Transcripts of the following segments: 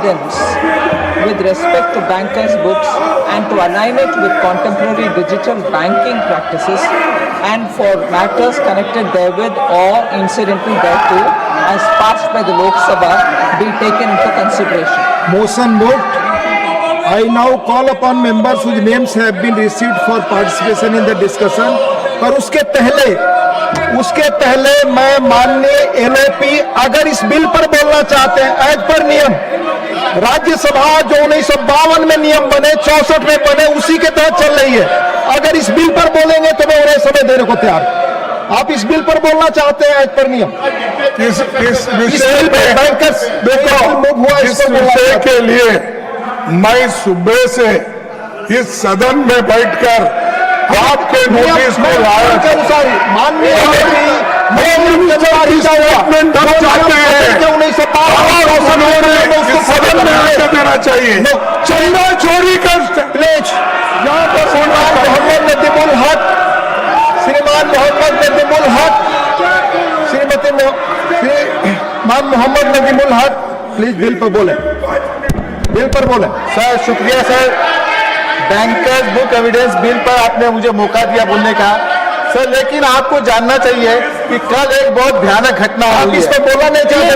guidance with respect to bankers' books and to align it with contemporary digital banking practices and for matters connected therewith or incidental thereto as passed by the Lok Sabha be taken into consideration. Motion moved. I now call upon members whose names have been received for participation in the discussion. पर उसके पहले मैं माननीय LOP अगर इस bill पर बोलना चाहते हैं एज पर नियम राज्यसभा जो 1952 में नियम बने 64 में बने उसी के तहत चल रही है, अगर इस बिल पर बोलेंगे तो मैं उन्हें समय देने को तैयार। आप इस बिल पर बोलना चाहते हैं एज पर नियम इस विषय के लिए मैं सुबह से इस सदन में बैठकर आपके नोटिस को लाया माननीय देना चाहिए चंदा चोरी कर यहाँ पर श्रीमान मोहम्मद नदीमुल हक श्रीमान मोहम्मद नदीमुल हक प्लीज बिल पर बोले सर शुक्रिया sir. Bankers book evidence bill पर आपने मुझे मौका दिया बोलने का सर, लेकिन आपको जानना चाहिए कि कल एक बहुत भयानक घटना हुई है। इस पर बोला नहीं चाहिए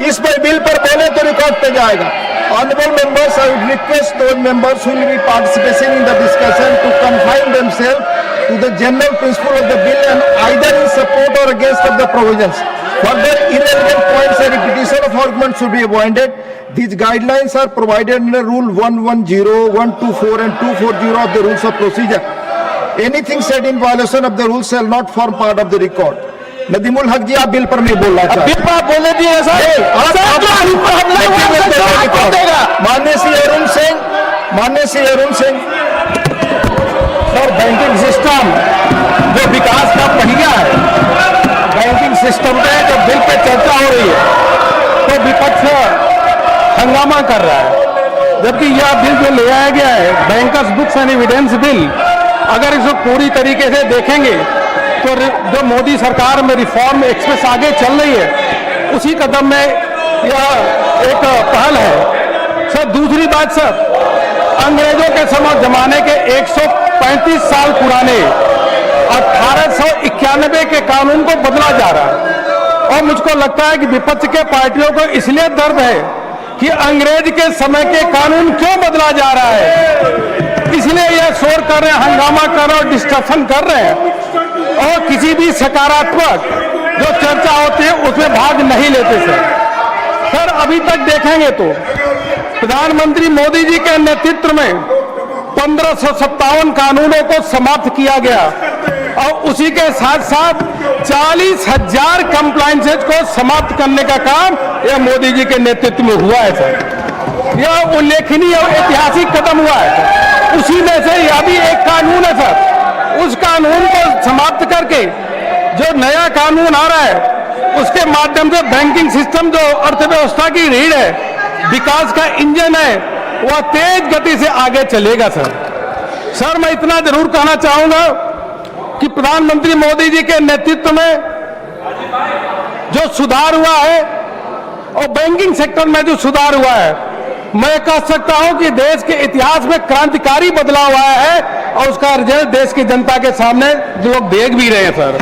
इस पर बिल पर बोले तो रिकॉर्ड पे जाएगा। Honorable members, I would request those members who will be participating in the discussion to confine themselves to the general principle of the bill and either in support or against of the provisions. Further irrelevant points and repetition of arguments should be avoided. These guidelines are provided under Rule 110, 124 and 240 of the Rules of Procedure. Anything said in violation of the rules shall not form part of the record. Nadimul हक जी आप bill पर नहीं बोलना चाहते। Bill पर बोले दिए sir. माननीय Shri Arun Singh sir, banking system जो विकास का पहिया है, बैंकिंग सिस्टम पे जब बिल पे चर्चा हो रही है तो विपक्ष हंगामा कर रहा है, जबकि यह बिल जो ले आया गया है bankers books and evidence bill, अगर इसको पूरी तरीके से देखेंगे तो जो मोदी सरकार में रिफॉर्म एक्सप्रेस आगे चल रही है उसी कदम में यह एक पहल है। सर दूसरी बात सर, अंग्रेजों के जमाने के 135 साल पुराने 1891 के कानून को बदला जा रहा है और मुझको लगता है कि विपक्ष के पार्टियों को इसलिए दर्द है कि अंग्रेज के समय के कानून क्यों बदला जा रहा है, इसलिए यह शोर कर रहे हैं, हंगामा कर रहे हैं और डिस्कशन कर रहे हैं और किसी भी सकारात्मक जो चर्चा होती है उसमें भाग नहीं लेते सर। अभी तक देखेंगे तो प्रधानमंत्री मोदी जी के नेतृत्व में 1557 कानूनों को समाप्त किया गया और उसी के साथ साथ 40,000 कंप्लायंसेज को समाप्त करने का काम यह मोदी जी के नेतृत्व में हुआ है सर। यह उल्लेखनीय और ऐतिहासिक कदम हुआ है। उसी में से यह भी एक कानून है सर, उस कानून को समाप्त करके जो नया कानून आ रहा है उसके माध्यम से बैंकिंग सिस्टम जो अर्थव्यवस्था की रीढ़ है, विकास का इंजन है, वह तेज गति से आगे चलेगा सर। मैं इतना जरूर कहना चाहूंगा कि प्रधानमंत्री मोदी जी के नेतृत्व में जो सुधार हुआ है और बैंकिंग सेक्टर में जो सुधार हुआ है, मैं कह सकता हूं कि देश के इतिहास में क्रांतिकारी बदलाव आया है और उसका रिजल्ट देश की जनता के सामने जो लोग देख भी रहे हैं सर।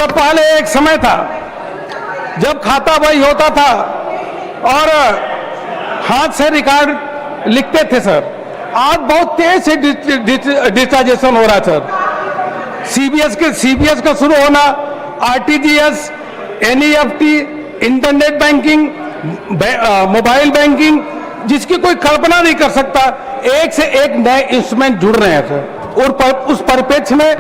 पहले एक समय था जब खाता बही होता था और हाथ से रिकॉर्ड लिखते थे सर, आज बहुत तेज से डिजिटाइजेशन हो रहा है सर। सीबीएस का शुरू होना, RTGS, NEFT, internet banking, mobile banking, जिसकी कोई कल्पना नहीं कर सकता, एक से एक नए इंस्ट्रूमेंट जुड़ रहे हैं सर। और उस परिप्रेक्ष्य में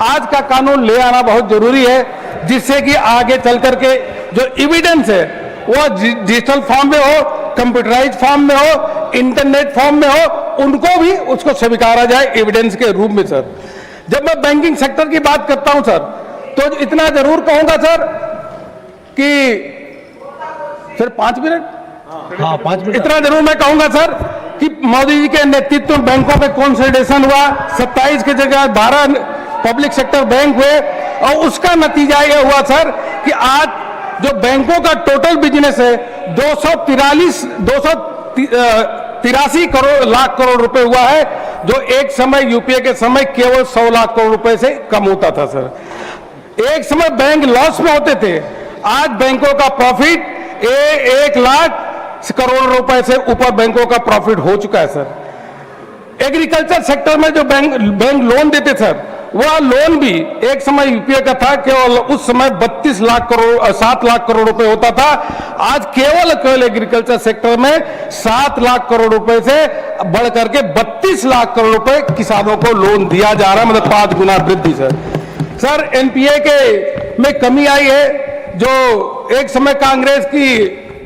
आज का कानून ले आना बहुत जरूरी है, जिससे कि आगे चल करके जो एविडेंस है वो डिजिटल फॉर्म में हो, कंप्यूटराइज फॉर्म में हो, इंटरनेट फॉर्म में हो, उनको भी उसको स्वीकारा जाए एविडेंस के रूप में सर। जब मैं बैंकिंग सेक्टर की बात करता हूं सर, तो इतना जरूर कहूंगा सर कि सर 5 मिनट, हाँ 5 मिनट, इतना जरूर मैं कहूंगा सर कि मोदी जी के नेतृत्व में बैंकों में कंसोलिडेशन हुआ, 27 की जगह 12 पब्लिक सेक्टर बैंक हुए और उसका नतीजा यह हुआ सर कि आज जो बैंकों का टोटल बिजनेस है 283 लाख करोड़ रुपए हुआ है, जो एक समय यूपीए के समय केवल 100 लाख करोड़ रुपए से कम होता था सर। एक समय बैंक लॉस में होते थे, आज बैंकों का प्रॉफिट 1 लाख करोड़ रुपए से ऊपर बैंकों का प्रॉफिट हो चुका है सर। एग्रीकल्चर सेक्टर में जो बैंक लोन देते सर, वह लोन भी एक समय यूपीए का था, केवल उस समय 7 लाख करोड़ रुपए होता था। आज केवल एग्रीकल्चर सेक्टर में 7 लाख करोड़ रुपए से बढ़ करके 32 लाख करोड़ रुपए किसानों को लोन दिया जा रहा है, मतलब 5 गुना वृद्धि सर। एनपीए के में कमी आई है, जो एक समय कांग्रेस की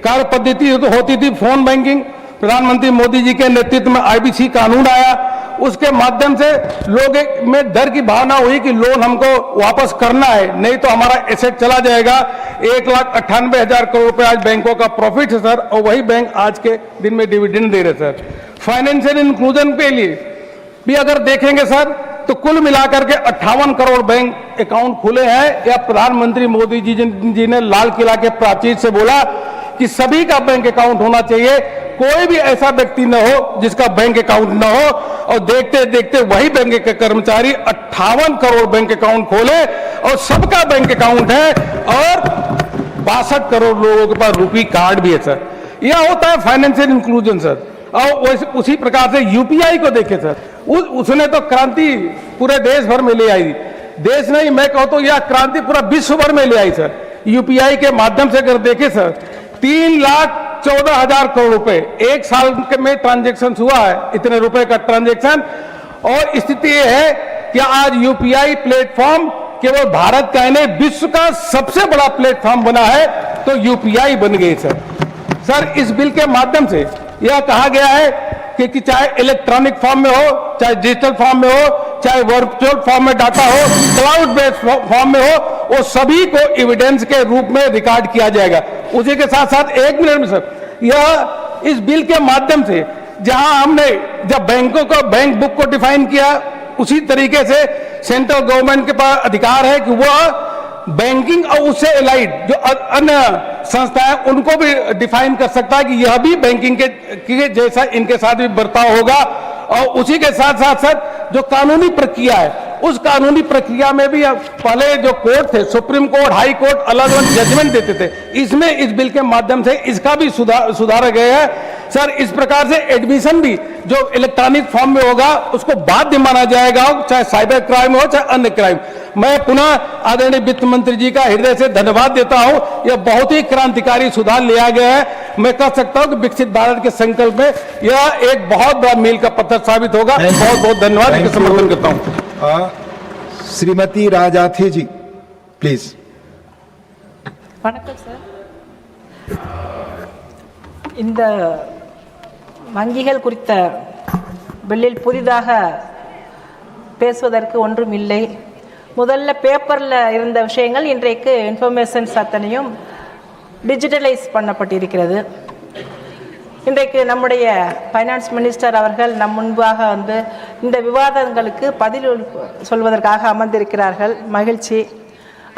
कार्य पद्धति होती थी फोन बैंकिंग, प्रधानमंत्री मोदी जी के नेतृत्व में आईबीसी कानून आया, उसके माध्यम से लोग में डर की भावना हुई कि लोन हमको वापस करना है, नहीं तो हमारा एसेट चला जाएगा। 1,98,000 करोड़ रुपए आज बैंकों का प्रॉफिट है सर, और वही बैंक आज के दिन में डिविडेंड दे रहे सर। फाइनेंशियल इंक्लूजन के लिए भी अगर देखेंगे सर, तो कुल मिलाकर के 58 करोड़ बैंक अकाउंट खुले हैं, या प्रधानमंत्री मोदी जी ने लाल किला के प्राचीर से बोला कि सभी का बैंक अकाउंट होना चाहिए, कोई भी ऐसा व्यक्ति न हो जिसका बैंक अकाउंट न हो। और देखते देखते वही बैंक के कर्मचारी 58 करोड़ बैंक अकाउंट खोले, और सबका बैंक अकाउंट है, और 62 करोड़ लोगों के पास रुपी कार्ड भी है सर। यह होता है फाइनेंशियल इंक्लूजन सर। और उसी प्रकार से यूपीआई को देखे सर, उसने तो क्रांति पूरे देश भर में ले आई, देश नहीं मैं कहूं तो यह क्रांति पूरा विश्व भर में ले आई सर। यूपीआई के माध्यम से अगर देखे सर, 3,14,000 करोड़ रुपए एक साल में ट्रांजैक्शन हुआ है, इतने रुपए का ट्रांजैक्शन। और स्थिति यह है कि आज यूपीआई प्लेटफॉर्म केवल भारत का नहीं, विश्व का सबसे बड़ा प्लेटफॉर्म बना है, तो यूपीआई बन गई सर। इस बिल के माध्यम से यह कहा गया है कि चाहे इलेक्ट्रॉनिक फॉर्म में हो, चाहे डिजिटल फॉर्म में हो, चाहे वर्चुअल फॉर्म में डाटा हो, क्लाउड बेस्ड फॉर्म में हो, वो सभी को एविडेंस के रूप में रिकॉर्ड किया जाएगा। उसी के साथ साथ 1 मिनट में सर, यह इस बिल के माध्यम से जहां हमने जब बैंकों को बैंक बुक को डिफाइन किया, उसी तरीके से सेंट्रल गवर्नमेंट के पास अधिकार है कि वह बैंकिंग और उससे एलाइड जो अन्य संस्थाएं उनको भी डिफाइन कर सकता है कि यह भी बैंकिंग के जैसा इनके साथ भी बर्ताव होगा। और उसी के साथ साथ सर जो कानूनी प्रक्रिया है, उस कानूनी प्रक्रिया में भी पहले जो कोर्ट थे, सुप्रीम कोर्ट, हाई कोर्ट, अलग अलग जजमेंट देते थे, इसमें इस बिल के माध्यम से इसका भी सुधारा गया है सर। इस प्रकार से एडमिशन भी जो इलेक्ट्रॉनिक फॉर्म में होगा उसको बाध्य माना जाएगा, चाहे साइबर क्राइम हो चाहे अन्य क्राइम। मैं पुनः आदरणीय वित्त मंत्री जी का हृदय से धन्यवाद देता हूं, यह बहुत ही क्रांतिकारी सुधार लिया गया है। मैं कह सकता हूं कि विकसित भारत के संकल्प में यह एक बहुत बड़ा मील का पत्थर साबित होगा। बहुत बहुत धन्यवाद, इसका समर्थन करता हूं। श्रीमती राजाथी जी प्लीज। வணக்கம் சார். இந்த வங்கிகள் குறித்த பில்லில் புதிதாக பேசுவதற்கு ஒன்றும் இல்லை. முதல்ல பேப்பரில் இருந்த விஷயங்கள் இன்றைக்கு இன்ஃபர்மேஷன்ஸ் அத்தனையும் டிஜிட்டலைஸ் பண்ணப்பட்டிருக்கிறது. இன்றைக்கு நம்முடைய ஃபைனான்ஸ் மினிஸ்டர் அவர்கள் நம் முன்பாக வந்து இந்த விவாதங்களுக்கு பதில் சொல்வதற்காக அமர்ந்திருக்கிறார்கள், மகிழ்ச்சி.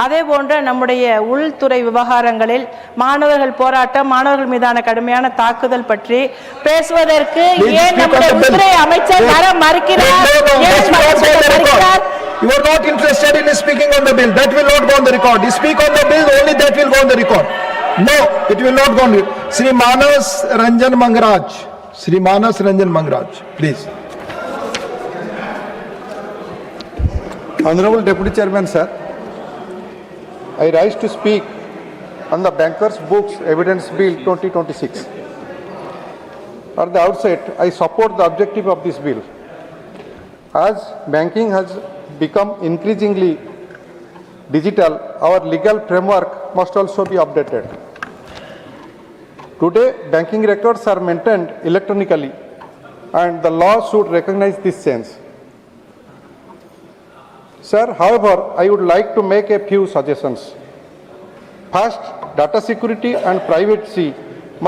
அதே போன்ற நம்முடைய உள்துறை விவகாரங்களில் மாணவர்கள் போராட்டம், மாணவர்கள் மீதான கடுமையான தாக்குதல் பற்றி பேசுவதற்கு ஏன் நம்முடைய உள்துறை அமைச்சர் வர மறுக்கிறார்? You are not interested in speaking on the bill. That will not go on the record. You speak on the bill, only that will go on the record. No, it will not go on. Shri Manas Ranjan Mangraj. Shri Manas Ranjan Mangraj, please. Honorable Deputy Chairman, sir, I rise to speak on the Bankers' Books Evidence Bill 2026. At the outset, I support the objective of this bill. As banking has become increasingly digital, our legal framework must also be updated. Today, banking records are maintained electronically, and the law should recognize this change. Sir, however, I would like to make a few suggestions. First, data security and privacy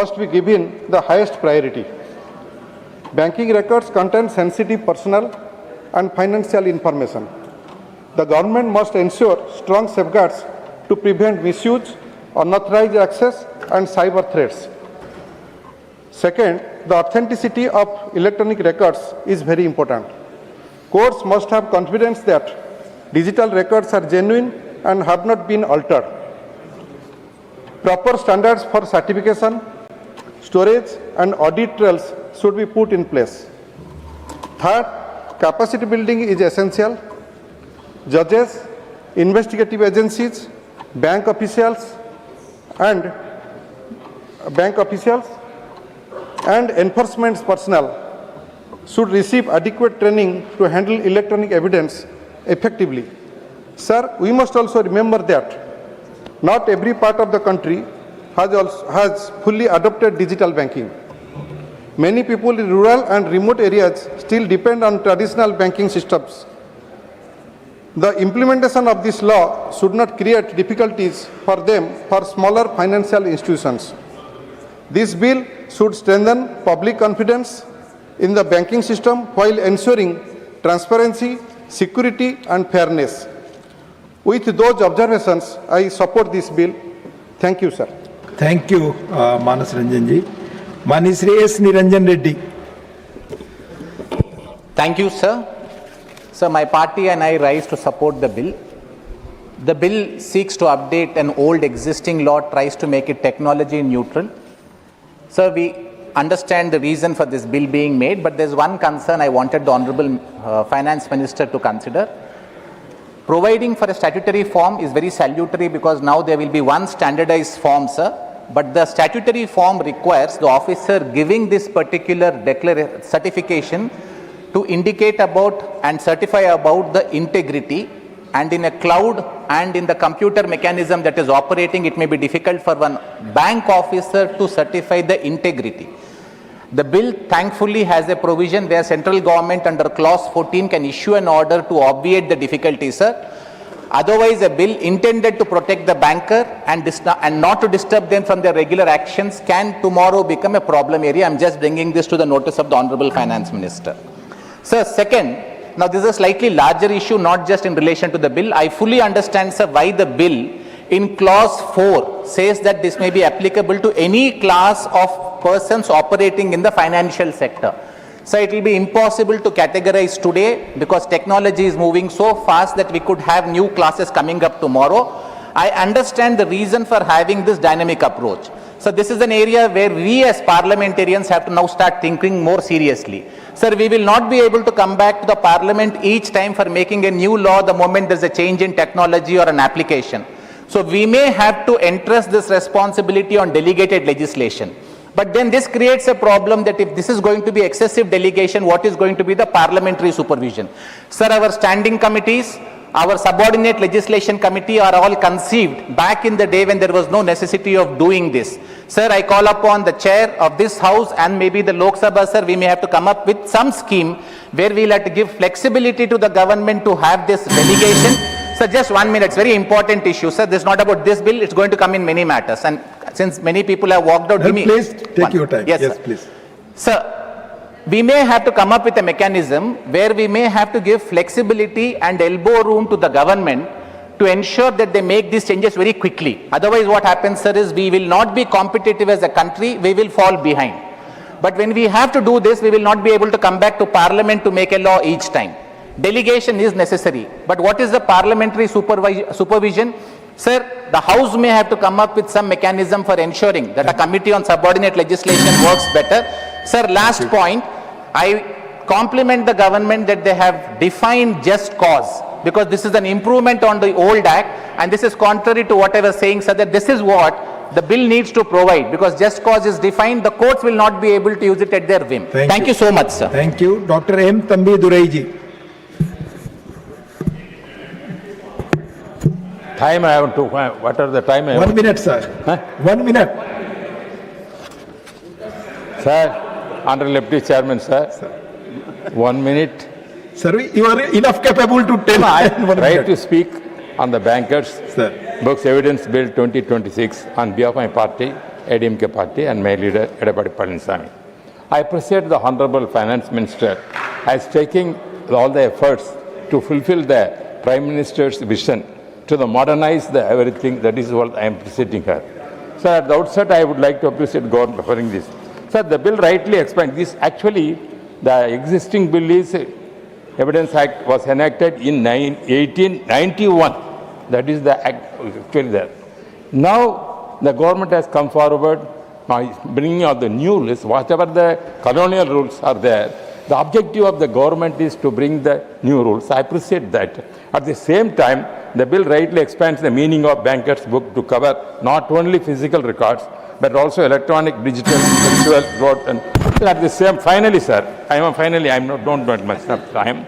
must be given the highest priority. Banking records contain sensitive personal and financial information. The government must ensure strong safeguards to prevent misuse unauthorized access, and cyber threats. Second, the authenticity of electronic records is very important. Courts must have confidence that digital records are genuine and have not been altered. Proper standards for certification, storage, and audit trails should be put in place. Third, capacity building is essential. Judges, investigative agencies, bank officials, and enforcement personnel should receive adequate training to handle electronic evidence effectively. Sir, we must also remember that not every part of the country has fully adopted digital banking. Many people in rural and remote areas still depend on traditional banking systems. The implementation of this law should not create difficulties for them for smaller financial institutions. This bill should strengthen public confidence in the banking system while ensuring transparency, security, and fairness. With those observations, I support this bill. Thank you, sir. Thank you, Manas Ranjanji. Manisri S. Niranjan Reddy. Thank you, sir. So my party and I rise to support the bill. The bill seeks to update an old existing law, tries to make it technology neutral. So we understand the reason for this bill being made, but there's one concern I wanted the Honorable Finance Minister to consider. Providing for a statutory form is very salutary because now there will be one standardized form, sir. But the statutory form requires the officer giving this particular certification to indicate about and certify about the integrity, and in a cloud and in the computer mechanism that is operating, it may be difficult for one bank officer to certify the integrity. The bill thankfully has a provision where central government under clause 14 can issue an order to obviate the difficulty, sir. Otherwise, a bill intended to protect the banker and not to disturb them from their regular actions can tomorrow become a problem area. I'm just bringing this to the notice of the Honorable Finance Minister. Sir, second, now this is a slightly larger issue, not just in relation to the bill. I fully understand, sir, why the bill in clause 4 says that this may be applicable to any class of persons operating in the financial sector. So it will be impossible to categorize today because technology is moving so fast that we could have new classes coming up tomorrow. I understand the reason for having this dynamic approach. So this is an area where we as parliamentarians have to now start thinking more seriously. Sir, we will not be able to come back to the parliament each time for making a new law the moment there's a change in technology or an application. So we may have to entrust this responsibility on delegated legislation. But then this creates a problem that if this is going to be excessive delegation, what is going to be the parliamentary supervision? Sir, our standing committees, our subordinate legislation committee are all conceived back in the day when there was no necessity of doing this. Sir, I call upon the chair of this house and maybe the Lok Sabha, sir, we may have to come up with some scheme where we'll have to give flexibility to the government to have this delegation. Sir, just 1 minute, it's very important issue. Sir, this is not about this bill, it's going to come in many matters. And since many people have walked out, please take your time. Yes, yes, sir. please. Sir, we may have to come up with a mechanism where we may have to give flexibility and elbow room to the government to ensure that they make these changes very quickly. Otherwise, what happens, sir, is we will not be competitive as a country, we will fall behind. But when we have to do this, we will not be able to come back to parliament to make a law each time. Delegation is necessary. But what is the parliamentary supervision? Sir, the House may have to come up with some mechanism for ensuring that a committee on subordinate legislation works better. Sir, last point, I compliment the government that they have defined just cause, because this is an improvement on the old act, and this is contrary to what I was saying, sir, that this is what the bill needs to provide, because just cause is defined, the courts will not be able to use it at their whim. Thank you so much, sir. Thank you. Dr. M. Thambi Duraiji. Time I have to, what are the time I have? 1 minute, sir. Huh? 1 minute. Sir, Honorable Deputy Chairman, sir, 1 minute. Sir, you are enough capable to tell. I try to speak on the bankers, Sir. Books Evidence Bill 2026 on behalf of my party, ADMK party, and my leader, Edapadi Palaniswamy. I appreciate the Honorable Finance Minister as taking all the efforts to fulfill the Prime Minister's vision to the modernize the everything. That is what I am presenting here. So at the outset, I would like to appreciate government for this. So the bill rightly explained this. Actually, the existing bill is Evidence Act was enacted in 1891. That is the act actually there. Now the government has come forward by bringing out the new list, whatever the colonial rules are there. The objective of the government is to bring the new rules. I appreciate that. At the same time, the bill rightly expands the meaning of banker's book to cover not only physical records, but also electronic, digital, textual, wrote, and at the same. Finally, sir, don't want much time.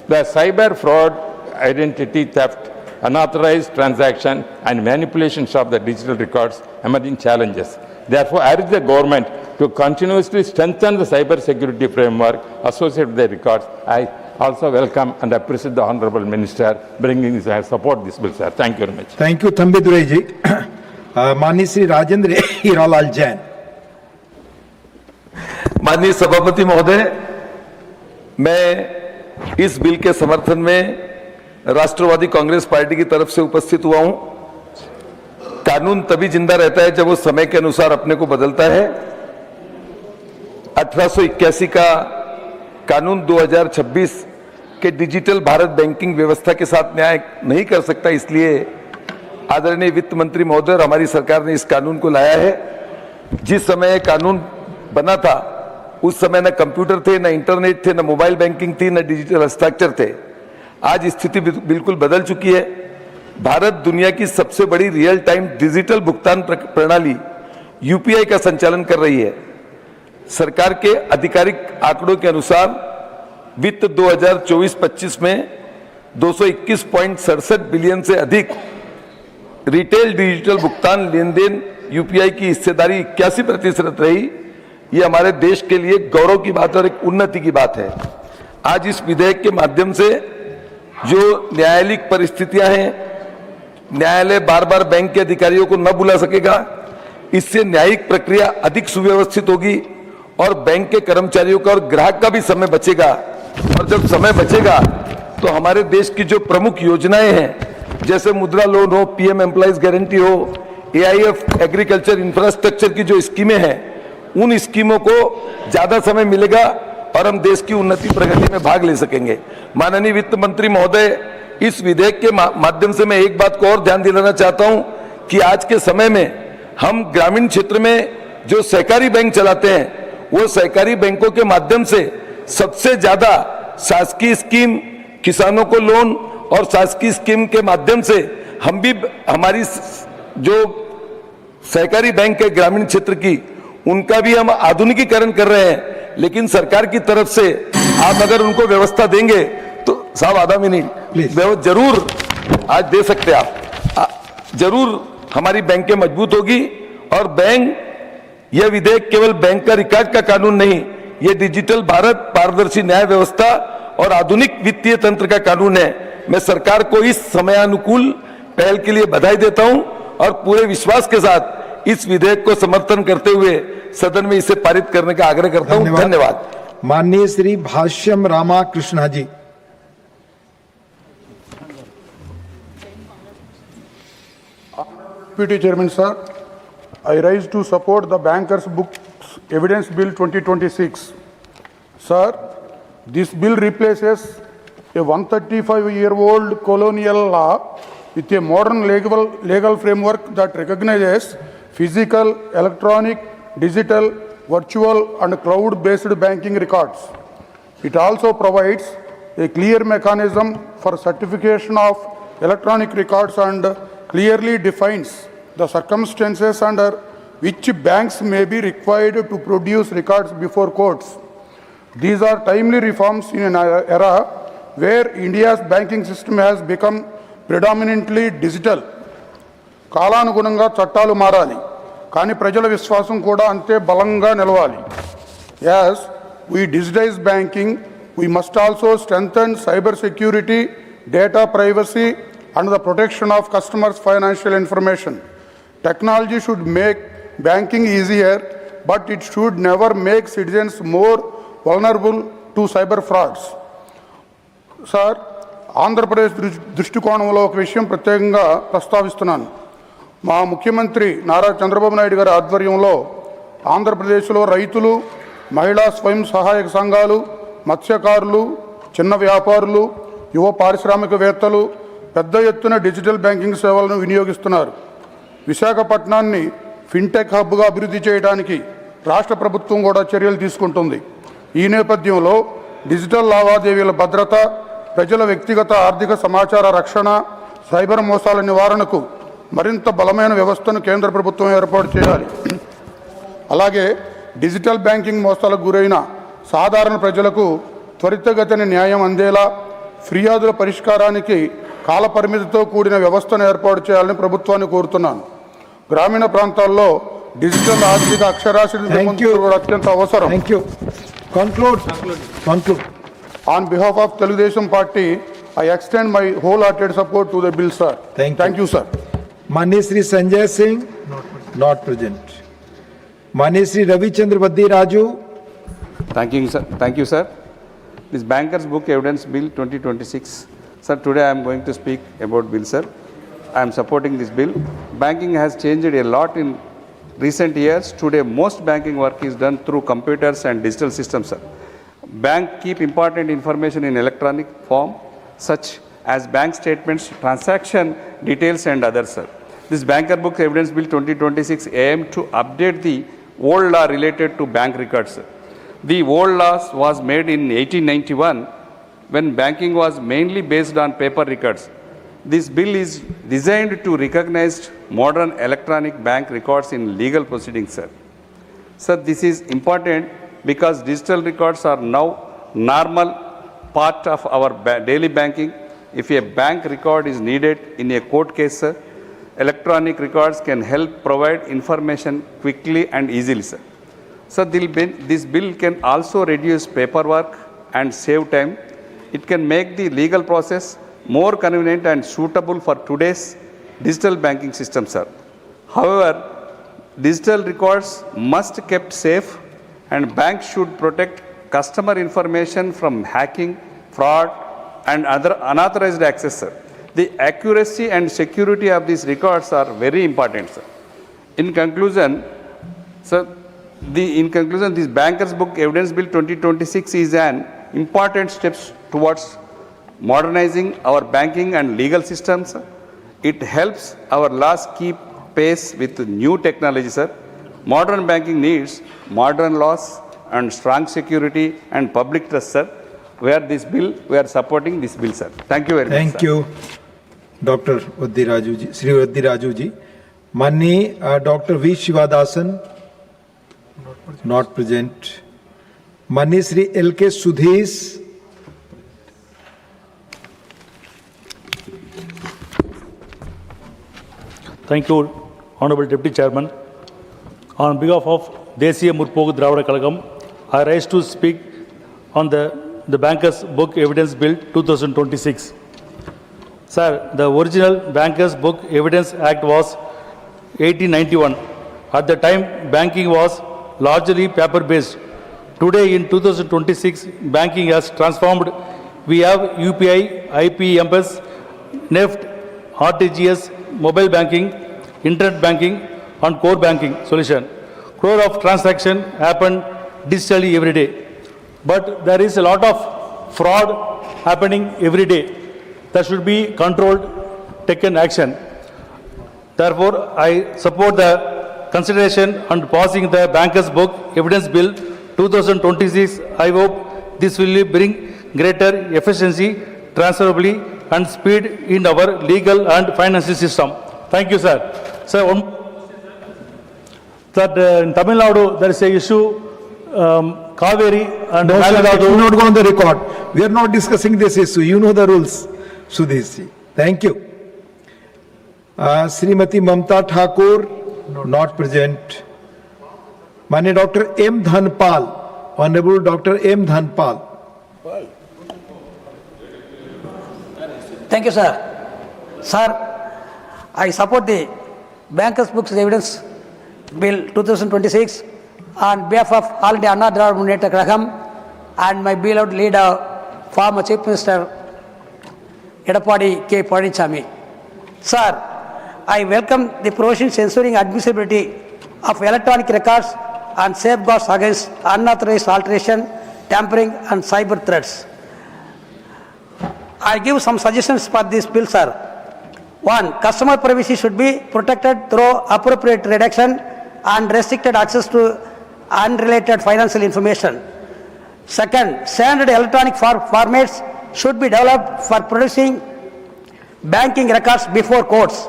The cyber fraud, identity theft, unauthorized transaction, and manipulations of the digital records emerging challenges. Therefore, I urge the government to continuously strengthen the cyber security framework associated with the records. I also welcome and appreciate the Honorable Minister bringing this. I support this bill, sir. Thank you very much. Thank you, Thambidurai ji. माननीय श्री राजेंद्र हीरालाल जैन। माननीय सभापति महोदय, मैं इस bill के समर्थन में राष्ट्रवादी Congress party की तरफ से उपस्थित हुआ हूं। कानून तभी जिंदा रहता है जब वो समय के अनुसार अपने को बदलता है। 1881 का कानून 2026 के डिजिटल भारत बैंकिंग व्यवस्था के साथ न्याय नहीं कर सकता, इसलिए आदरणीय वित्त मंत्री महोदय और हमारी सरकार ने इस कानून को लाया है। जिस समय कानून बना था उस समय न कंप्यूटर थे, न इंटरनेट थे, न मोबाइल बैंकिंग थी, न डिजिटल हस्ताक्षर थे। आज स्थिति बिल्कुल बदल चुकी है। भारत दुनिया की सबसे बड़ी रियल टाइम डिजिटल भुगतान प्रणाली यूपीआई का संचालन कर रही है। सरकार के आधिकारिक आंकड़ों के अनुसार वित्त 2024-25 में 221.67 बिलियन से अधिक रिटेल डिजिटल भुगतान लेन देन यूपीआई की हिस्सेदारी 81% रही। ये हमारे देश के लिए गौरव की बात और एक उन्नति की बात है। आज इस विधेयक के माध्यम से जो न्यायालयिक परिस्थितियां हैं, न्यायालय बार बार बैंक के अधिकारियों को न बुला सकेगा। इससे न्यायिक प्रक्रिया अधिक सुव्यवस्थित होगी और बैंक के कर्मचारियों का और ग्राहक का भी समय बचेगा। और जब समय बचेगा तो हमारे देश की जो प्रमुख योजनाएं हैं, जैसे मुद्रा लोन हो, पीएम एम्प्लॉइज गारंटी हो, एआईएफ एग्रीकल्चर इंफ्रास्ट्रक्चर की जो स्कीमें हैं, उन स्कीमों को ज्यादा समय मिलेगा और हम देश की उन्नति प्रगति में भाग ले सकेंगे। माननीय वित्त मंत्री महोदय, इस विधेयक के माध्यम से मैं एक बात को और ध्यान दिलाना चाहता हूं कि आज के समय में हम ग्रामीण क्षेत्र में जो सहकारी बैंक चलाते हैं, वो सहकारी बैंकों के माध्यम से सबसे ज्यादा शासकीय स्कीम, किसानों को लोन और शासकीय स्कीम के माध्यम से हम भी हमारी जो सहकारी बैंक है ग्रामीण क्षेत्र की, उनका भी हम आधुनिकीकरण कर रहे हैं। लेकिन सरकार की तरफ से आप अगर उनको व्यवस्था देंगे तो साहब आधा मिनट जरूर आज दे सकते आप, जरूर हमारी बैंकें मजबूत होगी। और बैंक, यह विधेयक केवल बैंक का रिकॉर्ड का कानून नहीं, यह डिजिटल भारत, पारदर्शी न्याय व्यवस्था और आधुनिक वित्तीय तंत्र का कानून है। मैं सरकार को इस समयानुकूल पहल के लिए बधाई देता हूं और पूरे विश्वास के साथ इस विधेयक को समर्थन करते हुए सदन में इसे पारित करने का आग्रह करता हूं। धन्यवाद। माननीय श्री भाष्यम रामाकृष्णा जी। Deputy Chairman sir, I rise to support the Bankers Books Evidence Bill 2026. Sir, this bill replaces a 135-year-old colonial law with a modern legal framework that recognizes physical, electronic, digital, virtual and cloud-based banking records. It also provides a clear mechanism for certification of electronic records and clearly defines the circumstances under which banks may be required to produce records before courts. These are timely reforms in an era where India's banking system has become predominantly digital. కాలానుగుణంగా చట్టాలు మారాలి, కానీ ప్రజల విశ్వాసం కూడా అంతే బలంగా నిలవాలి. As we digitize banking, we must also strengthen cyber security, data privacy and the protection of customers' financial information. Technology should make banking easier, but it should never make citizens more vulnerable to cyber frauds. Sir, Andhra Pradesh దృష్టికోణంలో ఒక విషయం ప్రత్యేకంగా ప్రస్తావిస్తున్నాను. మా ముఖ్యమంత్రి నారా చంద్రబాబు నాయుడు గారి ఆధ్వర్యంలో ఆంధ్రప్రదేశ్లో రైతులు, మహిళా స్వయం సహాయక సంఘాలు, మత్స్యకారులు, చిన్న వ్యాపారులు, యువ పారిశ్రామికవేత్తలు పెద్ద ఎత్తున డిజిటల్ బ్యాంకింగ్ సేవలను వినియోగిస్తున్నారు. విశాఖపట్నాన్ని ఫిన్టెక్ హబ్గా అభివృద్ధి చేయడానికి రాష్ట్ర ప్రభుత్వం కూడా చర్యలు తీసుకుంటుంది. ఈ నేపథ్యంలో డిజిటల్ లావాదేవీల భద్రత, ప్రజల వ్యక్తిగత ఆర్థిక సమాచార రక్షణ, సైబర్ మోసాల నివారణకు మరింత బలమైన వ్యవస్థను కేంద్ర ప్రభుత్వం ఏర్పాటు చేయాలి. అలాగే డిజిటల్ బ్యాంకింగ్ మోసాలకు గురైన సాధారణ ప్రజలకు త్వరితగతిన న్యాయం అందేలా ఫిర్యాదుల పరిష్కారానికి కాలపరిమితితో కూడిన వ్యవస్థను ఏర్పాటు చేయాలని ప్రభుత్వాన్ని కోరుతున్నాను. గ్రామీణ ప్రాంతాల్లో డిజిటల్ ఆర్థిక అక్షరాస్యత కూడా అత్యంత అవసరం. On behalf of Telugudesam Party, I extend my wholehearted support to the bill, sir. Thank you, sir. Mani Shri Sanjay Singh, not present. Mani Shri Ravichandra Vaddi Raju. Thank you, sir. This Bankers Book Evidence Bill 2026. Sir, today I am going to speak about bill, sir. I am supporting this bill. Banking has changed a lot in recent years. Today, most banking work is done through computers and digital systems, sir. Bank keep important information in electronic form, such as bank statements, transaction details and others, sir. This Banker Book Evidence Bill 2026 aim to update the old law related to bank records, sir. The old law was made in 1891 when banking was mainly based on paper records. This bill is designed to recognize modern electronic bank records in legal proceedings, sir. Sir, this is important because digital records are now normal part of our daily banking. If a bank record is needed in a court case, sir, electronic records can help provide information quickly and easily, sir. So this bill can also reduce paperwork and save time. It can make the legal process more convenient and suitable for today's digital banking system, sir. However, digital records must be kept safe and banks should protect customer information from hacking, fraud and other unauthorized access, sir. The accuracy and security of these records are very important, sir. In conclusion, this Bankers Book Evidence Bill 2026 is an important step towards modernizing our banking and legal systems. It helps our laws keep pace with new technology, sir. Modern banking needs modern laws and strong security and public trust, sir. We are supporting this bill, sir. Thank you very much. Thank you, Dr. Vaddi Raju ji, Shri Vaddi Raju ji. Mani Dr. V. Shivadasan, not present. Mani Shri L.K. Sudhesh. Thank you, Honorable Deputy Chairman. On behalf of Desiya Murpogu Dravida Kalagam, I rise to speak on the Bankers Book Evidence Bill 2026. Sir, the original Bankers Book Evidence Act was 1891. At the time, banking was largely paper-based. Today, in 2026, banking has transformed. We have UPI, IPMS, NEFT, RTGS, mobile banking, internet banking, and core banking solution. Crore of transaction happen digitally every day. But there is a lot of fraud happening every day. That should be controlled, taken action. Therefore, I support the consideration and passing the Bankers Book Evidence Bill 2026. I hope this will bring greater efficiency, transferability, and speed in our legal and financial system. Thank you, sir. Sir, in Tamil Nadu, there is a issue, Kaveri and No, sir, it Nadu. will not go on the record. We are not discussing this issue. You know the rules, Sudhesh ji. Thank you. Srimati Mamta Thakur, not present. Mani Dr. M. Dhanpal, Honorable Dr. M. Dhanpal. Thank you, sir. Sir, I support the Bankers Books Evidence Bill 2026 on behalf of all India Anna Dravida Muneta Kalagam and my beloved leader, former Chief Minister Edapadi K. Panichami. Sir, I welcome the provisions ensuring admissibility of electronic records and safeguards against unauthorized alteration, tampering and cyber threats. I give some suggestions for this bill, sir. 1. Customer privacy should be protected through appropriate redaction and restricted access to unrelated financial information. Second, standard electronic formats should be developed for producing banking records before courts.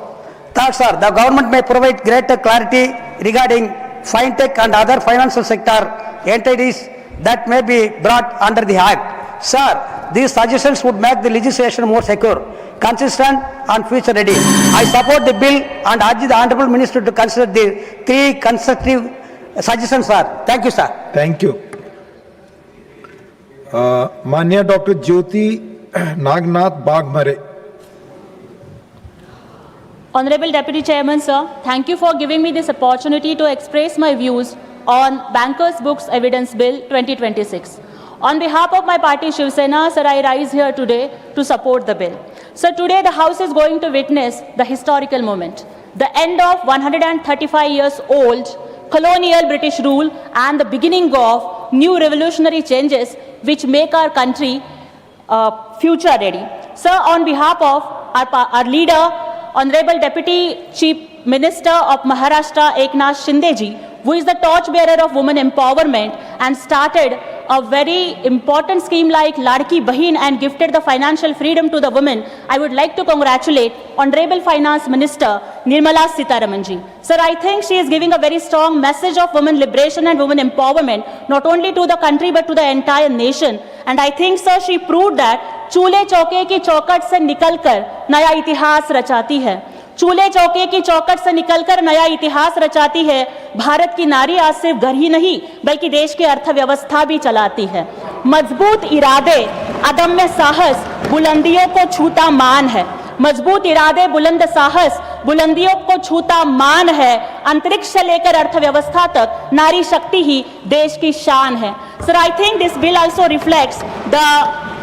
Third, sir, the government may provide greater clarity regarding fintech and other financial sector entities that may be brought under the Act. Sir, these suggestions would make the legislation more secure, consistent and future ready. I support the bill and urge the Honorable Minister to consider the 3 constructive suggestions, sir. Thank you, sir. Thank you. Manya Dr. Jyoti Nagnath Bagmare. Honorable Deputy Chairman, sir, thank you for giving me this opportunity to express my views on Bankers' Books Evidence Bill 2026. On behalf of my party Shiv Sena, sir, I rise here today to support the bill. So today the House is going to witness the historical moment, the end of 135 years old colonial British rule and the beginning of new revolutionary changes which make our country future ready. Sir, on behalf of our leader, Honorable Deputy Chief Minister of Maharashtra Eknath Shinde ji, who is the torchbearer of women empowerment and started a very important scheme like Ladki Bahin and gifted the financial freedom to the women, I would like to congratulate Honorable Finance Minister Nirmala Sitharaman ji. Sir, I think she is giving a very strong message of women liberation and women empowerment, not only to the country but to the entire nation. And I think, sir, she proved that चूल्हे चौके की चौखट से निकलकर नया इतिहास रचाती है। चूल्हे चौके की चौखट से निकलकर नया इतिहास रचाती है। भारत की नारी आज सिर्फ घर ही नहीं बल्कि देश की अर्थव्यवस्था भी चलाती है। मजबूत इरादे, अदम्य साहस, बुलंदियों को छूता मान है। मजबूत इरादे, बुलंद साहस, बुलंदियों को छूता मान है। अंतरिक्ष से लेकर अर्थव्यवस्था तक नारी शक्ति ही देश की शान है। Sir, I think this bill also reflects the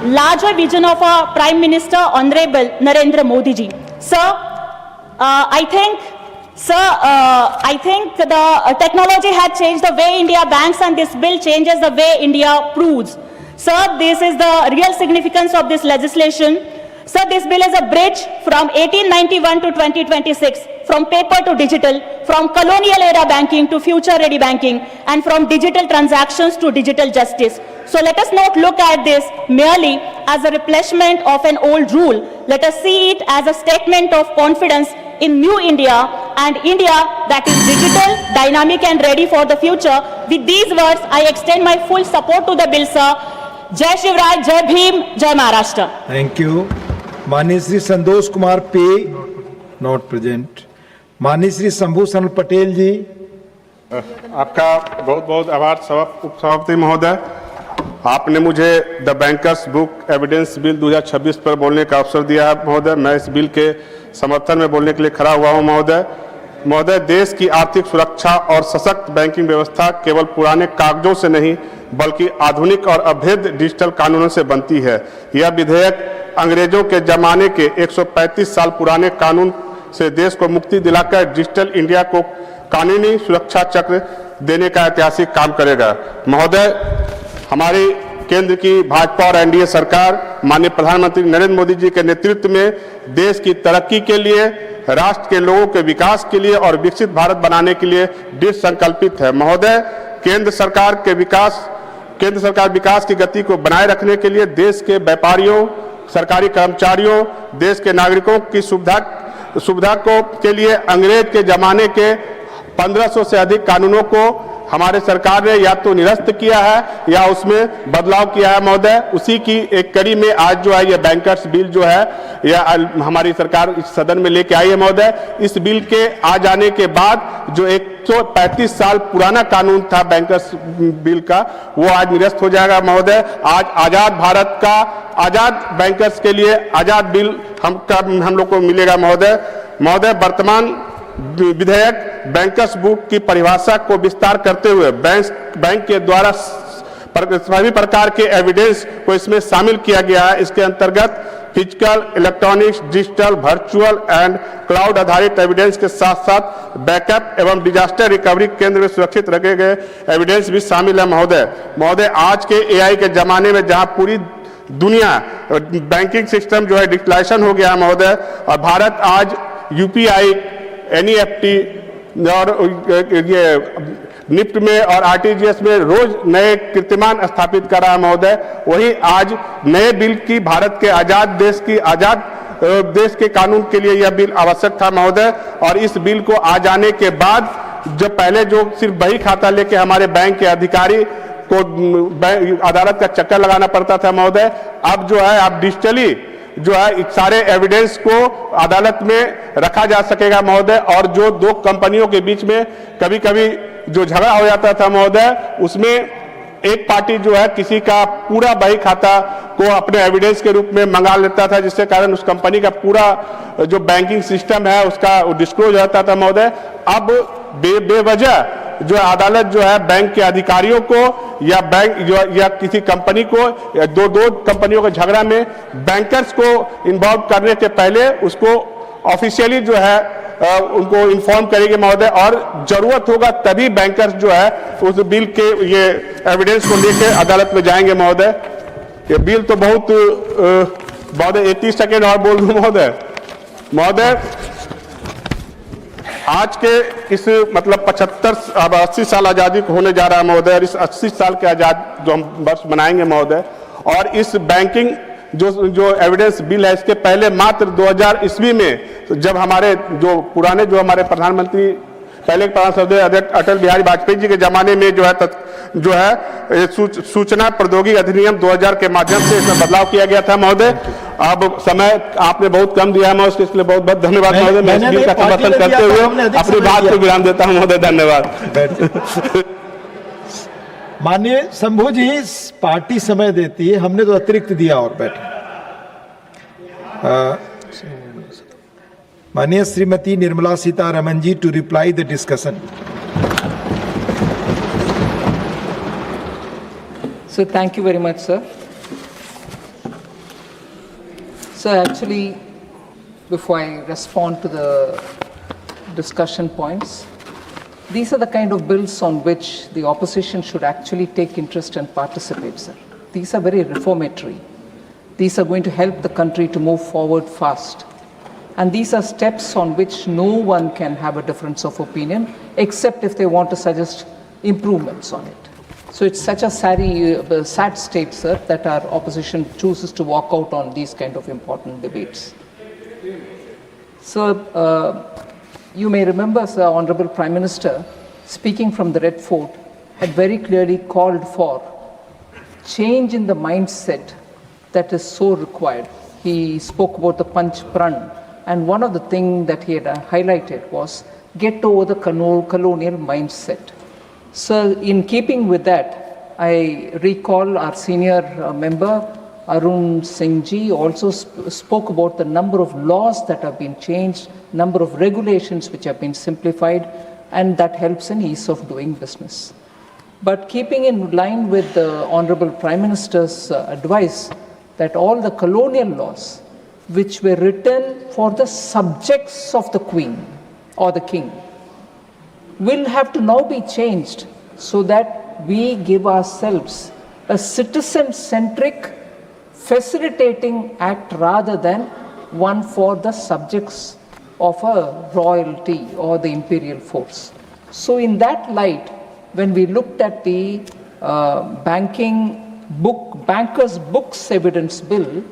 larger vision of our Prime Minister, Honorable Narendra Modi ji. Sir, I think the technology has changed the way India banks, and this bill changes the way India proves. Sir, this is the real significance of this legislation. Sir, this bill is a bridge from 1891 to 2026, from paper to digital, from colonial era banking to future ready banking, and from digital transactions to digital justice. So let us not look at this merely as a replacement of an old rule. Let us see it as a statement of confidence in new India, and India that is digital, dynamic and ready for the future. With these words, I extend my full support to the bill, sir. Jai Shivraj, Jai Bhim, Jai Maharashtra. Thank you. माननीय श्री संतोष कुमार पे not present. माननीय श्री शंभू सन पटेल जी। आपका बहुत बहुत आभार उपसभापति महोदय। आपने मुझे the bankers book evidence bill 2026 पर बोलने का अवसर दिया है महोदय। मैं इस बिल के समर्थन में बोलने के लिए खड़ा हुआ हूं महोदय। महोदय, देश की आर्थिक सुरक्षा और सशक्त बैंकिंग व्यवस्था केवल पुराने कागजों से नहीं बल्कि आधुनिक और अभेद्य डिजिटल कानूनों से बनती है। यह विधेयक अंग्रेजों के जमाने के 135 साल पुराने कानून से देश को मुक्ति दिलाकर डिजिटल इंडिया को कानूनी सुरक्षा चक्र देने का ऐतिहासिक काम करेगा। महोदय, हमारी केंद्र की भाजपा और एनडीए सरकार माननीय प्रधानमंत्री नरेंद्र मोदी जी के नेतृत्व में देश की तरक्की के लिए, राष्ट्र के लोगों के विकास के लिए और विकसित भारत बनाने के लिए दृढ़ संकल्पित है। महोदय, केंद्र सरकार विकास की गति को बनाए रखने के लिए देश के व्यापारियों, सरकारी कर्मचारियों, देश के नागरिकों की सुविधा के लिए अंग्रेज के जमाने के 1500 से अधिक कानूनों को हमारे सरकार ने या तो निरस्त किया है या उसमें बदलाव किया है। महोदय, उसी की एक कड़ी में आज जो है ये बैंकर्स बिल जो है यह हमारी सरकार इस सदन में लेके आई है। महोदय, इस बिल के आ जाने के बाद जो 135 साल पुराना कानून था बैंकर्स बिल का, वो आज निरस्त हो जाएगा। महोदय, आज आजाद भारत का आजाद बैंकर्स के लिए आजाद बिल हम लोग को मिलेगा। महोदय, वर्तमान विधेयक बैंकर्स बुक की परिभाषा को विस्तार करते हुए बैंक के द्वारा सभी प्रकार के एविडेंस को इसमें शामिल किया गया है। इसके अंतर्गत physical, electronics, digital, virtual and cloud आधारित एविडेंस के साथ साथ बैकअप एवं डिजास्टर रिकवरी केंद्र में सुरक्षित रखे गए एविडेंस भी शामिल है। महोदय, आज के एआई के जमाने में जहां पूरी दुनिया बैंकिंग सिस्टम जो है डिजिटलाइजेशन हो गया है महोदय, और भारत आज यूपीआई, एनईएफटी और ये निफ्ट में और आरटीजीएस में रोज नए कीर्तिमान स्थापित कर रहा है महोदय। वही आज नए बिल की भारत के आजाद देश के कानून के लिए यह बिल आवश्यक था महोदय। और इस बिल को आ जाने के बाद जो पहले जो सिर्फ बही खाता लेके हमारे बैंक के अधिकारी को अदालत का चक्कर लगाना पड़ता था महोदय, अब जो है आप डिजिटली जो है सारे एविडेंस को अदालत में रखा जा सकेगा महोदय। और जो दो कंपनियों के बीच में कभी कभी जो झगड़ा हो जाता था महोदय, उसमें एक पार्टी जो है किसी का पूरा बही खाता को अपने एविडेंस के रूप में मंगा लेता था, जिसके कारण उस कंपनी का पूरा जो बैंकिंग सिस्टम है उसका डिस्क्लोज होता था महोदय। अब बेवजह जो अदालत जो है बैंक के अधिकारियों को या बैंक या किसी कंपनी को या दो कंपनियों के झगड़ा में बैंकर्स को इन्वॉल्व करने के पहले उसको ऑफिशियली जो है उनको इन्फॉर्म करेंगे महोदय। और जरूरत होगा तभी बैंकर्स जो है उस बिल के ये एविडेंस को लेकर अदालत में जाएंगे महोदय। ये बिल तो बहुत महोदय 30 सेकेंड और बोल दूं महोदय, आज के इस मतलब 75 अब 80 साल आजादी होने जा रहा है महोदय, और इस 80 साल के आजाद जो हम वर्ष मनाएंगे महोदय, और इस बैंकिंग जो एविडेंस बिल है इसके पहले मात्र 2000 ईस्वी में जब हमारे जो पुराने जो हमारे प्रधानमंत्री पहले प्रधानमंत्री अटल बिहारी वाजपेयी जी के जमाने में जो है सूचना प्रौद्योगिकी अधिनियम 2000 के माध्यम से इसमें बदलाव किया गया था महोदय। अब समय आपने बहुत कम दिया है महोदय, इसलिए बहुत बहुत धन्यवाद महोदय। मैं इस बिल का समर्थन करते हुए अपनी बात को विराम देता हूं महोदय, धन्यवाद। माननीय शंभू जी, पार्टी समय देती है, हमने तो अतिरिक्त दिया और बैठे। माननीय Shrimati Nirmala Sitharaman ji to reply the discussion. So thank you very much, sir. So actually, before I respond to the discussion points, these are the kind of bills on which the opposition should actually take interest and participate, sir. These are very reformatory. These are going to help the country to move forward fast. And these are steps on which no one can have a difference of opinion, except if they want to suggest improvements on it. So it's such a sad state, sir, that our opposition chooses to walk out on these kind of important debates. So, you may remember, sir, Honorable Prime Minister, speaking from the Red Fort, had very clearly called for change in the mindset that is so required. He spoke about the Panch Pran, and one of the things that he had highlighted was get over the colonial mindset. So, in keeping with that, I recall our senior member, Arun Singh ji, also spoke about the number of laws that have been changed, number of regulations which have been simplified, and that helps in ease of doing business. But keeping in line with the Honorable Prime Minister's advice that all the colonial laws which were written for the subjects of the Queen or the King will have to now be changed so that we give ourselves a citizen-centric facilitating act rather than one for the subjects of a royalty or the imperial force. So in that light, when we looked at the Bankers Books Evidence Bill,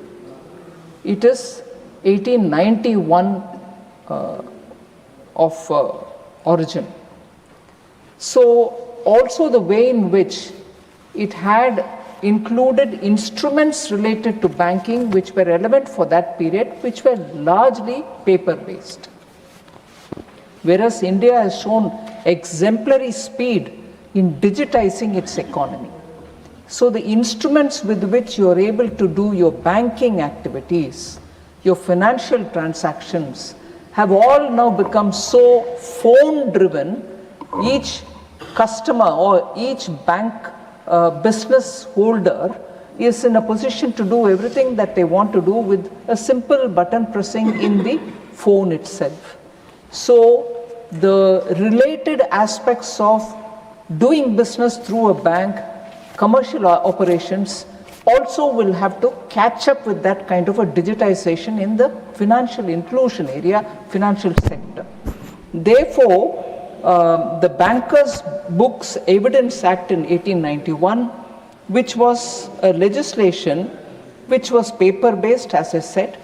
it is 1891 of origin. So also the way in which it had included instruments related to banking which were relevant for that period, which were largely paper-based. Whereas India has shown exemplary speed in digitizing its economy. So the instruments with which you are able to do your banking activities, your financial transactions, have all now become so phone-driven. Each customer or each bank business holder is in a position to do everything that they want to do with a simple button pressing in the phone itself. So the related aspects of doing business through a bank, commercial operations, also will have to catch up with that kind of a digitization in the financial inclusion area, financial sector. Therefore, the Bankers' Books Evidence Act in 1891, which was a legislation which was paper-based, as I said,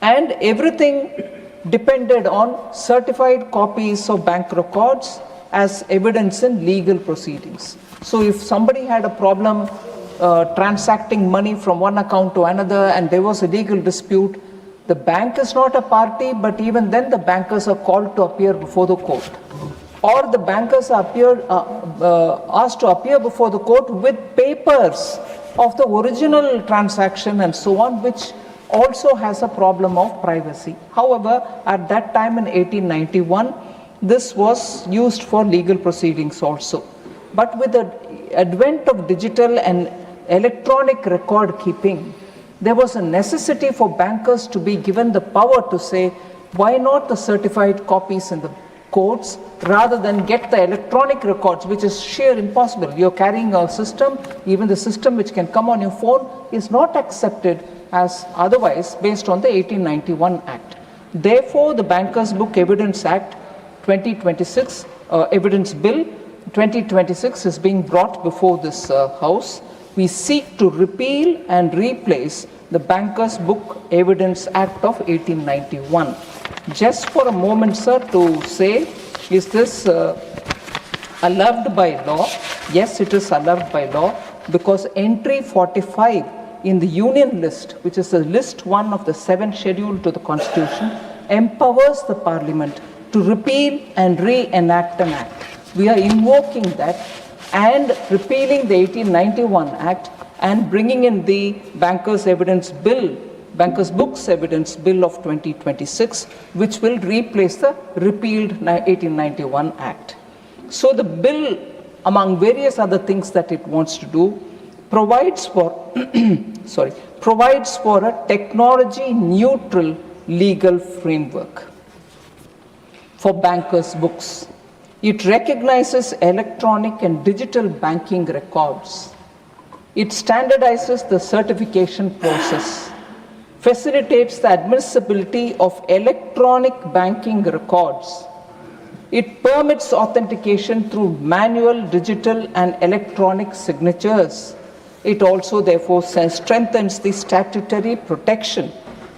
and everything depended on certified copies of bank records as evidence in legal proceedings. So if somebody had a problem transacting money from one account to another and there was a legal dispute, the bank is not a party, but even then the bankers are called to appear before the court. Or the bankers are asked to appear before the court with papers of the original transaction and so on, which also has a problem of privacy. However, at that time in 1891, this was used for legal proceedings also. But with the advent of digital and electronic record keeping, there was a necessity for bankers to be given the power to say, why not the certified copies in the courts rather than get the electronic records, which is sheer impossible. You're carrying a system, even the system which can come on your phone is not accepted as otherwise based on the 1891 Act. Therefore, the Bankers' Book Evidence Act 2026, Evidence Bill 2026 is being brought before this House. We seek to repeal and replace the Bankers' Book Evidence Act of 1891. Just for a moment, sir, to say, is this allowed by law? Yes, it is allowed by law, because entry 45 in the Union list, which is the list 1 of the 7th schedule to the Constitution, empowers the Parliament to repeal and re-enact an act. We are invoking that and repealing the 1891 Act and bringing in the Bankers' Evidence Bill, Bankers' Books Evidence Bill of 2026, which will replace the repealed 1891 Act. So the bill, among various other things that it wants to do, provides for provides for a technology neutral legal framework for bankers' books. It recognizes electronic and digital banking records. It standardizes the certification process, facilitates the admissibility of electronic banking records. It permits authentication through manual, digital, and electronic signatures. It also, therefore, strengthens the statutory protection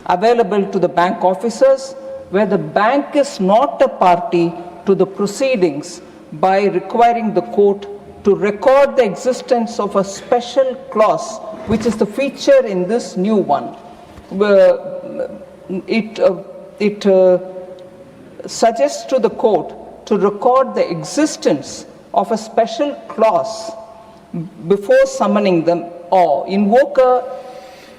available to the bank officers where the bank is not a party to the proceedings by requiring the court to record the existence of a special clause, which is the feature in this new one. It suggests to the court to record the existence of a special clause before summoning them, or invoke a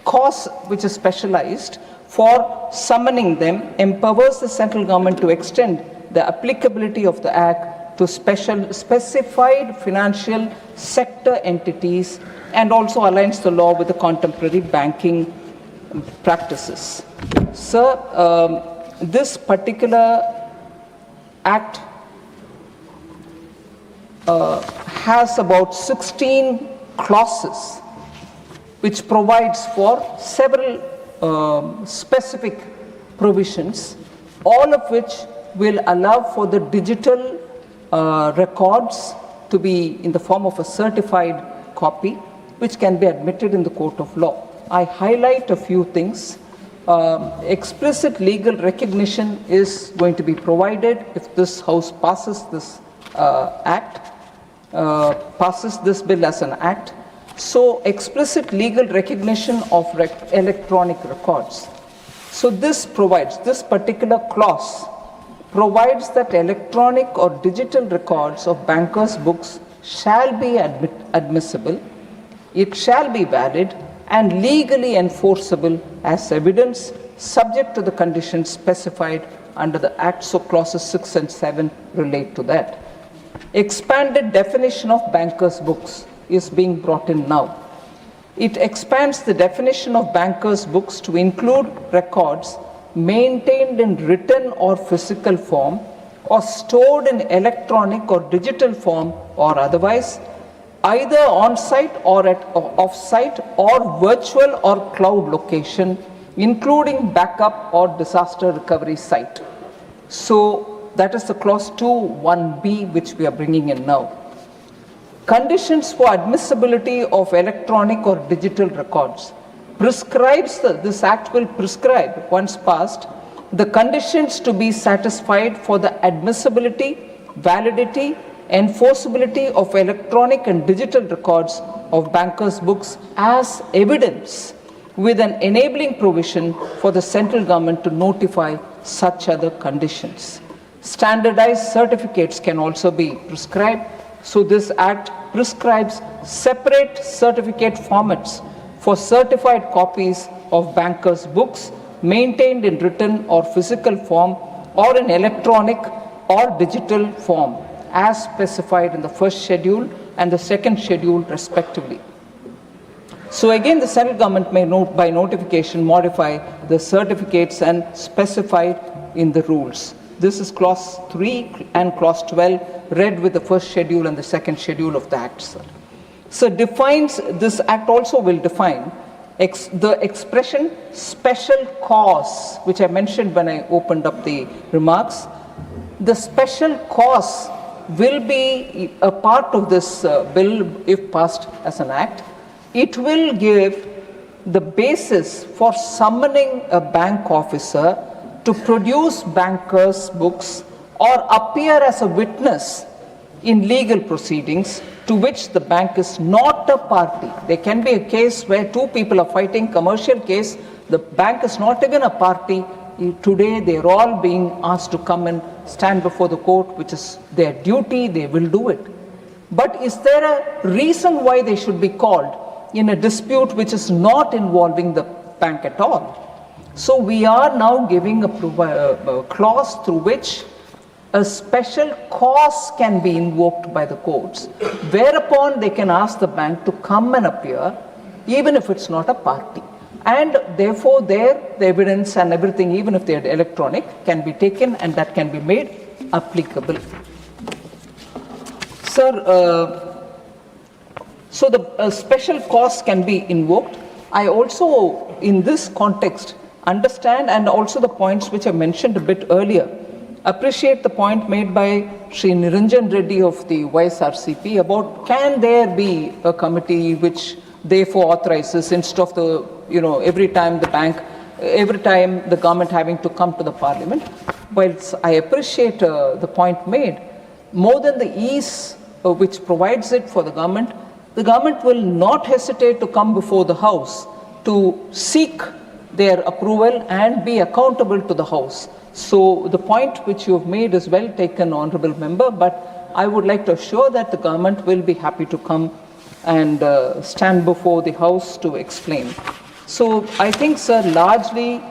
cause which is specialized for summoning them, empowers the central government to extend the applicability of the Act to specified financial sector entities, and also aligns the law with the contemporary banking practices. Sir, this particular Act has about 16 clauses which provides for several specific provisions, all of which will allow for the digital records to be in the form of a certified copy, which can be admitted in the court of law. I highlight a few things. Explicit legal recognition is going to be provided if this House passes this passes this bill as an act. So explicit legal recognition of electronic records. So this provides, this particular clause provides that electronic or digital records of bankers' books shall be admissible, it shall be valid and legally enforceable as evidence, subject to the conditions specified under the Act. So clauses 6 and 7 relate to that. Expanded definition of bankers' books. is being brought in now. It expands the definition of bankers' books to include records maintained in written or physical form or stored in electronic or digital form or otherwise, either on-site or at off-site or virtual or cloud location, including backup or disaster recovery site. So that is the clause 2(1)(b) which we are bringing in now. Conditions for admissibility of electronic or digital records. This act will prescribe, once passed, the conditions to be satisfied for the admissibility, validity, enforceability of electronic and digital records of bankers' books as evidence, with an enabling provision for the central government to notify such other conditions. Standardized certificates can also be prescribed. So this act prescribes separate certificate formats for certified copies of bankers' books maintained in written or physical form or in electronic or digital form, as specified in the first schedule and the second schedule respectively. So again, the central government may by notification modify the certificates and specify in the rules. This is clause 3 and clause 12 read with the first schedule and the second schedule of the act, sir. So this act also will define the expression special cause, which I mentioned when I opened up the remarks. The special cause will be a part of this bill if passed as an act. It will give the basis for summoning a bank officer to produce bankers' books or appear as a witness in legal proceedings to which the bank is not a party. There can be a case where two people are fighting, commercial case, the bank is not even a party. Today they are all being asked to come and stand before the court, which is their duty, they will do it. But is there a reason why they should be called in a dispute which is not involving the bank at all? So we are now giving a clause through which a special cause can be invoked by the courts, whereupon they can ask the bank to come and appear, even if it's not a party. And therefore the evidence and everything, even if they are electronic, can be taken and that can be made applicable. Sir, so the special cause can be invoked. I also, in this context, understand, and also the points which I mentioned a bit earlier, appreciate the point made by Sri Niranjan Reddy of the YSRCP about can there be a committee which therefore authorizes instead of the, every time the government having to come to the parliament. Whilst I appreciate the point made, more than the ease which provides it for the government will not hesitate to come before the House to seek their approval and be accountable to the House. So the point which you have made is well taken, Honourable Member, but I would like to assure that the government will be happy to come and stand before the House to explain. So I think, sir, largely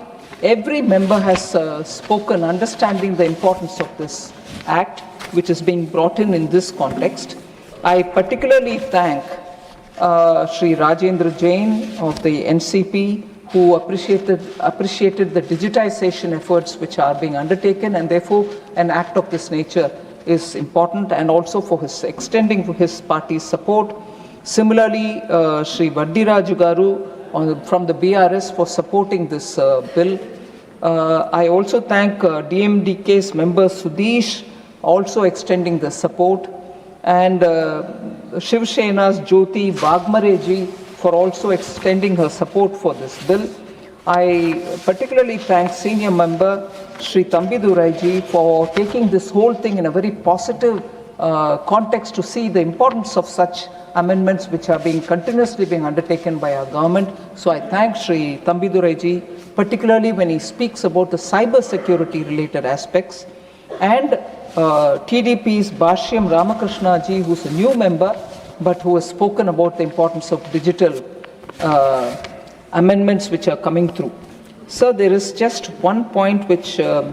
every member has spoken, understanding the importance of this act, which is being brought in this context. I particularly thank Sri Rajendra Jain of the NCP, who appreciated the digitization efforts which are being undertaken, and therefore an act of this nature is important, and also for his extending his party's support. Similarly, Sri Vaddiraju Garu from the BRS for supporting this bill. I also thank DMDK's member Sudesh also extending the support, and Shiv Sena's Jyoti Vagmareji for also extending her support for this bill. I particularly thank senior member Sri Thambiduraiji for taking this whole thing in a very positive context to see the importance of such amendments which are continuously being undertaken by our government. So I thank Sri Thambiduraiji, particularly when he speaks about the cyber security related aspects, and TDP's Bhashyam Ramakrishna ji, who's a new member, but who has spoken about the importance of digital amendments which are coming through. So there is just one point which I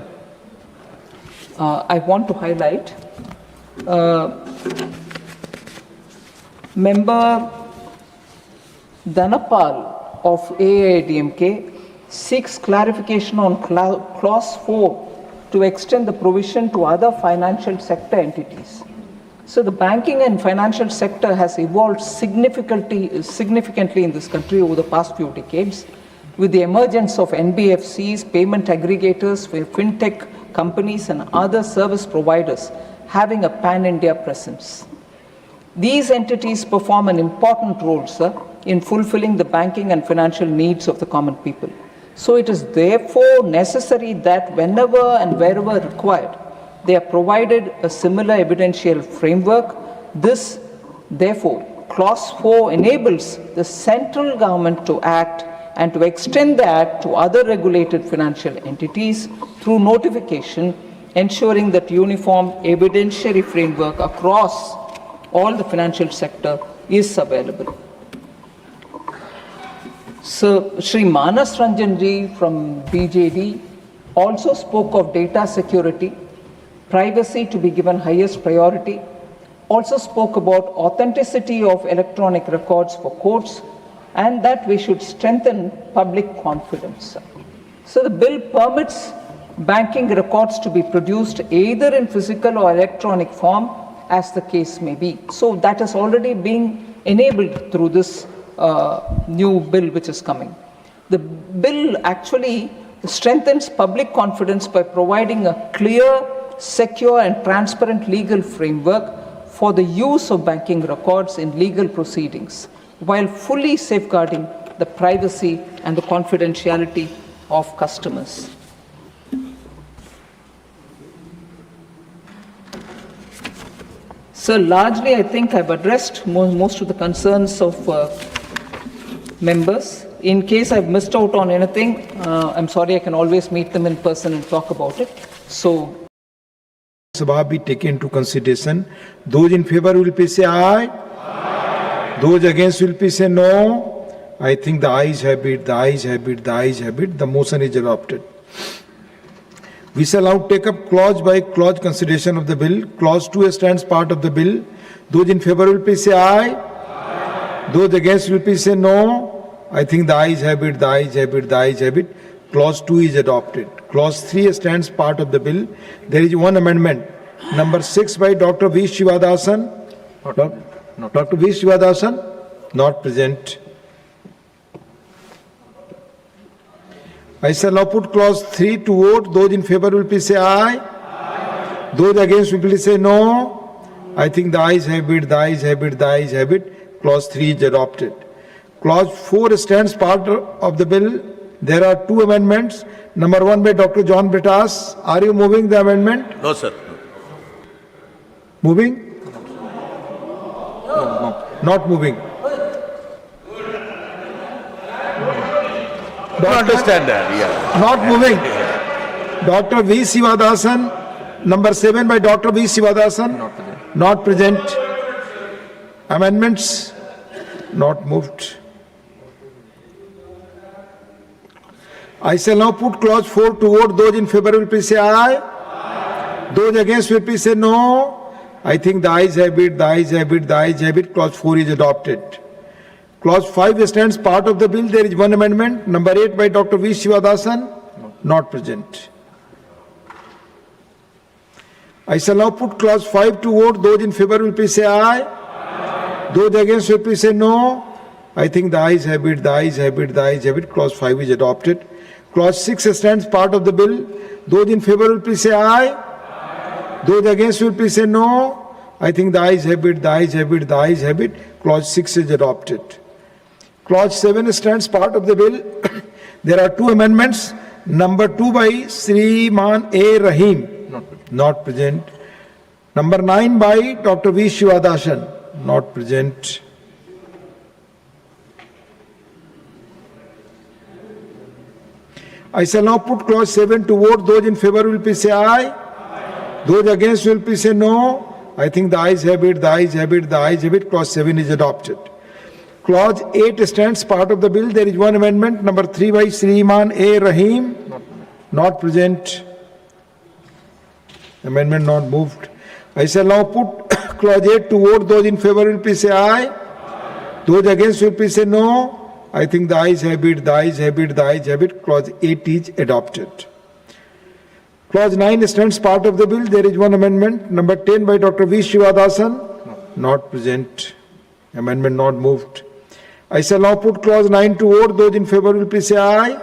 want to highlight. Member Dhanapal of AIADMK seeks clarification on clause 4 to extend the provision to other financial sector entities. So the banking and financial sector has evolved significantly in this country over the past few decades, with the emergence of NBFCs, payment aggregators, fintech companies and other service providers having a pan-India presence. These entities perform an important role, sir, in fulfilling the banking and financial needs of the common people. So it is therefore necessary that whenever and wherever required, they are provided a similar evidential framework. This, therefore, clause 4 enables the central government to act and to extend the act to other regulated financial entities through notification, ensuring that uniform evidentiary framework across all the financial sector is available. So, Shri Manas Ranjan ji from BJD also spoke of data security, privacy to be given highest priority, also spoke about authenticity of electronic records for courts, and that we should strengthen public confidence. So the bill permits banking records to be produced either in physical or electronic form as the case may be. So that is already being enabled through this new bill which is coming. The bill actually strengthens public confidence by providing a clear, secure and transparent legal framework for the use of banking records in legal proceedings, while fully safeguarding the privacy and the confidentiality of customers. So largely I think I've addressed most of the concerns of members. In case I've missed out on anything, I'm sorry, I can always meet them in person and talk about it. So, Sabha be taken into consideration. Those in favor will please say aye. Aye. Those against will please say no. I think the ayes have it, the ayes have it, the ayes have it. The motion is adopted. We shall now take up clause by clause consideration of the bill. Clause 2 stands part of the bill. Those in favor will please say aye. Aye. Those against will please say no. I think the ayes have it, the ayes have it, the ayes have it. Clause 2 is adopted. Clause 3 stands part of the bill. There is one amendment. Number 6 by Dr. V. Shivadasan. Dr. V. Shivadasan, not present. I shall now put clause 3 to vote. Those in favor will please say aye. Aye. Those against will please say no. I think the ayes have it, the ayes have it, the ayes have it. Clause 3 is adopted. Clause 4 stands part of the bill. There are two amendments. Number 1 by Dr. John Britas. Are you moving the amendment? No, sir. Moving? No. Not moving. Don't understand that, yeah. Not moving. Dr. V. Sivadasan. Number 7 by Dr. V. Sivadasan. Not present. Amendments? Not moved. I shall now put clause 4 to vote. Those in favor will please say aye. Aye. Those against will please say no. I think the ayes have it, the ayes have it, the ayes have it. Clause 4 is adopted. Clause 5 stands part of the bill. There is one amendment. Number 8 by Dr. V. Shivadasan. Not present. I shall now put clause 5 to vote. Those in favor will please say aye. Aye. Those against will please say no. I think the ayes have it, the ayes have it, the ayes have it. Clause 5 is adopted. Clause 6 stands part of the bill. Those in favor will please say aye. Aye. Those against will please say no. I think the ayes have it, the ayes have it, the ayes have it. Clause 6 is adopted. Clause 7 stands part of the bill. There are two amendments. Number 2 by Sriman A. Rahim. Not present. Number 9 by Dr. V. Shivadasan. Not present. I shall now put clause 7 to vote. Those in favor will please say aye. Aye. Those against will please say no. I think the ayes have it, the ayes have it, the ayes have it. Clause 7 is adopted. Clause 8 stands part of the bill. There is one amendment. Number 3 by Sriman A. Rahim. Not present. Amendment not moved. I shall now put clause 8 to vote. Those in favor will please say aye. Those against will please say no. I think the ayes have it, the ayes have it, the ayes have it. Clause 8 is adopted. Clause 9 stands part of the bill. There is one amendment. Number 10 by Dr. V. Shivadasan. Not present. Amendment not moved. I shall now put clause 9 to vote. Those in favor will please say aye.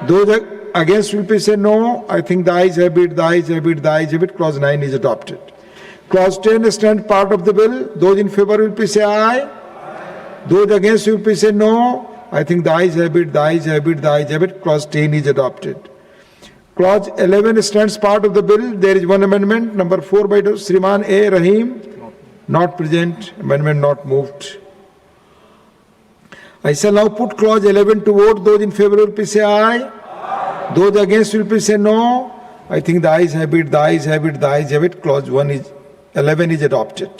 Those against will please say no. I think the ayes have it, the ayes have it, the ayes have it. Clause 9 is adopted. Clause 10 stands part of the bill. Those in favor will please say aye. Those against will please say no. I think the ayes have it, the ayes have it, the ayes have it. Clause 10 is adopted. Clause 11 stands part of the bill. There is one amendment. Number 4 by Sriman A. Rahim. Not present. Amendment not moved. I shall now put clause 11 to vote. Those in favor will please say aye. Those against will please say no. I think the ayes have it, the ayes have it, the ayes have it. Clause 11 is adopted.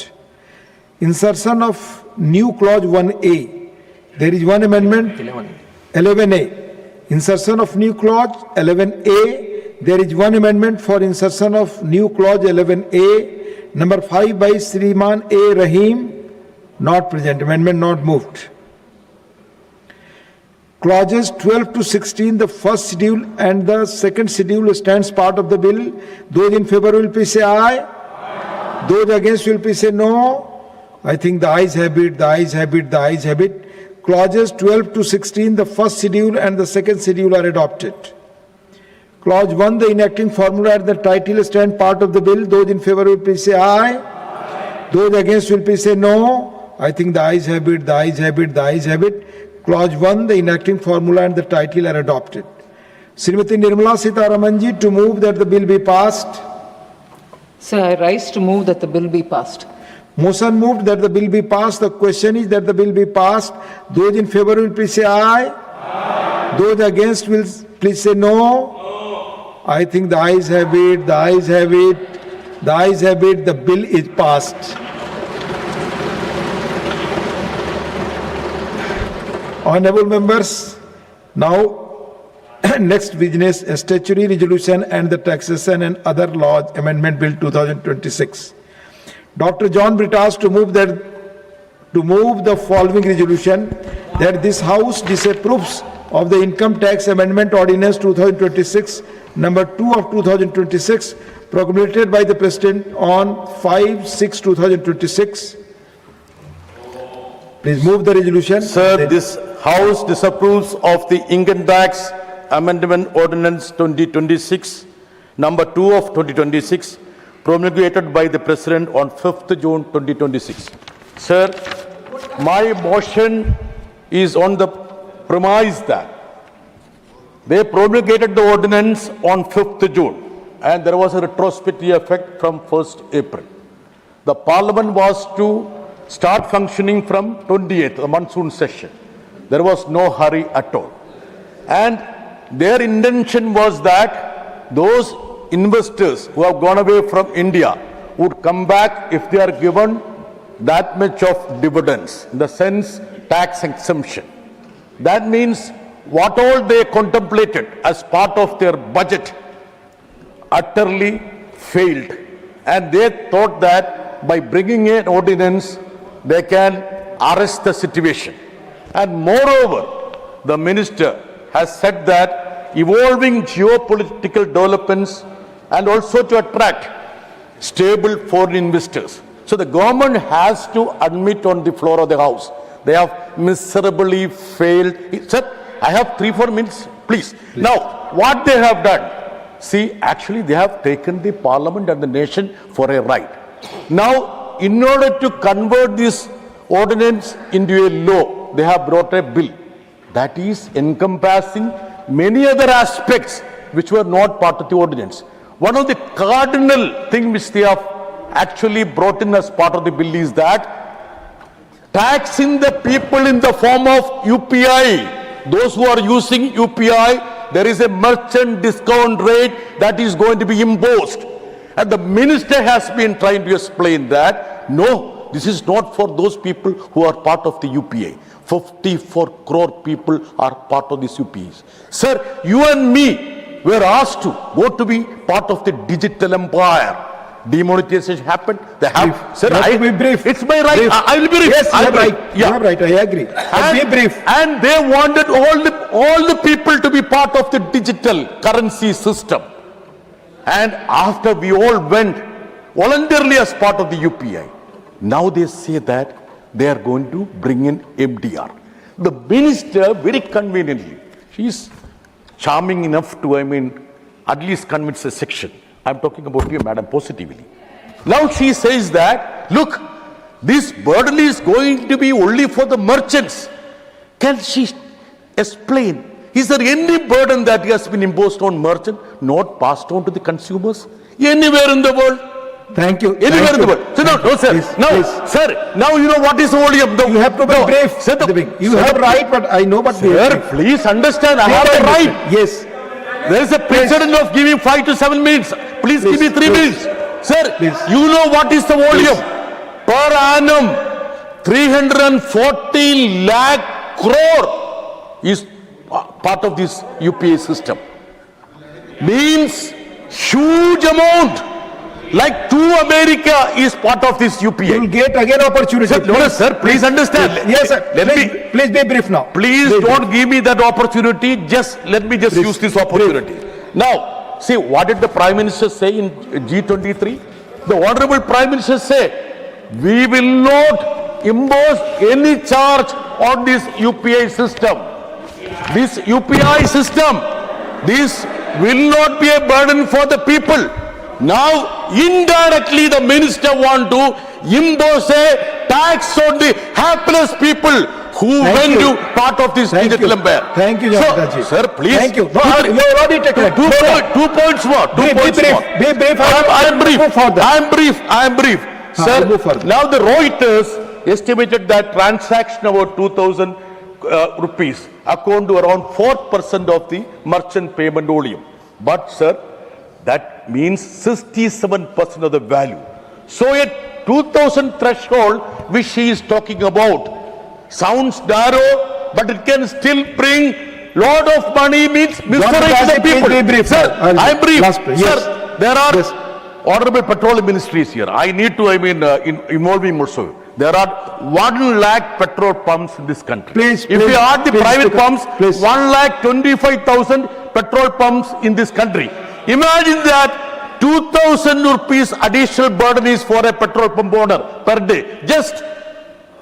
Insertion of new clause 1A. There is one amendment. 11A. Insertion of new clause 11A. There is one amendment for insertion of new clause 11A. Number 5 by Sriman A. Rahim. Not present. Amendment not moved. Clauses 12 to 16, the first schedule and the second schedule stands part of the bill. Those in favor will please say aye. Those against will please say no. I think the ayes have it, the ayes have it, the ayes have it. Clauses 12 to 16, the first schedule and the second schedule are adopted. Clause 1, the enacting formula and the title stand part of the bill. Those in favor will please say aye. Those against will please say no. I think the ayes have it, the ayes have it, the ayes have it. Clause 1, the enacting formula and the title are adopted. Srimati Nirmala Sitharamanji to move that the bill be passed. Sir, I rise to move that the bill be passed. Motion moved that the bill be passed. The question is that the bill be passed. Those in favor will please say aye. Those against will please say no. I think the ayes have it, the ayes have it, the ayes have it. The bill is passed. Honorable members, now next business, statutory resolution and the taxation and other laws amendment bill 2026. Dr. John Britas to move the following resolution that this House disapproves of the income tax amendment ordinance 2026 number 2 of 2026 promulgated by the President on 5/6/2026. Please move the resolution. Sir, this House disapproves of the income tax amendment ordinance 2026 number 2 of 2026 promulgated by the President on 5th June 2026. Sir, my motion is on the premise that they promulgated the ordinance on 5th June and there was a retrospective effect from 1st April. The Parliament was to start functioning from 28th, the monsoon session. There was no hurry at all. And their intention was that those investors who have gone away from India would come back if they are given that much of dividends, in the sense tax exemption. That means what all they contemplated as part of their budget utterly failed. And they thought that by bringing an ordinance, they can arrest the situation. And moreover, the minister has said that evolving geopolitical developments and also to attract stable foreign investors. So the government has to admit on the floor of the House, they have miserably failed. Sir, I have 3-4 minutes, please. Now, what they have done, see, actually they have taken the Parliament and the nation for a ride. Now, in order to convert this ordinance into a law, they have brought a bill that is encompassing many other aspects which were not part of the ordinance. One of the cardinal things which they have actually brought in as part of the bill is that taxing the people in the form of UPI, those who are using UPI, there is a merchant discount rate that is going to be imposed. And the minister has been trying to explain that, no, this is not for those people who are part of the UPI. 54 crore people are part of these UPIs. Sir, you and me were asked to go to be part of the digital empire. demonetization happened. They have, sir, You have to be brief. it's my right. Brief. I will be brief. Yes, you I'll are be right. brief. You are right. I agree. But be brief. And they wanted all the people to be part of the digital currency system. And after we all went voluntarily as part of the UPI, now they say that they are going to bring in MDR. The minister, very conveniently, she is charming enough to, at least convince a section. I'm talking about you, madam, positively. Now she says that, look, this burden is going to be only for the merchants. Can she explain? Is there any burden that has been imposed on merchant, not passed on to the consumers? Anywhere in the world? Thank you. Anywhere in the world. So no, sir. Please, Now, please. sir, now you know what is the volume. You have to be brief. Sir, You have right, but I know, but sir, please understand, I have the right. Yes. There is a precedent of giving 5 to 7 minutes. Please give me 3 minutes. Sir, you know what is the volume? Per annum, 340 lakh crore is part of this UPI system. Means huge amount. Like to America is part of this UPI. You will get again opportunity. Sir, no, sir, please understand. Yes, sir. Please be brief now. Please don't give me that opportunity. Let me use this opportunity. Now, see, what did the Prime Minister say in G23? The Honorable Prime Minister said, we will not impose any charge on this UPI system. This UPI system, this will not be a burden for the people. Now, indirectly, the minister want to impose a tax on the hapless people who went to part of this digital empire. Thank you, Janataji. Sir, please. Thank you. No, you already taken it. 2 points more. Be brief. Be brief. I am brief. Sir, now the Reuters estimated that transaction about 2,000 rupees account to around 4% of the merchant payment volume. But, sir, that means 67% of the value. So a 2,000 threshold which she is talking about sounds narrow, but it can still bring lot of money, means misery to the people. Sir, I am brief. Sir, there are honorable petroleum ministries here. I need to, involve him also. There are 1 lakh petrol pumps in this country. If you add the private pumps, 1,25,000 petrol pumps in this country. Imagine that 2,000 rupees additional burden is for a petrol pump owner per day. Just,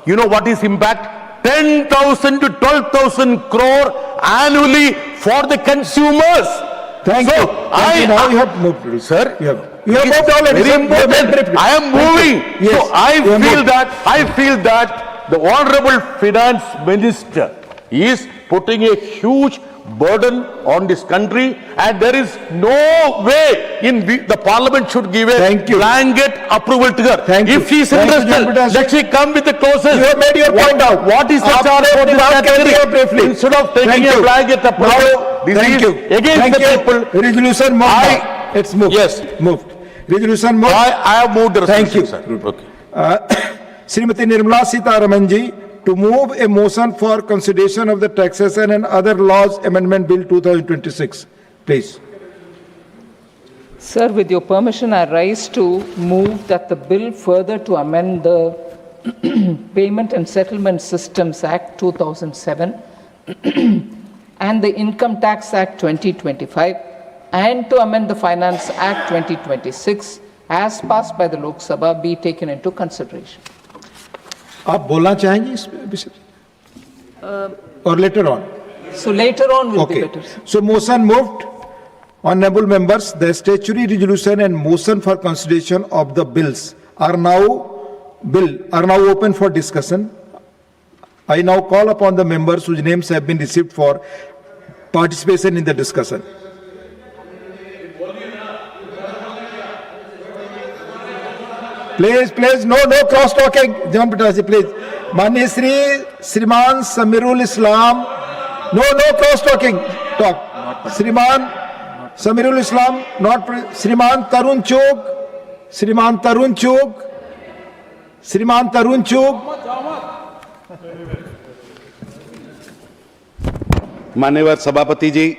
you know what is impact? 10,000 to 12,000 crore annually for the consumers. Thank you. Now you have moved. Sir, you have moved already. Very important. I am moving. Yes, so I feel that the Honorable Finance Minister is putting a huge burden on this country, and there is no way the Parliament should give a blanket approval to her. If she is interested, let she come with the clauses. You have made your point out. What is the charge for this category? Instead of taking a blanket approval, this is against the people. Resolution moved. It's moved. Yes. Moved. Resolution moved. I have moved the resolution, sir. Srimati Nirmala Sitharaman ji, to move a motion for consideration of the Taxation and Other Laws Amendment Bill 2026. Please. Sir, with your permission, I rise to move that the bill further to amend the Payment and Settlement Systems Act 2007 and the Income Tax Act 2025 and to amend the Finance Act 2026 as passed by the Lok Sabha be taken into consideration. आप बोलना चाहेंगे इस विषय और later on? So later on will be better. So motion moved. Honorable members, the statutory resolution and motion for consideration of the bills are now open for discussion. I now call upon the members whose names have been received for participation in the discussion. Please, no cross talking. John Pitaji, please. Mani Shriman Samirul Islam. No cross talking. Talk. Shriman Samirul Islam, not Shriman Tarun Chug. माननीय सभापति जी,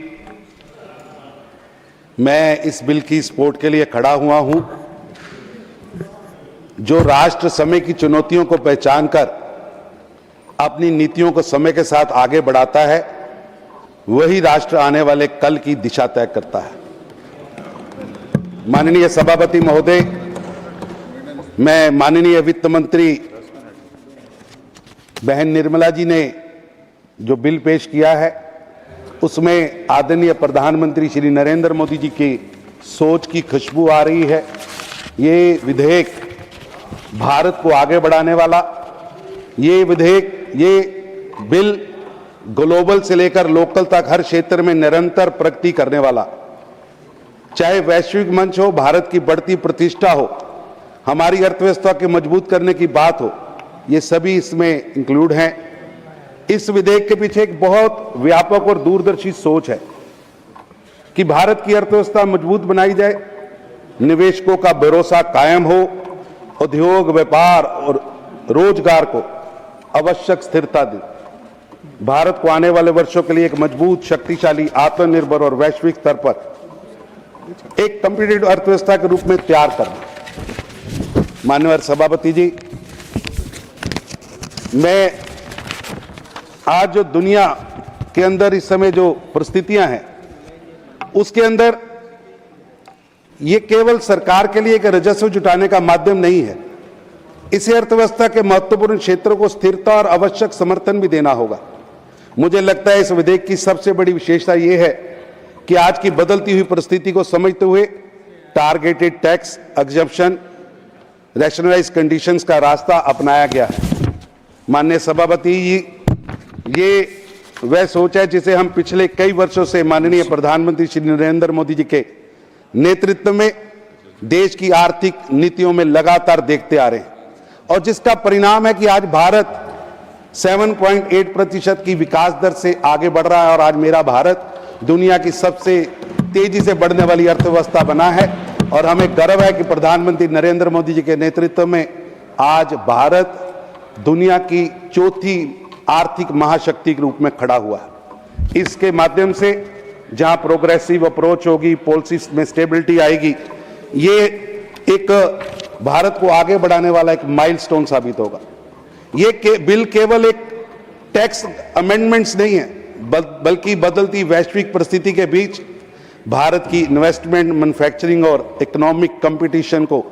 मैं इस bill की support के लिए खड़ा हुआ हूं। जो राष्ट्र समय की चुनौतियों को पहचान कर अपनी नीतियों को समय के साथ आगे बढ़ाता है, वही राष्ट्र आने वाले कल की दिशा तय करता है। माननीय सभापति महोदय, मैं माननीय वित्त मंत्री बहन निर्मला जी ने जो बिल पेश किया है, उसमें आदरणीय प्रधानमंत्री श्री नरेंद्र मोदी जी की सोच की खुशबू आ रही है। ये विधेयक भारत को आगे बढ़ाने वाला, ये बिल ग्लोबल से लेकर लोकल तक हर क्षेत्र में निरंतर प्रगति करने वाला, चाहे वैश्विक मंच हो, भारत की बढ़ती प्रतिष्ठा हो, हमारी अर्थव्यवस्था के मजबूत करने की बात हो, ये सभी इसमें इंक्लूड हैं। इस विधेयक के पीछे एक बहुत व्यापक और दूरदर्शी सोच है कि भारत की अर्थव्यवस्था मजबूत बनाई जाए, निवेशकों का भरोसा कायम हो, उद्योग, व्यापार और रोजगार को आवश्यक स्थिरता दे, भारत को आने वाले वर्षों के लिए एक मजबूत, शक्तिशाली, आत्मनिर्भर और वैश्विक स्तर पर एक कॉम्पिटिटिव अर्थव्यवस्था के रूप में तैयार करना। माननीय सभापति जी, मैं आज जो दुनिया के अंदर इस समय जो परिस्थितियां हैं, उसके अंदर ये केवल सरकार के लिए एक राजस्व जुटाने का माध्यम नहीं है। इसे अर्थव्यवस्था के महत्वपूर्ण क्षेत्रों को स्थिरता और आवश्यक समर्थन भी देना होगा। मुझे लगता है इस विधेयक की सबसे बड़ी विशेषता यह है कि आज की बदलती हुई परिस्थिति को समझते हुए targeted tax exemption, rationalise conditions का रास्ता अपनाया गया है। माननीय सभापति जी, ये वह सोच है जिसे हम पिछले कई वर्षों से माननीय प्रधानमंत्री श्री नरेंद्र मोदी जी के नेतृत्व में देश की आर्थिक नीतियों में लगातार देखते आ रहे हैं, और जिसका परिणाम है कि आज भारत 7.8% की विकास दर से आगे बढ़ रहा है, और आज मेरा भारत दुनिया की सबसे तेजी से बढ़ने वाली अर्थव्यवस्था बना है। और हमें गर्व है कि प्रधानमंत्री नरेंद्र मोदी जी के नेतृत्व में आज भारत दुनिया की चौथी आर्थिक महाशक्ति के रूप में खड़ा हुआ है। इसके माध्यम से जहां प्रोग्रेसिव अप्रोच होगी, पॉलिसी में स्टेबिलिटी आएगी, ये एक भारत को आगे बढ़ाने वाला एक माइलस्टोन साबित होगा। ये बिल केवल एक टैक्स अमेंडमेंट्स नहीं है, बल्कि बदलती वैश्विक परिस्थिति के बीच भारत की इन्वेस्टमेंट, मैन्युफैक्चरिंग और इकोनॉमिक कंपटीशन को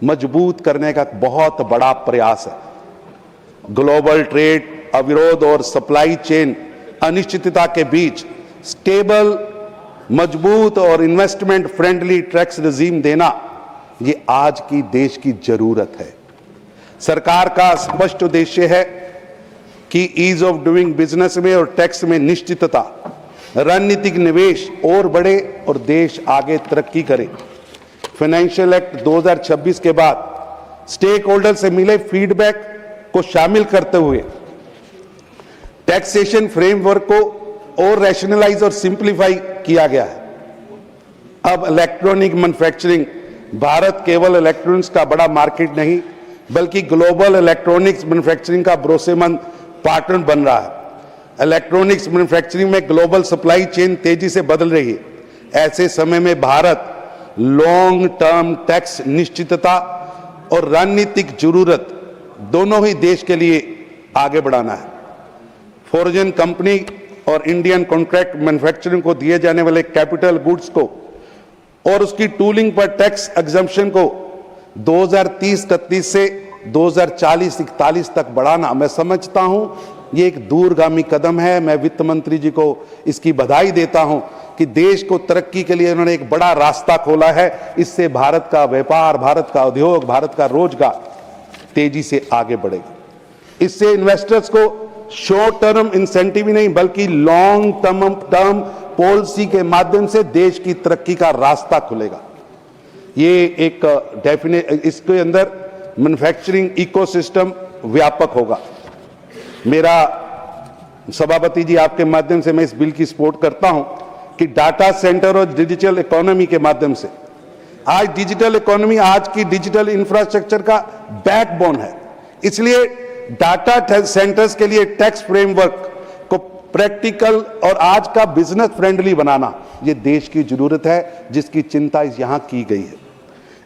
मजबूत करने का बहुत बड़ा प्रयास है। ग्लोबल ट्रेड, अविरोध और सप्लाई चेन अनिश्चितता के बीच स्टेबल, मजबूत और इन्वेस्टमेंट फ्रेंडली टैक्स रेजिम देना, ये आज की देश की जरूरत है। सरकार का स्पष्ट उद्देश्य है कि ईज ऑफ डूइंग बिजनेस में और टैक्स में निश्चितता, रणनीतिक निवेश और बढ़े और देश आगे तरक्की करे। फाइनेंशियल एक्ट 2026 के बाद स्टेक होल्डर से मिले फीडबैक को शामिल करते हुए टैक्सेशन फ्रेमवर्क को और रैशनलाइज और सिंप्लीफाई किया गया है। अब इलेक्ट्रॉनिक मैन्युफैक्चरिंग, भारत केवल इलेक्ट्रॉनिक्स का बड़ा मार्केट नहीं, बल्कि ग्लोबल इलेक्ट्रॉनिक्स मैन्युफैक्चरिंग का भरोसेमंद पार्टनर बन रहा है। इलेक्ट्रॉनिक्स मैन्युफैक्चरिंग में ग्लोबल सप्लाई चेन तेजी से बदल रही है। ऐसे समय में भारत लॉन्ग टर्म टैक्स निश्चितता और रणनीतिक जरूरत दोनों ही देश के लिए आगे बढ़ाना है। फॉरेन कंपनी और इंडियन कॉन्ट्रैक्ट मैन्युफैक्चरिंग को दिए जाने वाले कैपिटल गुड्स को और उसकी टूलिंग पर टैक्स एग्जम्पशन को 2030-31 से 2040-41 तक बढ़ाना, मैं समझता हूं ये एक दूरगामी कदम है। मैं वित्त मंत्री जी को इसकी बधाई देता हूं कि देश को तरक्की के लिए उन्होंने एक बड़ा रास्ता खोला है। इससे भारत का व्यापार, भारत का उद्योग, भारत का रोजगार तेजी से आगे बढ़ेगा। इससे इन्वेस्टर्स को शॉर्ट टर्म इंसेंटिव ही नहीं, बल्कि लॉन्ग टर्म पॉलिसी के माध्यम से देश की तरक्की का रास्ता खुलेगा। ये एक इसके अंदर मैन्युफैक्चरिंग इकोसिस्टम व्यापक होगा। मेरा सभापति जी, आपके माध्यम से मैं इस बिल की सपोर्ट करता हूं कि डाटा सेंटर और डिजिटल इकोनॉमी के माध्यम से, आज डिजिटल इकोनॉमी आज की डिजिटल इंफ्रास्ट्रक्चर का बैकबोन है। इसलिए डाटा सेंटर्स के लिए टैक्स फ्रेमवर्क को प्रैक्टिकल और आज का बिजनेस फ्रेंडली बनाना, ये देश की जरूरत है, जिसकी चिंता यहां की गई है।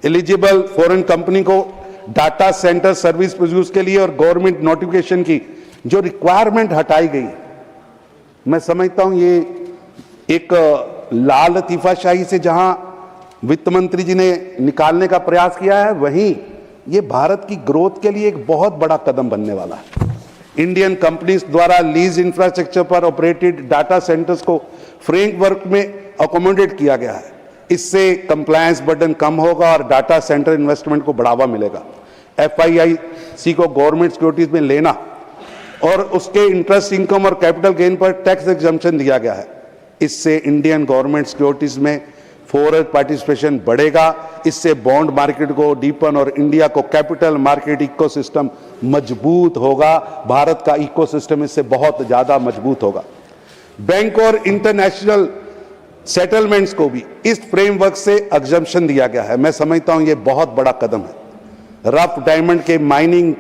एलिजिबल फॉरेन कंपनी को डाटा सेंटर सर्विस प्रोड्यूस के लिए और गवर्नमेंट नोटिफिकेशन की जो रिक्वायरमेंट हटाई गई, मैं समझता हूं ये एक लाल लतीफाशाही से जहां वित्त मंत्री जी ने निकालने का प्रयास किया है, वहीं ये भारत की ग्रोथ के लिए एक बहुत बड़ा कदम बनने वाला है। इंडियन कंपनीज द्वारा लीज इंफ्रास्ट्रक्चर पर ऑपरेटेड डाटा सेंटर्स को फ्रेमवर्क में अकोमोडेट किया गया है। इससे कंप्लायंस बर्डन कम होगा और डाटा सेंटर इन्वेस्टमेंट को बढ़ावा मिलेगा। FIIC को गवर्नमेंट सिक्योरिटीज में लेना और उसके इंटरेस्ट इनकम और कैपिटल गेन पर टैक्स एग्जम्पशन दिया गया है। इससे इंडियन गवर्नमेंट सिक्योरिटीज में फॉरेन पार्टिसिपेशन बढ़ेगा। इससे बॉन्ड मार्केट को डीपन और इंडिया को कैपिटल मार्केट इकोसिस्टम मजबूत होगा। भारत का इकोसिस्टम इससे बहुत ज्यादा मजबूत होगा। बैंक और इंटरनेशनल सेटलमेंट्स को भी इस फ्रेमवर्क से एग्जम्पशन दिया गया है। मैं समझता हूं ये बहुत बड़ा कदम है। रफ डायमंड के माइनिंग,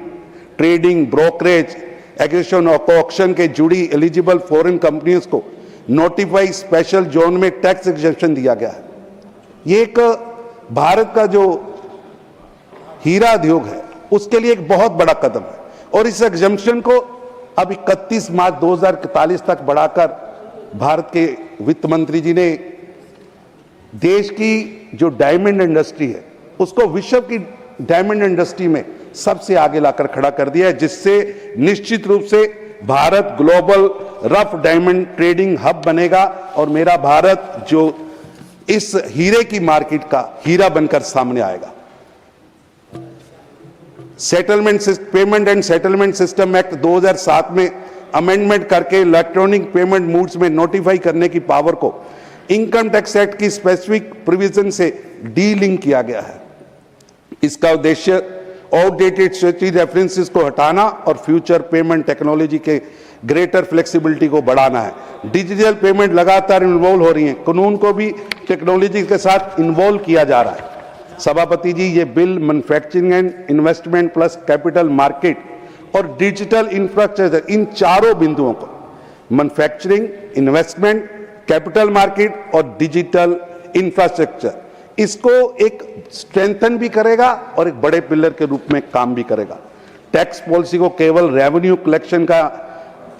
ट्रेडिंग, ब्रोकरेज, एग्रीगेशन और ऑक्शन के जुड़ी एलिजिबल फॉरेन कंपनियों को नोटिफाई स्पेशल जोन में टैक्स एग्जम्पशन दिया गया है। ये एक भारत का जो हीरा उद्योग है उसके लिए एक बहुत बड़ा कदम है और इस एग्जम्पशन को अब 31 मार्च 2041 तक बढ़ाकर भारत के वित्त मंत्री जी ने देश की जो डायमंड इंडस्ट्री है उसको विश्व की डायमंड इंडस्ट्री में सबसे आगे लाकर खड़ा कर दिया है, जिससे निश्चित रूप से Bharat global rough diamond trading hub बनेगा और मेरा भारत जो इस हीरे की मार्केट का हीरा बनकर सामने आएगा। Payment and settlement system act 2007 में अमेंडमेंट करके इलेक्ट्रॉनिक पेमेंट मोड्स में नोटिफाई करने की पावर को इनकम टैक्स एक्ट की स्पेसिफिक प्रोविजन से डीलिंक किया गया है। इसका उद्देश्य आउटडेटेड स्टैट्यूटरी रेफरेंसेस को हटाना और फ्यूचर पेमेंट टेक्नोलॉजी के ग्रेटर फ्लेक्सिबिलिटी को बढ़ाना है। डिजिटल पेमेंट लगातार इन्वॉल्व हो रही है, कानून को भी टेक्नोलॉजी के साथ इन्वॉल्व किया जा रहा है। सभापति जी, ये bill manufacturing and investment plus capital market और डिजिटल इंफ्रास्ट्रक्चर, इन चारों बिंदुओं को, मैन्युफैक्चरिंग, इन्वेस्टमेंट, कैपिटल मार्केट और डिजिटल इंफ्रास्ट्रक्चर, इसको एक स्ट्रेंथन भी करेगा और एक बड़े पिलर के रूप में काम भी करेगा। टैक्स पॉलिसी को केवल रेवेन्यू कलेक्शन का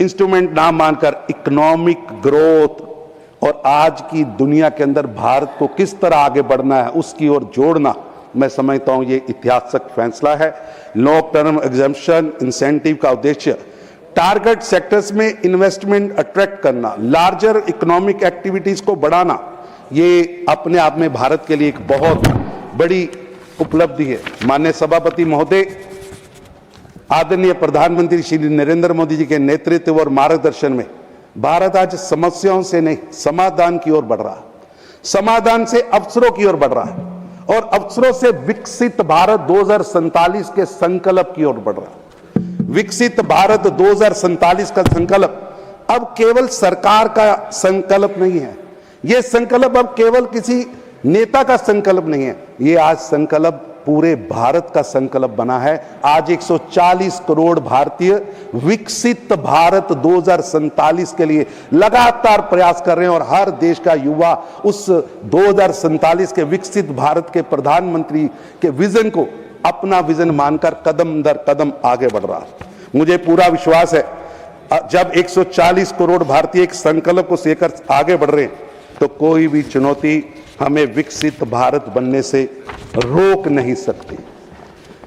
इंस्ट्रूमेंट ना मानकर इकोनॉमिक ग्रोथ और आज की दुनिया के अंदर भारत को किस तरह आगे बढ़ना है उसकी ओर जोड़ना, मैं समझता हूं ये ऐतिहासिक फैसला है। लॉन्ग टर्म एग्जम्पशन इंसेंटिव का उद्देश्य टारगेट सेक्टर्स में इन्वेस्टमेंट अट्रैक्ट करना, लार्जर इकोनॉमिक एक्टिविटीज को बढ़ाना, ये अपने आप में भारत के लिए एक बहुत बड़ी उपलब्धि है। माननीय सभापति महोदय, आदरणीय प्रधानमंत्री श्री नरेंद्र मोदी जी के नेतृत्व और मार्गदर्शन में भारत आज समस्याओं से नहीं समाधान की ओर बढ़ रहा है, समाधान से अवसरों की ओर बढ़ रहा है और अवसरों से विकसित भारत 2047 के संकल्प की ओर बढ़ रहा है। विकसित भारत 2047 का संकल्प अब केवल सरकार का संकल्प नहीं है, यह संकल्प अब केवल किसी नेता का संकल्प नहीं है, ये आज संकल्प पूरे भारत का संकल्प बना है। आज 140 करोड़ भारतीय विकसित भारत 2047 के लिए लगातार प्रयास कर रहे हैं और हर देश का युवा उस 2047 के विकसित भारत के प्रधानमंत्री के विजन को अपना विजन मानकर कदम दर कदम आगे बढ़ रहा है। मुझे पूरा विश्वास है जब 140 करोड़ भारतीय एक संकल्प को लेकर आगे बढ़ रहे हैं तो कोई भी चुनौती हमें विकसित भारत बनने से रोक नहीं सकती।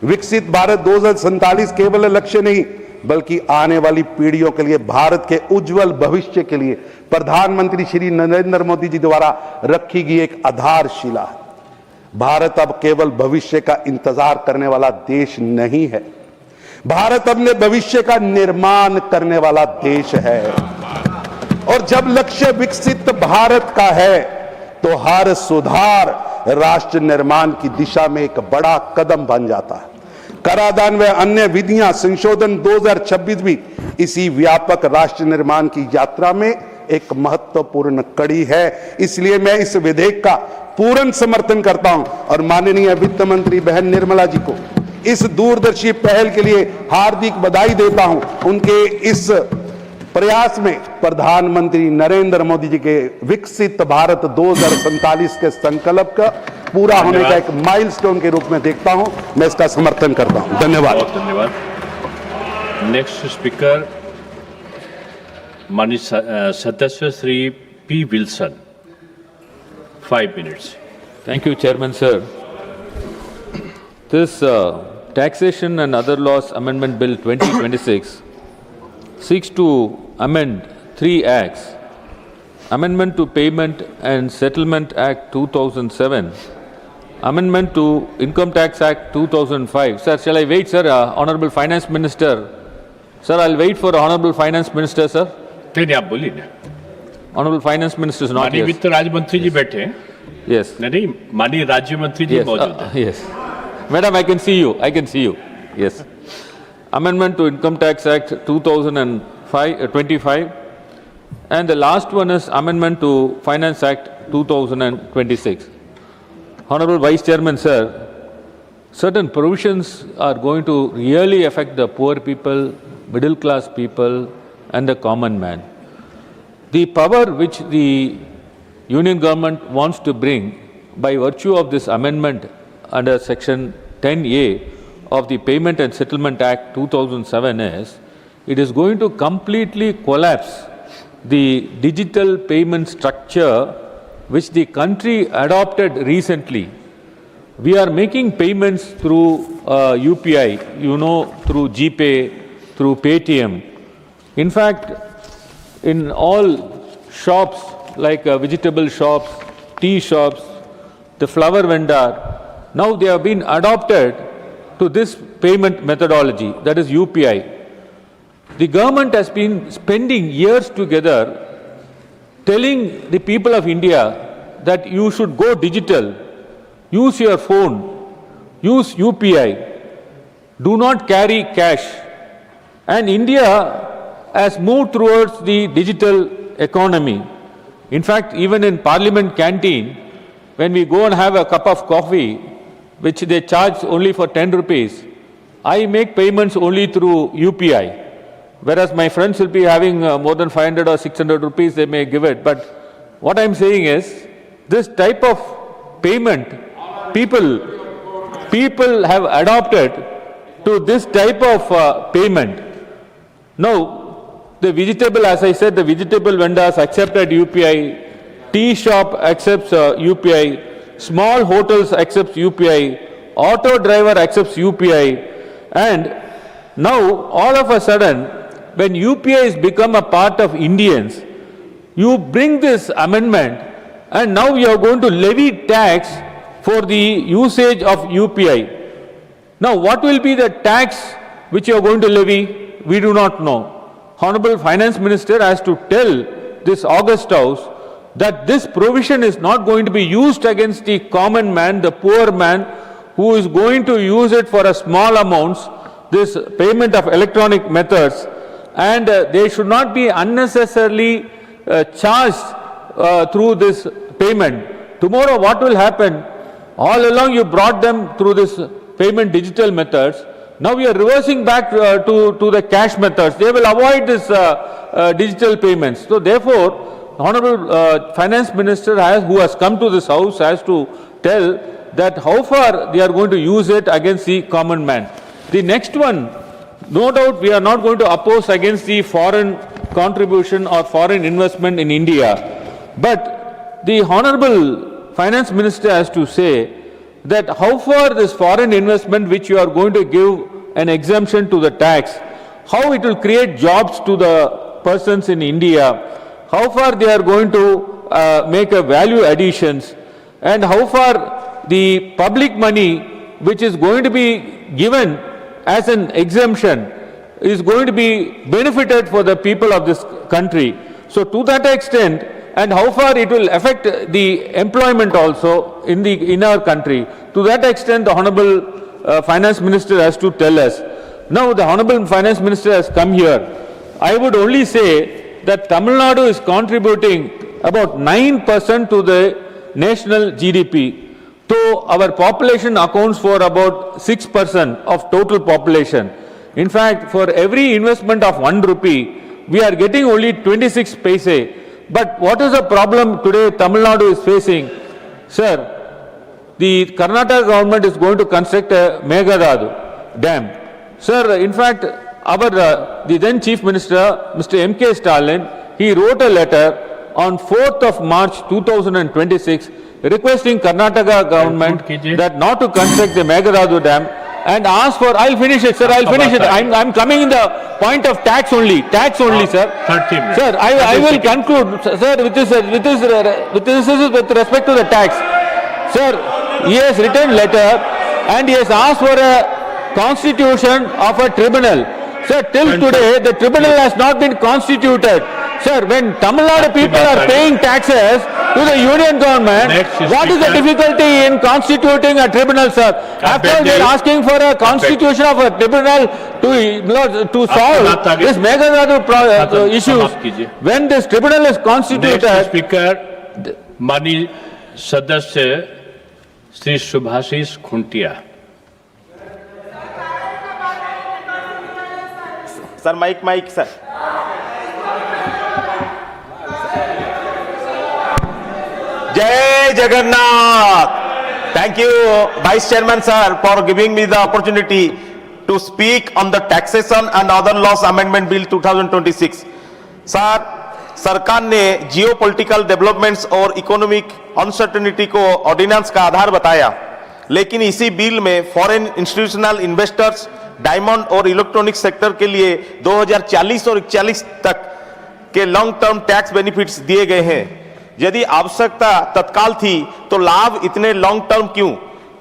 विकसित भारत 2047 केवल लक्ष्य नहीं बल्कि आने वाली पीढ़ियों के लिए भारत के उज्जवल भविष्य के लिए प्रधानमंत्री श्री नरेंद्र मोदी जी द्वारा रखी गई एक आधारशिला है। भारत अब केवल भविष्य का इंतजार करने वाला देश नहीं है, भारत अपने भविष्य का निर्माण करने वाला देश है। और जब लक्ष्य विकसित भारत का है तो हर सुधार राष्ट्र निर्माण की दिशा में एक बड़ा कदम बन जाता है। कराधान व अन्य विधियां संशोधन 2026 भी इसी व्यापक राष्ट्र निर्माण की यात्रा में एक महत्वपूर्ण कड़ी है। इसलिए मैं इस विधेयक का पूर्ण समर्थन करता हूं और माननीय वित्त मंत्री बहन निर्मला जी को इस दूरदर्शी पहल के लिए हार्दिक बधाई देता हूं। उनके इस प्रयास में प्रधानमंत्री नरेंद्र मोदी जी के विकसित भारत 2047 के संकल्प का पूरा होने का एक माइलस्टोन के रूप में देखता हूं। मैं इसका समर्थन करता हूं। धन्यवाद। बहुत धन्यवाद। नेक्स्ट स्पीकर माननीय सदस्य Shri P. Wilson. 5 minutes. Thank you, Chairman, sir. This Taxation and Other Laws Amendment Bill 2026 seeks to amend 3 acts: Amendment to Payment and Settlement Act 2007, Amendment to Income Tax Act 2005. Sir, shall I wait, sir? Honorable Finance Minister. Sir, I'll wait for Honorable Finance Minister, sir. नहीं, आप बोलिए ना। Honorable Finance Minister is not माननीय here. वित्त राज्य मंत्री जी बैठे हैं। Yes. नहीं, माननीय राज्य मंत्री जी Yes, मौजूद हैं। yes. Madam, I can see you. I can see you. Yes. Amendment to Income Tax Act 2025, and the last one is Amendment to Finance Act 2026. Honorable Vice Chairman, sir, certain provisions are going to really affect the poor people, middle class people, and the common man. The power which the Union government wants to bring by virtue of this amendment under Section 10A of the Payment and Settlement Act 2007 is, it is going to completely collapse the digital payment structure which the country adopted recently. We are making payments through UPI, through GPay, through Paytm. In fact, in all shops like vegetable shops, tea shops, the flower vendor, now they have been adopted to this payment methodology, that is UPI. The government has been spending years together telling the people of India that you should go digital, use your phone, use UPI, do not carry cash. And India has moved towards the digital economy. In fact, even in Parliament canteen, when we go and have a cup of coffee, which they charge only for 10 rupees, I make payments only through UPI. Whereas my friends will be having more than 500 or 600 rupees, they may give it. But what I'm saying is, this type of payment, people have adopted to this type of payment. Now, the vegetable, as I said, the vegetable vendors accepted UPI, tea shop accepts UPI, small hotels accepts UPI, auto driver accepts UPI, and now all of a sudden, when UPI has become a part of Indians, you bring this amendment and now you are going to levy tax for the usage of UPI. Now, what will be the tax which you are going to levy? We do not know. Honorable Finance Minister has to tell this August House that this provision is not going to be used against the common man, the poor man, who is going to use it for a small amounts, this payment of electronic methods, and they should not be unnecessarily charged through this payment. Tomorrow what will happen? All along you brought them through this payment digital methods. Now we are reversing back to the cash methods. They will avoid this digital payments. So therefore, Honorable Finance Minister who has come to this house has to tell that how far they are going to use it against the common man. The next one, no doubt we are not going to oppose against the foreign contribution or foreign investment in India. But the Honorable Finance Minister has to say that how far this foreign investment which you are going to give an exemption to the tax, how it will create jobs to the persons in India, how far they are going to make a value additions, and how far the public money which is going to be given as an exemption is going to be benefited for the people of this country. So to that extent, and how far it will affect the employment also in our country. To that extent, the Honorable Finance Minister has to tell us. Now, the Honorable Finance Minister has come here. I would only say that Tamil Nadu is contributing about 9% to the national GDP. So, our population accounts for about 6% of total population. In fact, for every investment of 1 rupee, we are getting only 26 paise. But what is the problem today Tamil Nadu is facing? Sir, the Karnataka government is going to construct a Meghalaya dam. Sir, in fact, the then Chief Minister, Mr. M.K. Stalin, he wrote a letter on 4th of March 2026 requesting Karnataka government that not to construct the Meghalaya dam and ask for, I'll finish it, sir, I'll finish it. I'm coming in the point of tax only, sir. 30 minutes. Sir, I will conclude, sir, with respect to the tax. Sir, he has written letter and he has asked for a constitution of a tribunal. Sir, till today, the tribunal has not been constituted. Sir, when Tamil Nadu people are paying taxes to the union government, what is the difficulty in constituting a tribunal, sir? After all, they are asking for a constitution of a tribunal to solve this Meghalaya issues. When this tribunal is constituted... Next speaker, माननीय सदस्य Shri Subhashish Khuntia. Sir mic sir. Jai Jagannath. Thank you, Vice Chairman sir, for giving me the opportunity to speak on the Taxation and Other Laws Amendment Bill 2026. Sir, सरकार ने geopolitical developments और economic uncertainty को ordinance का आधार बताया, लेकिन इसी bill में foreign institutional investors, diamond और इलेक्ट्रॉनिक सेक्टर के लिए 2040 और 41 तक के लॉन्ग टर्म टैक्स बेनिफिट्स दिए गए हैं. यदि आवश्यकता तत्काल थी तो लाभ इतने लॉन्ग टर्म क्यों?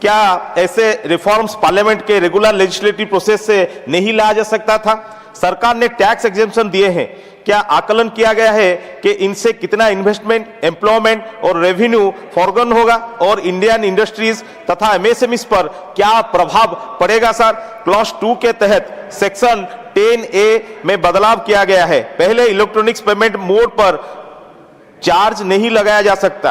क्या ऐसे रिफॉर्म्स पार्लियामेंट के रेगुलर लेजिस्लेटिव प्रोसेस से नहीं लाया जा सकता था? सरकार ने टैक्स एग्जेम्पशन दिए हैं, क्या आकलन किया गया है कि इनसे कितना इन्वेस्टमेंट, एम्प्लॉयमेंट और रेवेन्यू फॉरगन होगा और इंडियन इंडस्ट्रीज तथा एमएसएमईज पर क्या प्रभाव पड़ेगा? सर, क्लॉज 2 के तहत सेक्शन 10A में बदलाव किया गया है. पहले इलेक्ट्रॉनिक्स पेमेंट मोड पर चार्ज नहीं लगाया जा सकता,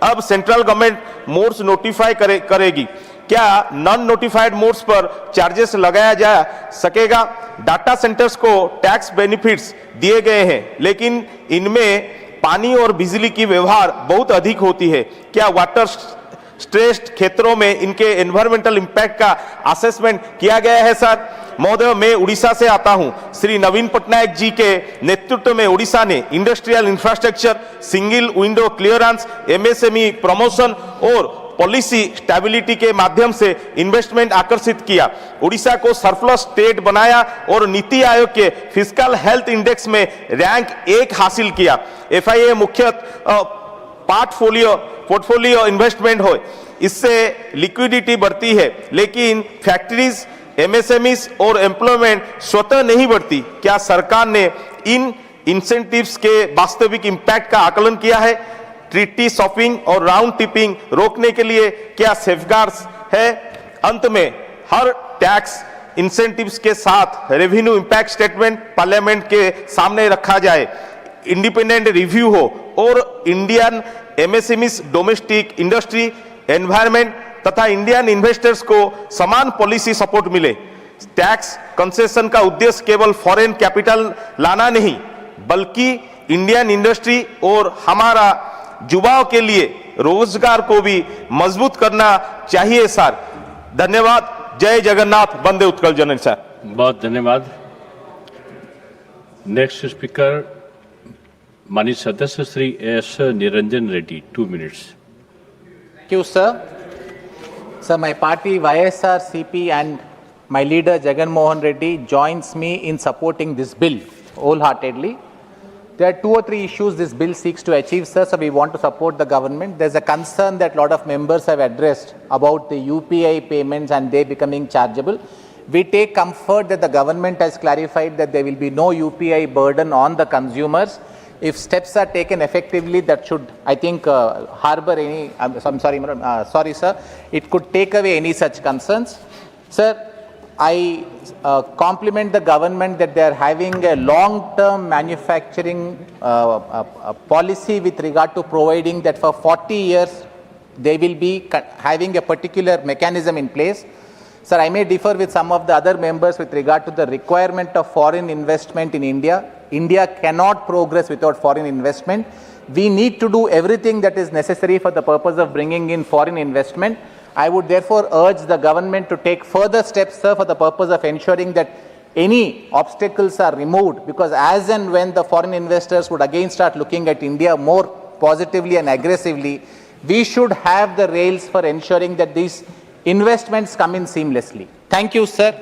अब सेंट्रल गवर्नमेंट मोड्स नोटिफाई करेगी. क्या नॉन नोटिफाइड मोड्स पर चार्जेस लगाया जा सकेगा? डाटा सेंटर्स को टैक्स बेनिफिट्स दिए गए हैं, लेकिन इनमें पानी और बिजली की व्यवहार बहुत अधिक होती है. क्या वाटर स्ट्रेस्ड क्षेत्रों में इनके एनवायरमेंटल इंपैक्ट का असेसमेंट किया गया है? सर महोदय, मैं उड़ीसा से आता हूं. श्री नवीन पटनायक जी के नेतृत्व में उड़ीसा ने industrial infrastructure, single window clearance, MSME promotion और पॉलिसी स्टेबिलिटी के माध्यम से इन्वेस्टमेंट आकर्षित किया. उड़ीसा को सरप्लस स्टेट बनाया और नीति आयोग के फिस्कल हेल्थ इंडेक्स में रैंक 1 हासिल किया. एफआईए मुख्य पोर्टफोलियो इन्वेस्टमेंट हो, इससे लिक्विडिटी बढ़ती है, लेकिन फैक्ट्रीज, एमएसएमईज और एम्प्लॉयमेंट स्वतः नहीं बढ़ती. क्या सरकार ने इन इंसेंटिव्स के वास्तविक इंपैक्ट का आकलन किया है? ट्रीटी शॉपिंग और राउंड टिपिंग रोकने के लिए क्या सेफगार्ड्स है? अंत में हर टैक्स इंसेंटिव्स के साथ रेवेन्यू इंपैक्ट स्टेटमेंट पार्लियामेंट के सामने रखा जाए, इंडिपेंडेंट रिव्यू हो और Indian MSMEs, domestic industry, environment तथा इंडियन इन्वेस्टर्स को समान पॉलिसी सपोर्ट मिले. टैक्स कंसेशन का उद्देश्य केवल फॉरेन कैपिटल लाना नहीं, बल्कि इंडियन इंडस्ट्री और हमारा युवाओं के लिए रोजगार को भी मजबूत करना चाहिए. सर धन्यवाद. जय जगन्नाथ, वंदे उत्कल जननी. सर बहुत धन्यवाद. नेक्स्ट स्पीकर माननीय सदस्य Shri S Niranjan Reddy, 2 minutes. Thank you, sir. Sir, my party YSRCP and my leader Jagan Mohan Reddy joins me in supporting this bill wholeheartedly. There are 2 or 3 issues this bill seeks to achieve, sir, so we want to support the government. There's a concern that a lot of members have addressed about the UPI payments and they becoming chargeable. We take comfort that the government has clarified that there will be no UPI burden on the consumers. If steps are taken effectively, that should, I think, harbor any, sorry sir, it could take away any such concerns. Sir, I compliment the government that they are having a long-term manufacturing policy with regard to providing that for 40 years they will be having a particular mechanism in place. Sir, I may differ with some of the other members with regard to the requirement of foreign investment in India. India cannot progress without foreign investment. We need to do everything that is necessary for the purpose of bringing in foreign investment. I would therefore urge the government to take further steps, sir, for the purpose of ensuring that any obstacles are removed, because as and when the foreign investors would again start looking at India more positively and aggressively, we should have the rails for ensuring that these investments come in seamlessly. Thank you, sir.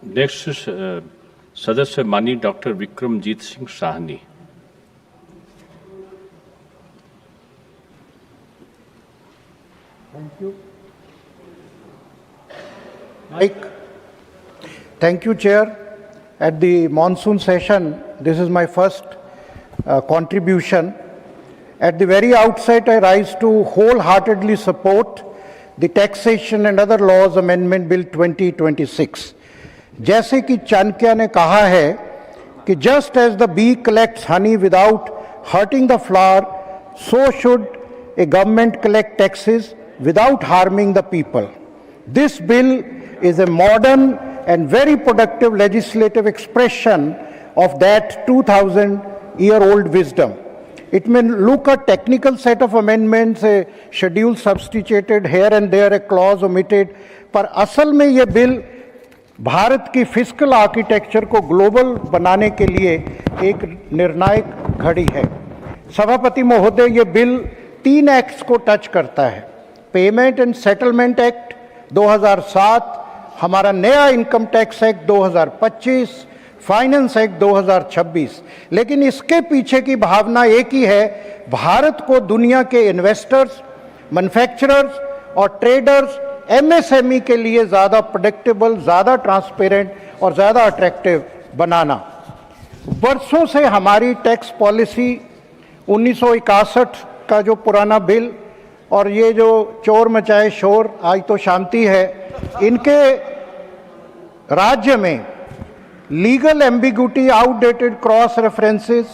Next is Sadasya Mani Dr. Vikramjit Singh Sahni. Thank you. Mike. Thank you, Chair. At the monsoon session, this is my first contribution. At the very outset, I rise to wholeheartedly support the Taxation and Other Laws Amendment Bill 2026. जैसे कि चाणक्य ने कहा है कि just as the bee collects honey without hurting the flower, so should a government collect taxes without harming the people. This bill is a modern and very productive legislative expression of that 2000-year-old wisdom. It may look a technical set of amendments, a schedule substituted here and there, a clause omitted, पर असल में ये bill Bharat की fiscal architecture को global बनाने के लिए एक निर्णायक घड़ी है। सभापति महोदय, ये बिल 3 एक्ट्स को टच करता है। पेमेंट एंड सेटलमेंट एक्ट 2007, हमारा नया income tax act 2025, finance act 2026। लेकिन इसके पीछे की भावना एक ही है, भारत को दुनिया के इन्वेस्टर्स, मैन्युफैक्चरर्स और ट्रेडर्स, एमएसएमई के लिए ज़्यादा प्रेडिक्टेबल, ज़्यादा ट्रांसपेरेंट और ज़्यादा अट्रैक्टिव बनाना। वर्षों से हमारी टैक्स पॉलिसी 1961 का जो पुराना बिल और ये जो चोर मचाए शोर, आज तो शांति है, इनके राज्य में legal ambiguity, outdated cross references,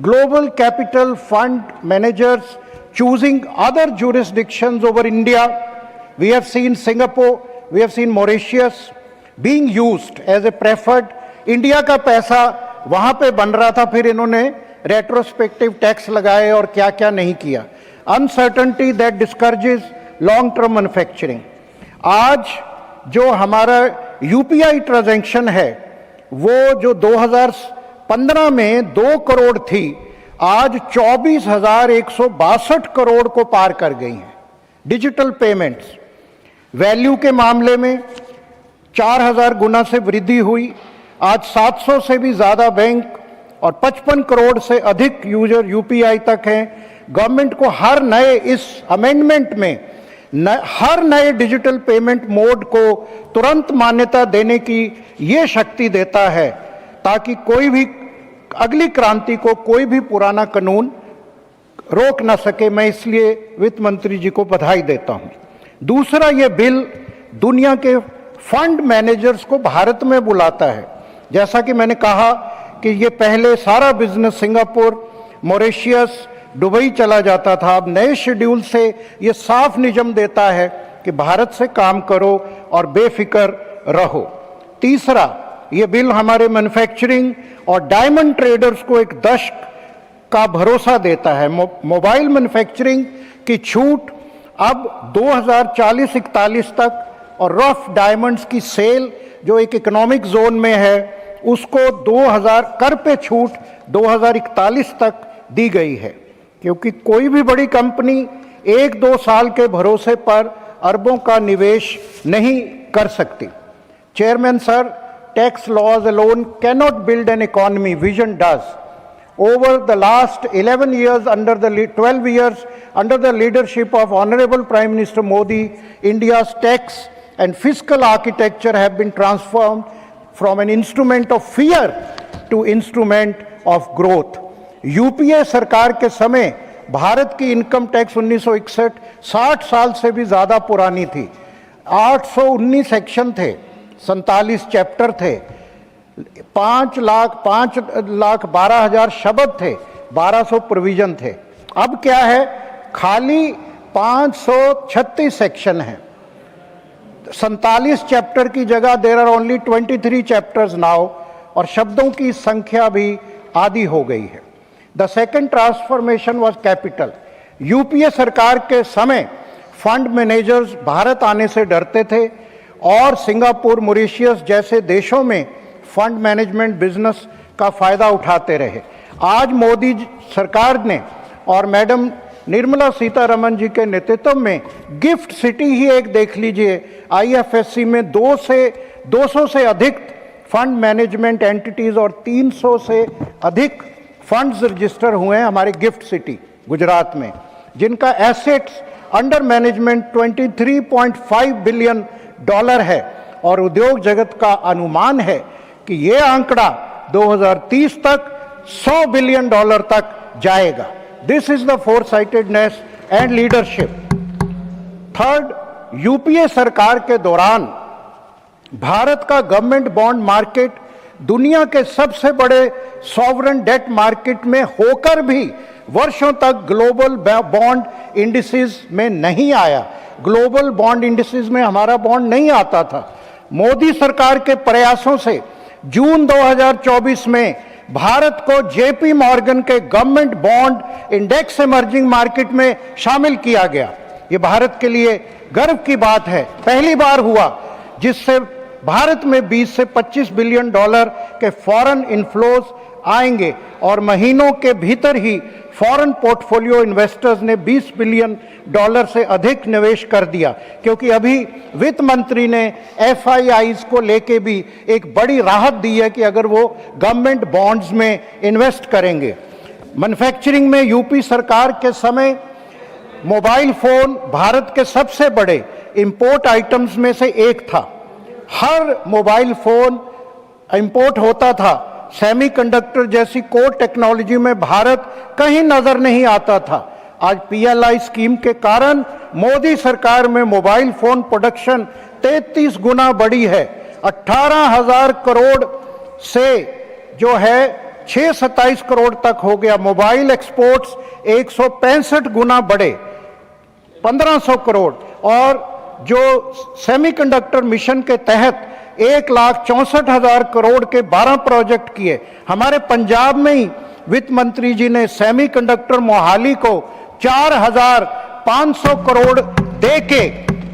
global capital fund managers choosing other jurisdictions over India. We have seen Singapore, we have seen Mauritius being used as a preferred. India का पैसा वहाँ पे बन रहा था, फिर इन्होंने रेट्रोस्पेक्टिव टैक्स लगाए और क्या क्या नहीं किया। Uncertainty that discourages long term manufacturing. आज जो हमारा यूपीआई ट्रांजैक्शन है वो जो 2015 में 2 करोड़ थी, आज 24,162 करोड़ को पार कर गई हैं। डिजिटल पेमेंट्स वैल्यू के मामले में 4,000 गुना से वृद्धि हुई। आज 700 से भी ज़्यादा बैंक और 55 करोड़ से अधिक यूजर यूपीआई तक हैं। गवर्नमेंट को हर नए इस अमेंडमेंट में हर नए डिजिटल पेमेंट मोड को तुरंत मान्यता देने की ये शक्ति देता है ताकि कोई भी अगली क्रांति को कोई भी पुराना कानून रोक ना सके। मैं इसलिए वित्त मंत्री जी को बधाई देता हूं। दूसरा, ये बिल दुनिया के फंड मैनेजर्स को भारत में बुलाता है। जैसा कि मैंने कहा कि ये पहले सारा बिजनेस सिंगापुर, मॉरिशस, दुबई चला जाता था, अब नए शेड्यूल से ये साफ नियम देता है कि भारत से काम करो और बेफिक्र रहो। तीसरा, ये बिल हमारे मैन्युफैक्चरिंग और डायमंड ट्रेडर्स को एक दशक का भरोसा देता है। मोबाइल मैन्युफैक्चरिंग की छूट अब 2040-41 तक और रफ डायमंड्स की सेल जो एक इकोनॉमिक जोन में है उसको 2000 कर पे छूट 2041 तक दी गई है, क्योंकि कोई भी बड़ी कंपनी 1-2 साल के भरोसे पर अरबों का निवेश नहीं कर सकती। Chairman sir, tax laws alone cannot build an economy, vision does. Over the last 11 years, 12 years under the leadership of Honorable Prime Minister Modi, India's tax and fiscal architecture have been transformed from an instrument of fear to instrument of growth. UPA सरकार के समय भारत की income tax 1961 60 साल से भी ज़्यादा पुरानी थी। 819 सेक्शन थे, 47 चैप्टर थे, 5,12,000 शब्द थे, 1200 प्रोविजन थे। अब क्या है, खाली 536 सेक्शन हैं। 47 चैप्टर की जगह there are only 23 chapters now और शब्दों की संख्या भी आधी हो गई है। The second transformation was capital. UPA सरकार के समय फंड मैनेजर्स भारत आने से डरते थे और सिंगापुर, मॉरिशस जैसे देशों में फंड मैनेजमेंट बिजनेस का फायदा उठाते रहे। आज मोदी सरकार ने और मैडम निर्मला सीतारमण जी के नेतृत्व में गिफ्ट सिटी ही एक देख लीजिए, आईएफएससी में 200 से अधिक फंड मैनेजमेंट एंटिटीज और 300 से अधिक फंड्स रजिस्टर हुए हैं हमारे गिफ्ट सिटी गुजरात में, जिनका एसेट्स अंडर मैनेजमेंट $23.5 बिलियन है। और उद्योग जगत का अनुमान है कि ये आंकड़ा 2030 तक $100 बिलियन तक जाएगा। This is the foresightedness and leadership. Third, UPA सरकार के दौरान भारत का गवर्नमेंट बॉन्ड मार्केट दुनिया के सबसे बड़े सॉवरेन डेट मार्केट में होकर भी वर्षों तक ग्लोबल बॉन्ड इंडिसेस में नहीं आया। ग्लोबल बॉन्ड इंडिसेस में हमारा बॉन्ड नहीं आता था। मोदी सरकार के प्रयासों से जून 2024 में भारत को जेपी मॉर्गन के government bond index emerging market में शामिल किया गया। ये भारत के लिए गर्व की बात है। पहली बार हुआ जिससे भारत में 20 से 25 बिलियन डॉलर के फॉरेन इनफ्लोज आएंगे और महीनों के भीतर ही फॉरेन पोर्टफोलियो इन्वेस्टर्स ने $20 बिलियन से अधिक निवेश कर दिया, क्योंकि अभी वित्त मंत्री ने एफआईआईज को लेके भी एक बड़ी राहत दी है कि अगर वो गवर्नमेंट बॉन्ड्स में इन्वेस्ट करेंगे। मैन्युफैक्चरिंग में यूपी सरकार के समय मोबाइल फोन भारत के सबसे बड़े इंपोर्ट आइटम्स में से एक था। हर मोबाइल फोन इंपोर्ट होता था। सेमीकंडक्टर जैसी कोर टेक्नोलॉजी में भारत कहीं नजर नहीं आता था। आज पीएलआई स्कीम के कारण मोदी सरकार में मोबाइल फोन प्रोडक्शन 33 गुना बढ़ी है। 18,000 करोड़ से जो है 627 करोड़ तक हो गया। मोबाइल एक्सपोर्ट्स 165 गुना बढ़े, 1500 करोड़। और जो सेमीकंडक्टर मिशन के तहत 1,64,000 करोड़ के 12 प्रोजेक्ट किए। हमारे पंजाब में ही वित्त मंत्री जी ने सेमीकंडक्टर मोहाली को 4,500 करोड़ देके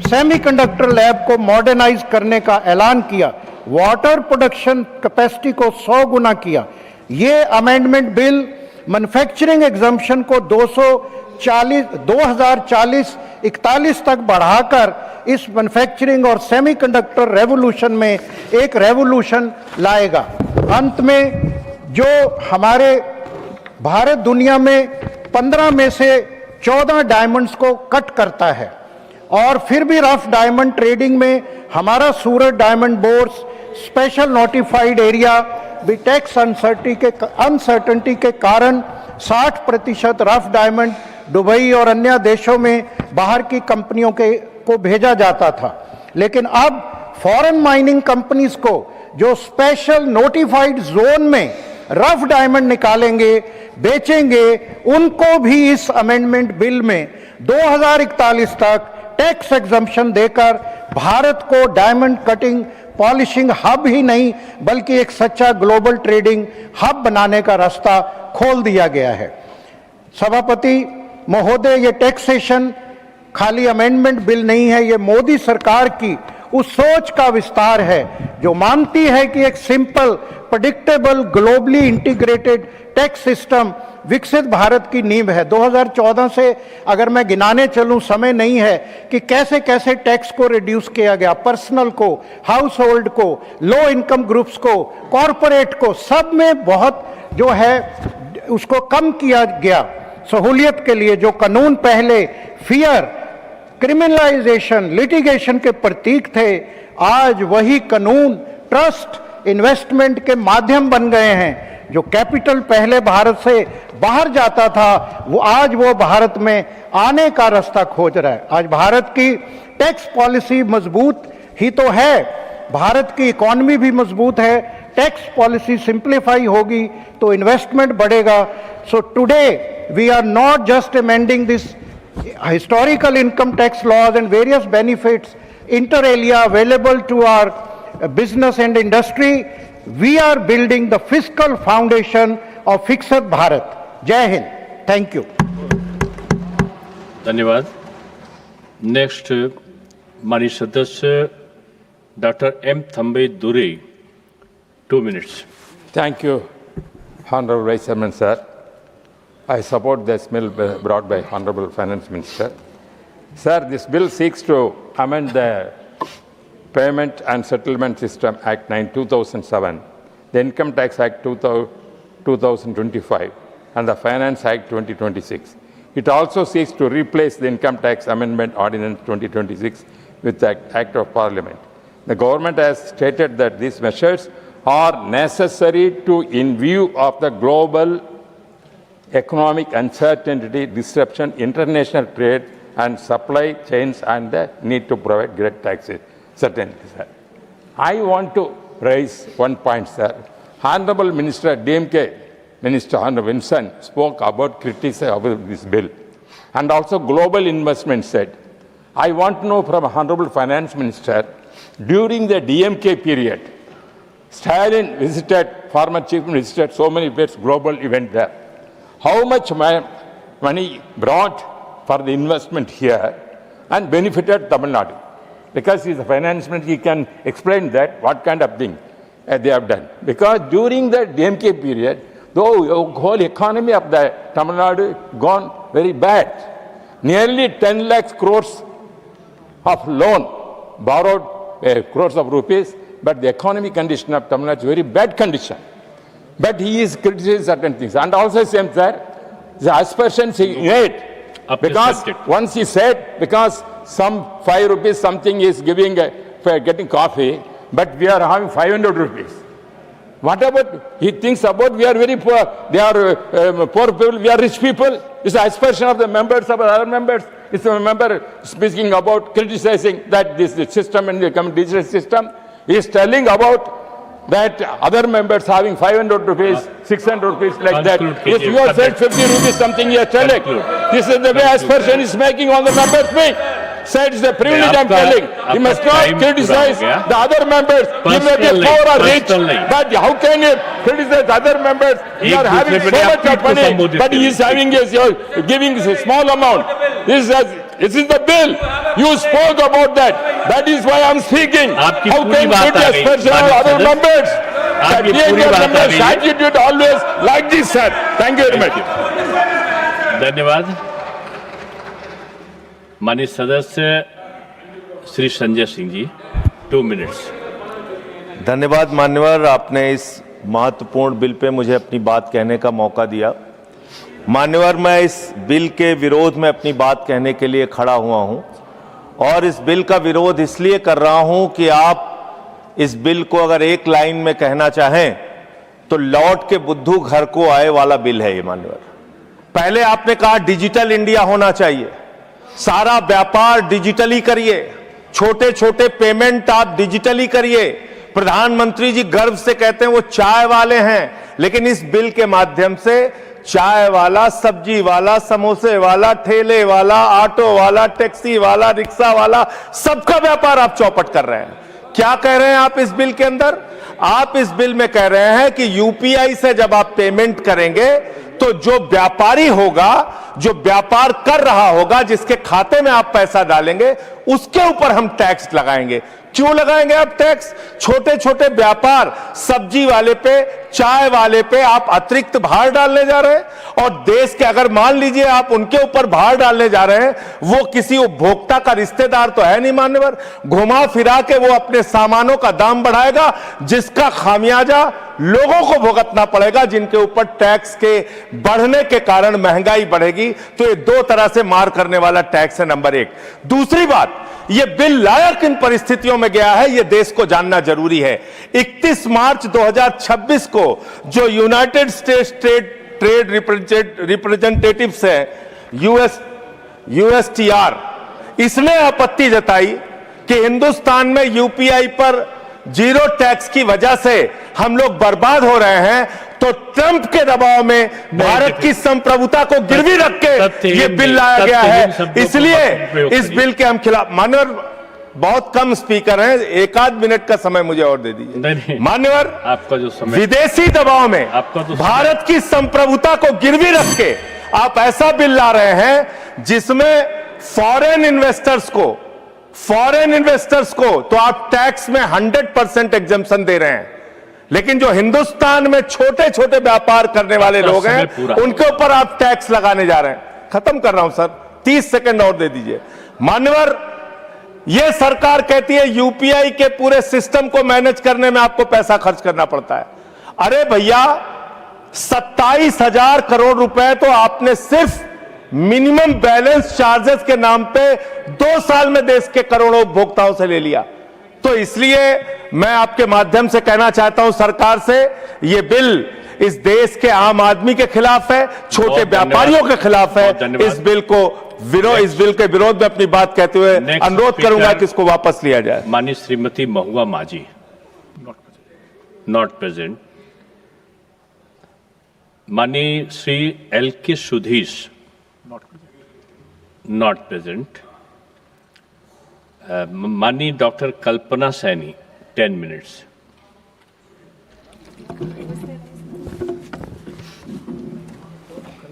सेमीकंडक्टर लैब को मॉडर्नाइज करने का ऐलान किया। वाटर प्रोडक्शन कैपेसिटी को 100 गुना किया। ये अमेंडमेंट बिल मैन्युफैक्चरिंग एग्जम्पशन को 2040-41 तक बढ़ाकर इस मैन्युफैक्चरिंग और सेमीकंडक्टर रेवोल्यूशन में एक रेवोल्यूशन लाएगा। अंत में जो हमारे भारत दुनिया में 15 में से 14 डायमंड्स को कट करता है और फिर भी रफ डायमंड ट्रेडिंग में हमारा Surat diamond board special notified area भी टैक्स अनसर्टेनिटी के कारण 60% रफ डायमंड दुबई और अन्य देशों में बाहर की कंपनियों को भेजा जाता था। लेकिन अब फॉरेन माइनिंग कंपनीज को जो स्पेशल नोटिफाइड जोन में रफ डायमंड निकालेंगे, बेचेंगे, उनको भी इस अमेंडमेंट बिल में 2041 तक टैक्स एग्जम्पशन देकर भारत को डायमंड कटिंग पॉलिशिंग हब ही नहीं बल्कि एक सच्चा ग्लोबल ट्रेडिंग हब बनाने का रास्ता खोल दिया गया है। सभापति महोदय, ये टैक्सेशन खाली अमेंडमेंट बिल नहीं है, ये मोदी सरकार की उस सोच का विस्तार है जो मानती है कि एक simple, predictable, globally integrated tax system विकसित भारत की नींव है। 2014 से अगर मैं गिनाने चलूं, समय नहीं है कि कैसे कैसे टैक्स को रिड्यूस किया गया, पर्सनल को, हाउस होल्ड को, लो इनकम ग्रुप्स को, कॉरपोरेट को, सब में बहुत जो है उसको कम किया गया सहूलियत के लिए। जो कानून पहले फियर, क्रिमिनलाइजेशन, लिटिगेशन के प्रतीक थे, आज वही कानून ट्रस्ट, इन्वेस्टमेंट के माध्यम बन गए हैं। जो कैपिटल पहले भारत से बाहर जाता था, वो आज वो भारत में आने का रास्ता खोज रहा है। आज भारत की टैक्स पॉलिसी मजबूत ही तो है, भारत की इकोनॉमी भी मजबूत है। टैक्स पॉलिसी सिंप्लीफाई होगी तो इन्वेस्टमेंट बढ़ेगा। So today we are not just amending this historical income tax laws and various benefits inter alia available to our business and industry. we are building the fiscal foundation of Viksit Bharat. Jai Hind. Thank you. धन्यवाद. Next माननीय सदस्य doctor M. Thambay Dure, 2 minutes. Thank you, Honorable Vice Chairman, sir. I support this bill brought by Honorable Finance Minister. Sir, this bill seeks to amend the Payment and Settlement System Act 9, 2007, the Income Tax Act 2025, and the Finance Act 2026. It also seeks to replace the Income Tax Amendment Ordinance 2026 with the Act of Parliament. The government has stated that these measures are necessary in view of the global economic uncertainty, disruption, international trade and supply chains, and the need to provide great taxes. Certainly, sir. I want to raise one point, sir. Honorable Minister, DMK Minister Honorable Vincent spoke about criticism of this bill and also global investment said. I want to know from Honorable Finance Minister, during the DMK period, Stalin visited, former chief minister visited so many places, global event there. How much money brought for the investment here and benefited Tamil Nadu? Because he is a finance minister, he can explain that, what kind of thing they have done. Because during the DMK period, the whole economy of the Tamil Nadu gone very bad. Nearly 10 lakh crores of loan borrowed crores of rupees, but the economic condition of Tamil Nadu is very bad condition. But he is criticizing certain things. And also same, sir, the aspersions he made, because once he said, because some 5 rupees something is giving for getting coffee, but we are having 500 rupees. What about, he thinks about we are very poor, they are poor people, we are rich people. It's the aspersion of the members of other members. It's a member speaking about criticizing that this system and the digital system. He is telling about that other members having 500 rupees, 600 rupees like that. If you have said 50 rupees something you are telling. This is the way aspersion is making on the members me. Said it's a privilege I'm telling. You must not criticize the other members. You may be poor or rich, but how can you criticize other members? You are having so much of money, but he is having giving a small amount. This is the bill. You spoke about that. That is why I'm speaking. How can you criticize other members? The members' attitude always like this, sir. Thank you very much. धन्यवाद. माननीय सदस्य Shri Sanjay Singh ji, 2 minutes. धन्यवाद मान्यवर, आपने इस महत्वपूर्ण bill pay मुझे अपनी बात कहने का मौका दिया. मान्यवर, मैं इस बिल के विरोध में अपनी बात कहने के लिए खड़ा हुआ हूं और इस बिल का विरोध इसलिए कर रहा हूं कि आप इस बिल को अगर एक लाइन में कहना चाहें तो लौट के बुद्धू घर को आए वाला बिल है ये. मान्यवर, पहले आपने कहा डिजिटल इंडिया होना चाहिए, सारा व्यापार डिजिटली करिए, छोटे छोटे पेमेंट आप डिजिटली करिए. प्रधानमंत्री जी गर्व से कहते हैं वो चाय वाले हैं, लेकिन इस बिल के माध्यम से चाय वाला, सब्जी वाला, समोसे वाला, ठेले वाला, ऑटो वाला, टैक्सी वाला, रिक्शा वाला, सबका व्यापार आप चौपट कर रहे हैं. क्या कह रहे हैं आप इस बिल के अंदर? आप इस बिल में कह रहे हैं कि यूपीआई से जब आप पेमेंट करेंगे तो जो व्यापारी होगा, जो व्यापार कर रहा होगा, जिसके खाते में आप पैसा डालेंगे, उसके ऊपर हम टैक्स लगाएंगे. क्यों लगाएंगे आप टैक्स? छोटे छोटे व्यापार, सब्जी वाले पे, चाय वाले पे आप अतिरिक्त भार डालने जा रहे हैं. और देश के अगर मान लीजिए आप उनके ऊपर भार डालने जा रहे हैं, वो किसी उपभोक्ता का रिश्तेदार तो है नहीं मान्यवर. घुमा फिरा के वो अपने सामानों का दाम बढ़ाएगा, जिसका खामियाजा लोगों को भुगतना पड़ेगा, जिनके ऊपर टैक्स के बढ़ने के कारण महंगाई बढ़ेगी. तो ये दो तरह से मार करने वाला टैक्स है, नंबर एक. दूसरी बात, ये बिल लाया किन परिस्थितियों में गया है, ये देश को जानना जरूरी है. 31 मार्च 2026 को जो यूनाइटेड स्टेट्स ट्रेड रिप्रेजेंटेटिव्स है, USTR, इसने आपत्ति जताई कि हिंदुस्तान में यूपीआई पर जीरो टैक्स की वजह से हम लोग बर्बाद हो रहे हैं. तो ट्रंप के दबाव में भारत की संप्रभुता को गिरवी रख के ये बिल लाया गया है. इसलिए इस बिल के हम खिलाफ. बहुत कम स्पीकर हैं, एक आध मिनट का समय मुझे और दे दीजिए। मान्यवर, आपका जो समय, विदेशी दबाव में आपका जो भारत की संप्रभुता को गिरवी रख के आप ऐसा बिल ला रहे हैं जिसमें फॉरेन इन्वेस्टर्स को तो आप टैक्स में 100% एग्जम्पशन दे रहे हैं, लेकिन जो हिंदुस्तान में छोटे छोटे व्यापार करने वाले लोग हैं उनके ऊपर आप टैक्स लगाने जा रहे हैं। खत्म कर रहा हूं सर, 30 सेकंड और दे दीजिए। मान्यवर, यह सरकार कहती है यूपीआई के पूरे सिस्टम को मैनेज करने में आपको पैसा खर्च करना पड़ता है। अरे भैया, 27,000 करोड़ रुपए तो आपने सिर्फ मिनिमम बैलेंस चार्जेस के नाम पे 2 साल में देश के करोड़ों उपभोक्ताओं से ले लिया। तो इसलिए मैं आपके माध्यम से कहना चाहता हूं सरकार से, यह बिल इस देश के आम आदमी के खिलाफ है, छोटे व्यापारियों के खिलाफ है। इस बिल के विरोध में अपनी बात कहते हुए अनुरोध करूंगा कि इसको वापस लिया जाए। माननीय श्रीमती महुआ माझी, नॉट प्रेजेंट। माननीय Shri LK Sudheesh, not present. माननीय डॉक्टर कल्पना सैनी, 10 मिनट्स।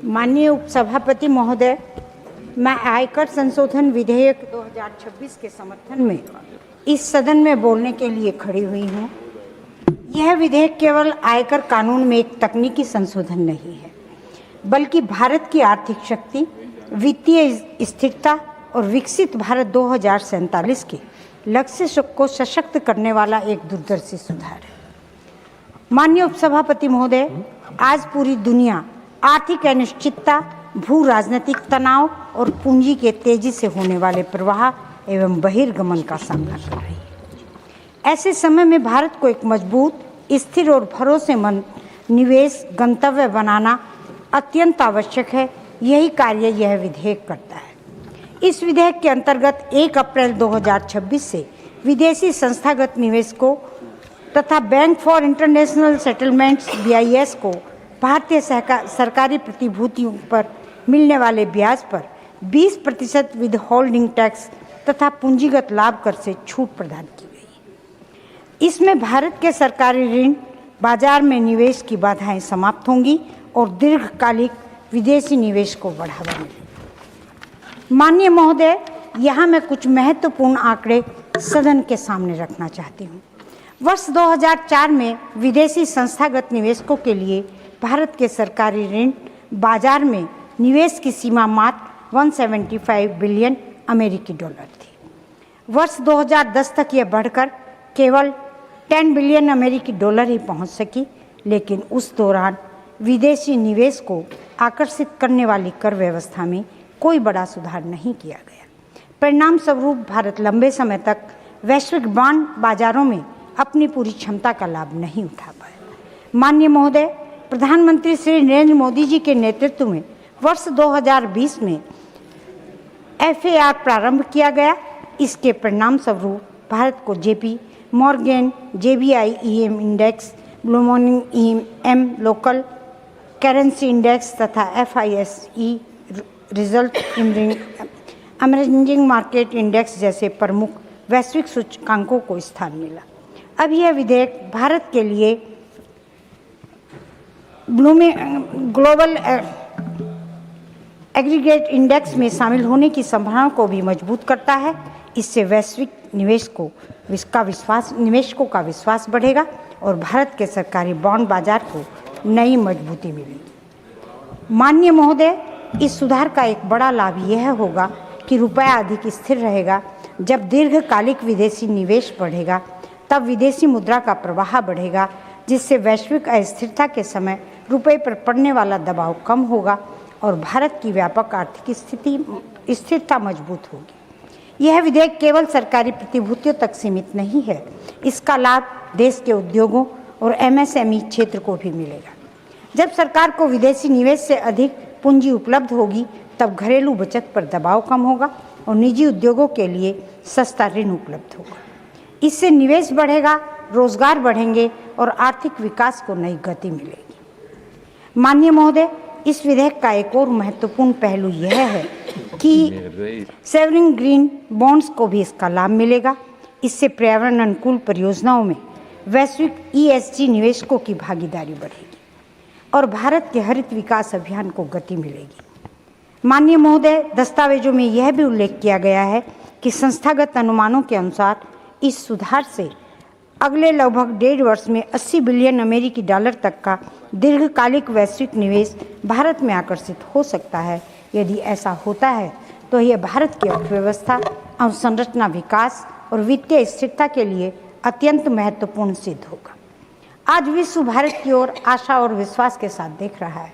माननीय उपसभापति महोदय, मैं आयकर संशोधन विधेयक 2026 के समर्थन में इस सदन में बोलने के लिए खड़ी हुई हूँ। यह विधेयक केवल आयकर कानून में एक तकनीकी संशोधन नहीं है, बल्कि भारत की आर्थिक शक्ति, वित्तीय स्थिरता और विकसित भारत 2047 के लक्ष्य को सशक्त करने वाला एक दूरदर्शी सुधार है। माननीय उपसभापति महोदय, आज पूरी दुनिया आर्थिक अनिश्चितता, भू राजनीतिक तनाव और पूंजी के तेजी से होने वाले प्रवाह एवं बहिर्गमन का सामना कर रही है। ऐसे समय में भारत को एक मजबूत, स्थिर और भरोसेमंद निवेश गंतव्य बनाना अत्यंत आवश्यक है। यही कार्य यह विधेयक करता है। इस विधेयक के अंतर्गत 1 अप्रैल 2026 से विदेशी संस्थागत निवेशकों तथा bank for international settlements BIS को भारतीय सरकारी प्रतिभूतियों पर मिलने वाले ब्याज पर 20% विद होल्डिंग टैक्स तथा पूंजीगत लाभ कर से छूट प्रदान की गई। इसमें भारत के सरकारी ऋण बाजार में निवेश की बाधाएं समाप्त होंगी और दीर्घकालिक विदेशी निवेश को बढ़ावा मिलेगा। माननीय महोदय, यहाँ मैं कुछ महत्वपूर्ण आंकड़े सदन के सामने रखना चाहती हूँ। वर्ष 2004 में विदेशी संस्थागत निवेशकों के लिए भारत के सरकारी ऋण बाजार में निवेश की सीमा मात्र 175 बिलियन अमेरिकी डॉलर थी। वर्ष 2010 तक यह बढ़कर केवल 10 बिलियन अमेरिकी डॉलर ही पहुंच सकी, लेकिन उस दौरान विदेशी निवेश को आकर्षित करने वाली कर व्यवस्था में कोई बड़ा सुधार नहीं किया गया। परिणाम स्वरूप भारत लंबे समय तक वैश्विक बॉन्ड बाजारों में अपनी पूरी क्षमता का लाभ नहीं उठा पाया। माननीय महोदय, प्रधानमंत्री श्री नरेंद्र मोदी जी के नेतृत्व में वर्ष 2020 में FAR प्रारंभ किया गया। इसके परिणाम स्वरूप भारत को JP Morgan, JBI EM index, Bloomberg EM local currency index तथा FISE result emerging market index जैसे प्रमुख वैश्विक सूचकांकों को स्थान मिला। अब यह विधेयक भारत के लिए ग्लोबल एग्रीगेट इंडेक्स में शामिल होने की संभावना को भी मजबूत करता है। इससे वैश्विक निवेशकों का विश्वास बढ़ेगा और भारत के सरकारी बॉन्ड बाजार को नई मजबूती मिलेगी। माननीय महोदय, इस सुधार का एक बड़ा लाभ यह होगा कि रुपया अधिक स्थिर रहेगा। जब दीर्घकालिक विदेशी निवेश बढ़ेगा, तब विदेशी मुद्रा का प्रवाह बढ़ेगा, जिससे वैश्विक अस्थिरता के समय रुपये पर पड़ने वाला दबाव कम होगा और भारत की व्यापक आर्थिक स्थिरता मजबूत होगी। यह विधेयक केवल सरकारी प्रतिभूतियों तक सीमित नहीं है, इसका लाभ देश के उद्योगों और MSME क्षेत्र को भी मिलेगा। जब सरकार को विदेशी निवेश से अधिक पूंजी उपलब्ध होगी, तब घरेलू बचत पर दबाव कम होगा और निजी उद्योगों के लिए सस्ता ऋण उपलब्ध होगा। इससे निवेश बढ़ेगा, रोजगार बढ़ेंगे और आर्थिक विकास को नई गति मिलेगी। माननीय महोदय, इस विधेयक का एक और महत्वपूर्ण पहलू यह है कि सेवरिंग ग्रीन बॉन्ड्स को भी इसका लाभ मिलेगा। इससे पर्यावरण अनुकूल परियोजनाओं में वैश्विक ESG निवेशकों की भागीदारी बढ़ेगी और भारत के हरित विकास अभियान को गति मिलेगी। माननीय महोदय, दस्तावेजों में यह भी उल्लेख किया गया है कि संस्थागत अनुमानों के अनुसार इस सुधार से अगले लगभग 1.5 वर्ष में 80 बिलियन अमेरिकी डॉलर तक का दीर्घकालिक वैश्विक निवेश भारत में आकर्षित हो सकता है। यदि ऐसा होता है तो यह भारत की अर्थव्यवस्था, अवसंरचना विकास और वित्तीय स्थिरता के लिए अत्यंत महत्वपूर्ण सिद्ध होगा। आज विश्व भारत की ओर आशा और विश्वास के साथ देख रहा है।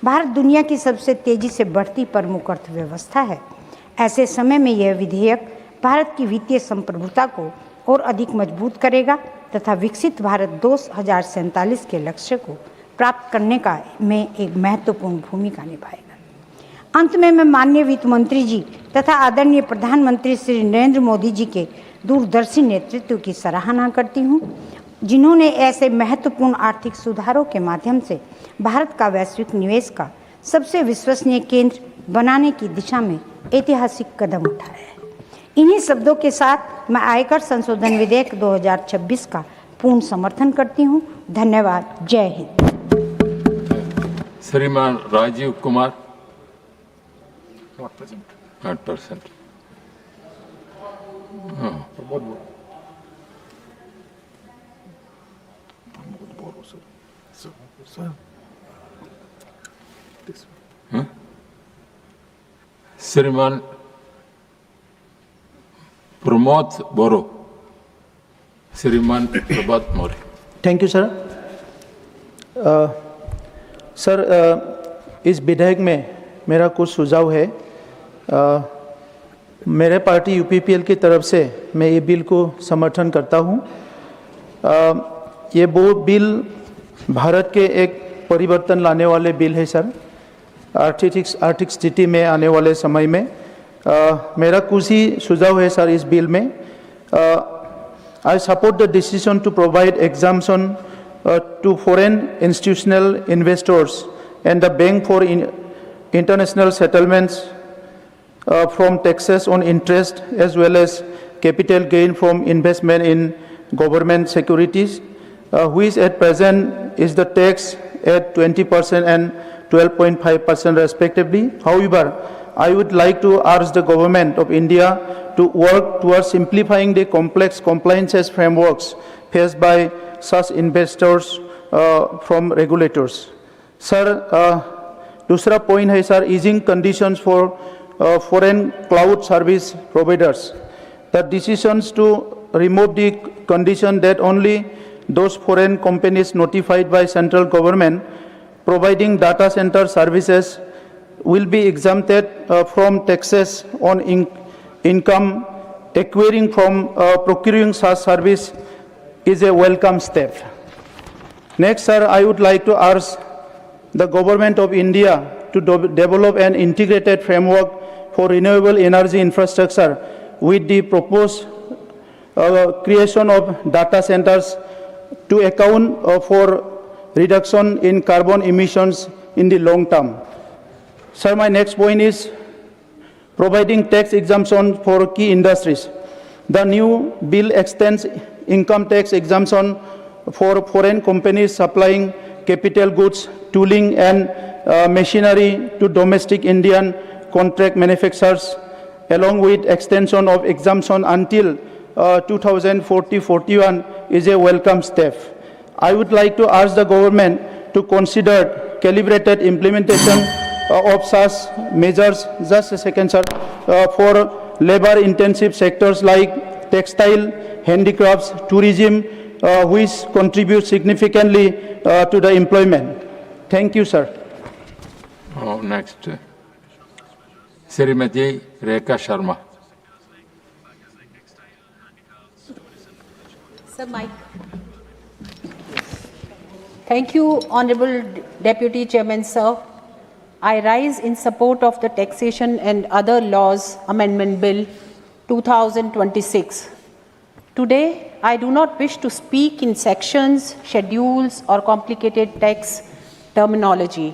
भारत दुनिया की सबसे तेजी से बढ़ती प्रमुख अर्थव्यवस्था है। ऐसे समय में यह विधेयक भारत की वित्तीय संप्रभुता को और अधिक मजबूत करेगा तथा विकसित भारत 2047 के लक्ष्य को प्राप्त करने का में एक महत्वपूर्ण भूमिका निभाएगा। अंत में मैं माननीय वित्त मंत्री जी तथा आदरणीय प्रधानमंत्री श्री नरेंद्र मोदी जी के दूरदर्शी नेतृत्व की सराहना करती हूँ, जिन्होंने ऐसे महत्वपूर्ण आर्थिक सुधारों के माध्यम से भारत का वैश्विक निवेश का सबसे विश्वसनीय केंद्र बनाने की दिशा में ऐतिहासिक कदम उठाया है। इन्हीं शब्दों के साथ मैं आयकर संशोधन विधेयक 2026 का पूर्ण समर्थन करती हूँ। धन्यवाद। जय हिंद। श्रीमान राजीव कुमार, नॉट प्रेजेंट। श्रीमान Pramod Boro, Shriman Prabhat Maurya. Thank you sir. इस विधेयक में मेरा कुछ सुझाव है। मेरे पार्टी UPPL की तरफ से मैं ये बिल को समर्थन करता हूँ। ये वो बिल भारत के एक परिवर्तन लाने वाले बिल है सर। आर्थिक स्थिति में आने वाले समय में मेरा कुछ ही सुझाव है सर इस बिल में। I support the decision to provide exemption to foreign institutional investors and the Bank for International Settlements from taxes on interest as well as capital gain from investment in government securities, which at present is the tax at 20% and 12.5% respectively. However, I would like to urge the Government of India to work towards simplifying the complex compliances frameworks faced by such investors from regulators. Sir, दूसरा point है sir, easing conditions for foreign cloud service providers. The decisions to remove the condition that only those foreign companies notified by central government providing data center services will be exempted from taxes on income acquiring from procuring such service is a welcome step. Next, sir, I would like to urge the Government of India to develop an integrated framework for renewable energy infrastructure with the proposed creation of data centers to account for reduction in carbon emissions in the long term. Sir, my next point is providing tax exemption for key industries. The new bill extends income tax exemption for foreign companies supplying capital goods, tooling and machinery to domestic Indian contract manufacturers, along with extension of exemption until 2040-41 is a welcome step. I would like to urge the government to consider calibrated implementation of such measures, just a second sir, for labor intensive sectors like textile, handicrafts, tourism, which contribute significantly to the employment. Thank you, sir. Next, Srimati Rekha Sharma. Sir, Mike. Thank you, Honorable Deputy Chairman, sir. I rise in support of the Taxation and Other Laws Amendment Bill 2026. Today, I do not wish to speak in sections, schedules, or complicated tax terminology.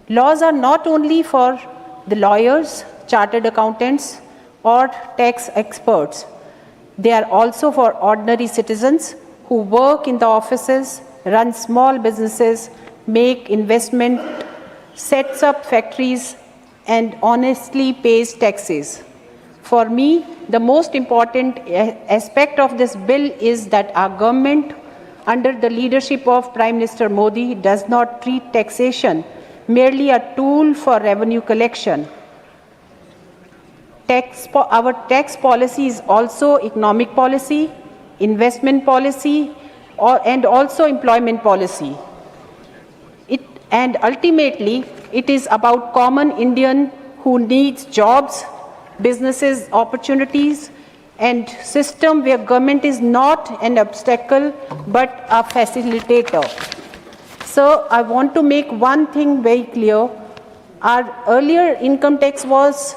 Laws are not only for the lawyers, chartered accountants, or tax experts. They are also for ordinary citizens who work in the offices, run small businesses, make investment, sets up factories, and honestly pays taxes. For me, the most important aspect of this bill is that our government, under the leadership of Prime Minister Modi, does not treat taxation merely a tool for revenue collection. Our tax policy is also economic policy, investment policy, and also employment policy. And ultimately, it is about common Indian who needs jobs, businesses, opportunities, and system where government is not an obstacle but a facilitator. So I want to make one thing very clear. Our earlier income tax was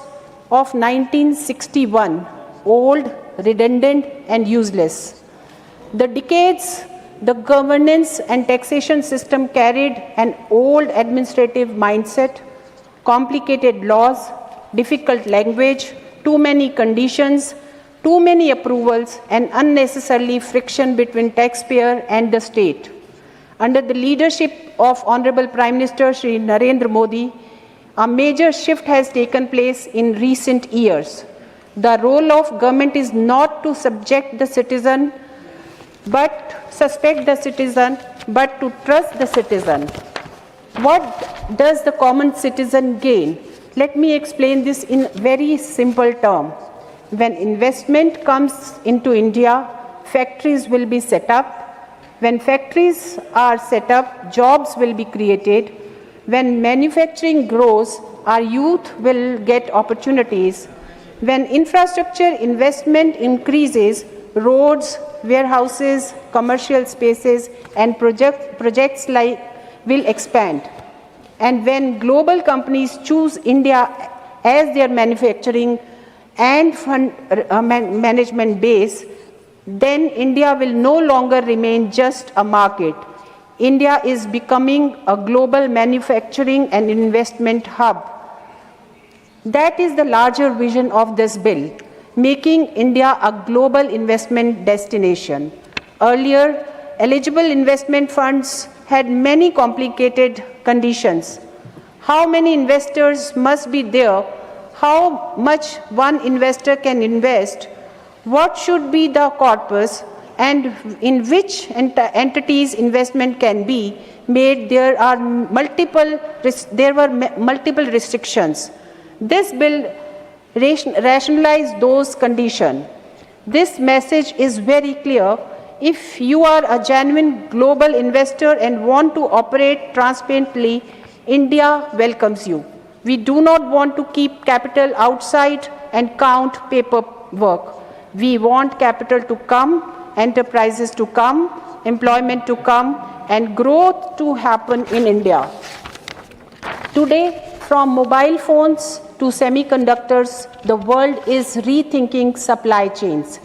of 1961, old, redundant, and useless. The decades, the governance and taxation system carried an old administrative mindset, complicated laws, difficult language, too many conditions, too many approvals, and unnecessarily friction between taxpayer and the state. Under the leadership of Honorable Prime Minister Shri Narendra Modi, a major shift has taken place in recent years. The role of government is not to suspect the citizen, but to trust the citizen. What does the common citizen gain? Let me explain this in very simple terms. When investment comes into India, factories will be set up. When factories are set up, jobs will be created. When manufacturing grows, our youth will get opportunities. When infrastructure investment increases, roads, warehouses, commercial spaces, and projects will expand. And when global companies choose India as their manufacturing and management base, then India will no longer remain just a market. India is becoming a global manufacturing and investment hub. That is the larger vision of this bill, making India a global investment destination. Earlier, eligible investment funds had many complicated conditions. How many investors must be there? How much one investor can invest? What should be the corpus? And in which entities investment can be made? There were multiple restrictions. This bill rationalized those conditions. This message is very clear. If you are a genuine global investor and want to operate transparently, India welcomes you. We do not want to keep capital outside and count paperwork. We want capital to come, enterprises to come, employment to come, and growth to happen in India. Today, from mobile phones to semiconductors, the world is rethinking supply chains.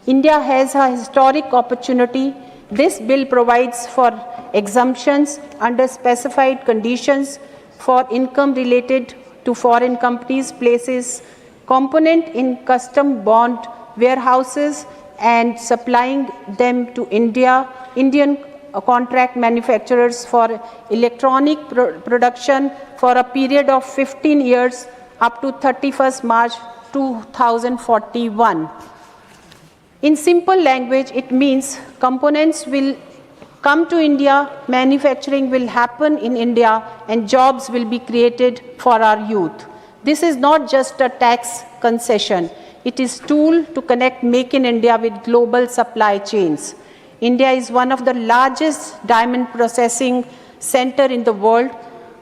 India has a historic opportunity. This bill provides for exemptions under specified conditions for income related to foreign companies, places component in custom bond warehouses and supplying them to Indian contract manufacturers for electronic production for a period of 15 years up to 31st March 2041. In simple language, it means components will come to India, manufacturing will happen in India, and jobs will be created for our youth. This is not just a tax concession. It is a tool to connect Make in India with global supply chains. India is one of the largest diamond processing centers in the world.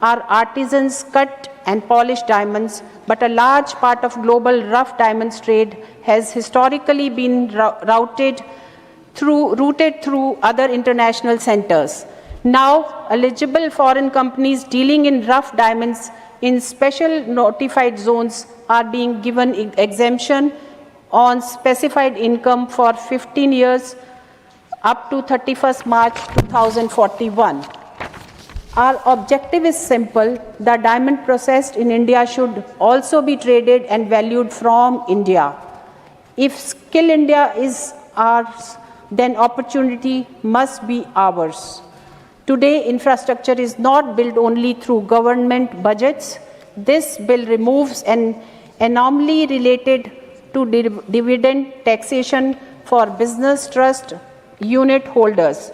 Our artisans cut and polish diamonds, but a large part of global rough diamonds trade has historically been routed through other international centers. Now, eligible foreign companies dealing in rough diamonds in special notified zones are being given exemption on specified income for 15 years up to 31st March 2041. Our objective is simple. The diamond processed in India should also be traded and valued from India. If Skill India is ours, then opportunity must be ours. Today, infrastructure is not built only through government budgets. This bill removes an anomaly related to dividend taxation for business trust unit holders.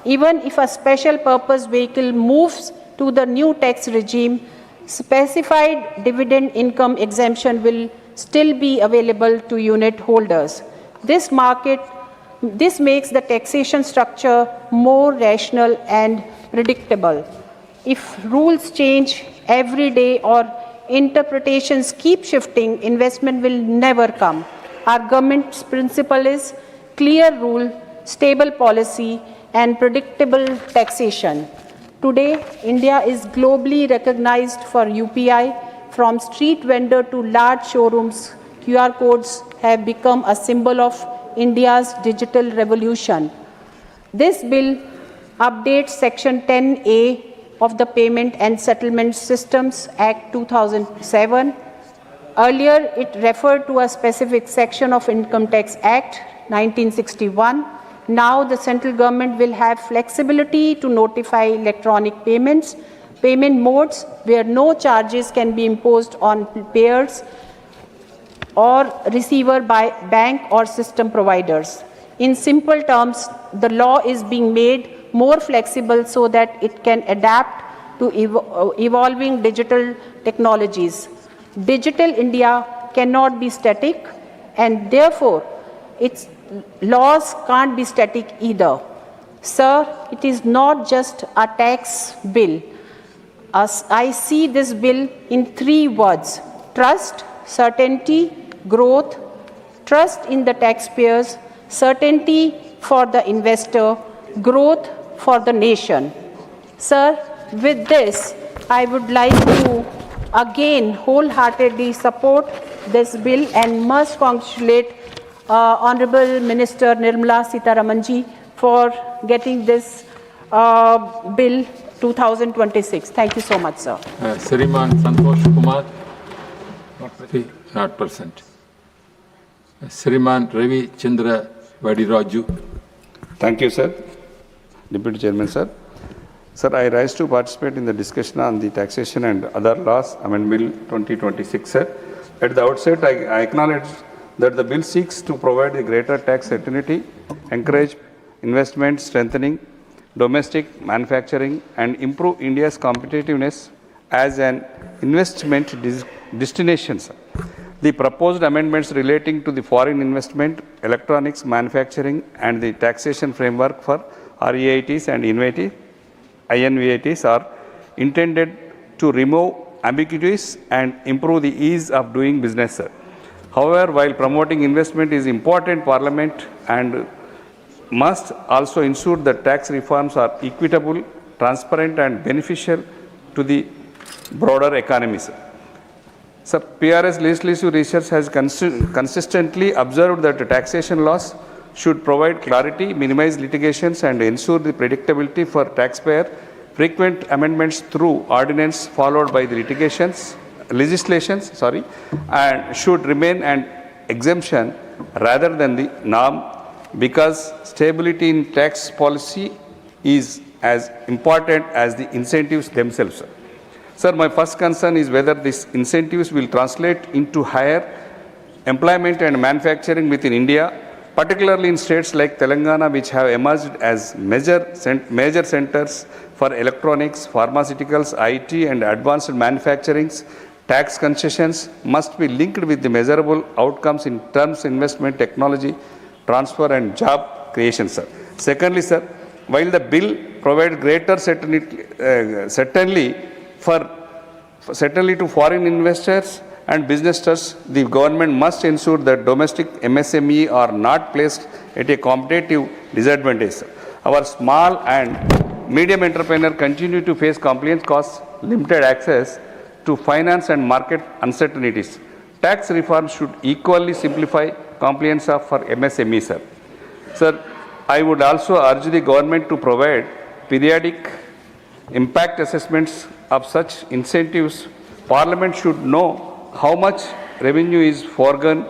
Even if a special purpose vehicle moves to the new tax regime, specified dividend income exemption will still be available to unit holders. This makes the taxation structure more rational and predictable. If rules change every day or interpretations keep shifting, investment will never come. Our government's principle is clear rule, stable policy, and predictable taxation. Today, India is globally recognized for UPI. From street vendor to large showrooms, QR codes have become a symbol of India's digital revolution. This bill updates Section 10A of the Payment and Settlement Systems Act 2007. Earlier, it referred to a specific section of Income Tax Act 1961. Now the central government will have flexibility to notify electronic payments, payment modes where no charges can be imposed on payers or receiver by bank or system providers. In simple terms, the law is being made more flexible so that it can adapt to evolving digital technologies. Digital India cannot be static, and therefore its laws can't be static either. Sir, it is not just a tax bill. As I see this bill in 3 words: trust, certainty, growth. Trust in the taxpayers, certainty for the investor, growth for the nation. Sir, with this, I would like to again wholeheartedly support this bill and must congratulate Honorable Minister Nirmala Sitharamanji for getting this bill 2026. Thank you so much, sir. Sriman Santosh Kumar, not present. Sriman Ravi Chandra Vadiraju. Thank you, sir. Deputy Chairman, sir. Sir, I rise to participate in the discussion on the taxation and other laws amendment bill 2026, sir. At the outset, I acknowledge that the bill seeks to provide a greater tax certainty, encourage investment, strengthening domestic manufacturing, and improve India's competitiveness as an investment destination, sir. The proposed amendments relating to the foreign investment, electronics manufacturing, and the taxation framework for REITs and INVATs are intended to remove ambiguities and improve the ease of doing business, sir. However, while promoting investment is important, Parliament and must also ensure that tax reforms are equitable, transparent, and beneficial to the broader economy, sir. Sir, PRS Legislative Research has consistently observed that the taxation laws should provide clarity, minimize litigations, and ensure the predictability for taxpayer. Frequent amendments through ordinance followed by the legislations, and should remain an exemption rather than the norm, because stability in tax policy is as important as the incentives themselves, sir. Sir, my first concern is whether these incentives will translate into higher employment and manufacturing within India, particularly in states like Telangana, which have emerged as major centers for electronics, pharmaceuticals, IT, and advanced manufacturing. Tax concessions must be linked with the measurable outcomes in terms of investment, technology transfer, and job creation, sir. Secondly, sir, while the bill provides greater certainty to foreign investors and business trusts, the government must ensure that domestic MSME are not placed at a competitive disadvantage, sir. Our small and medium entrepreneurs continue to face compliance costs, limited access to finance, and market uncertainties. Tax reform should equally simplify compliance for MSME, sir. Sir, I would also urge the government to provide periodic impact assessments of such incentives, Parliament should know how much revenue is foregone,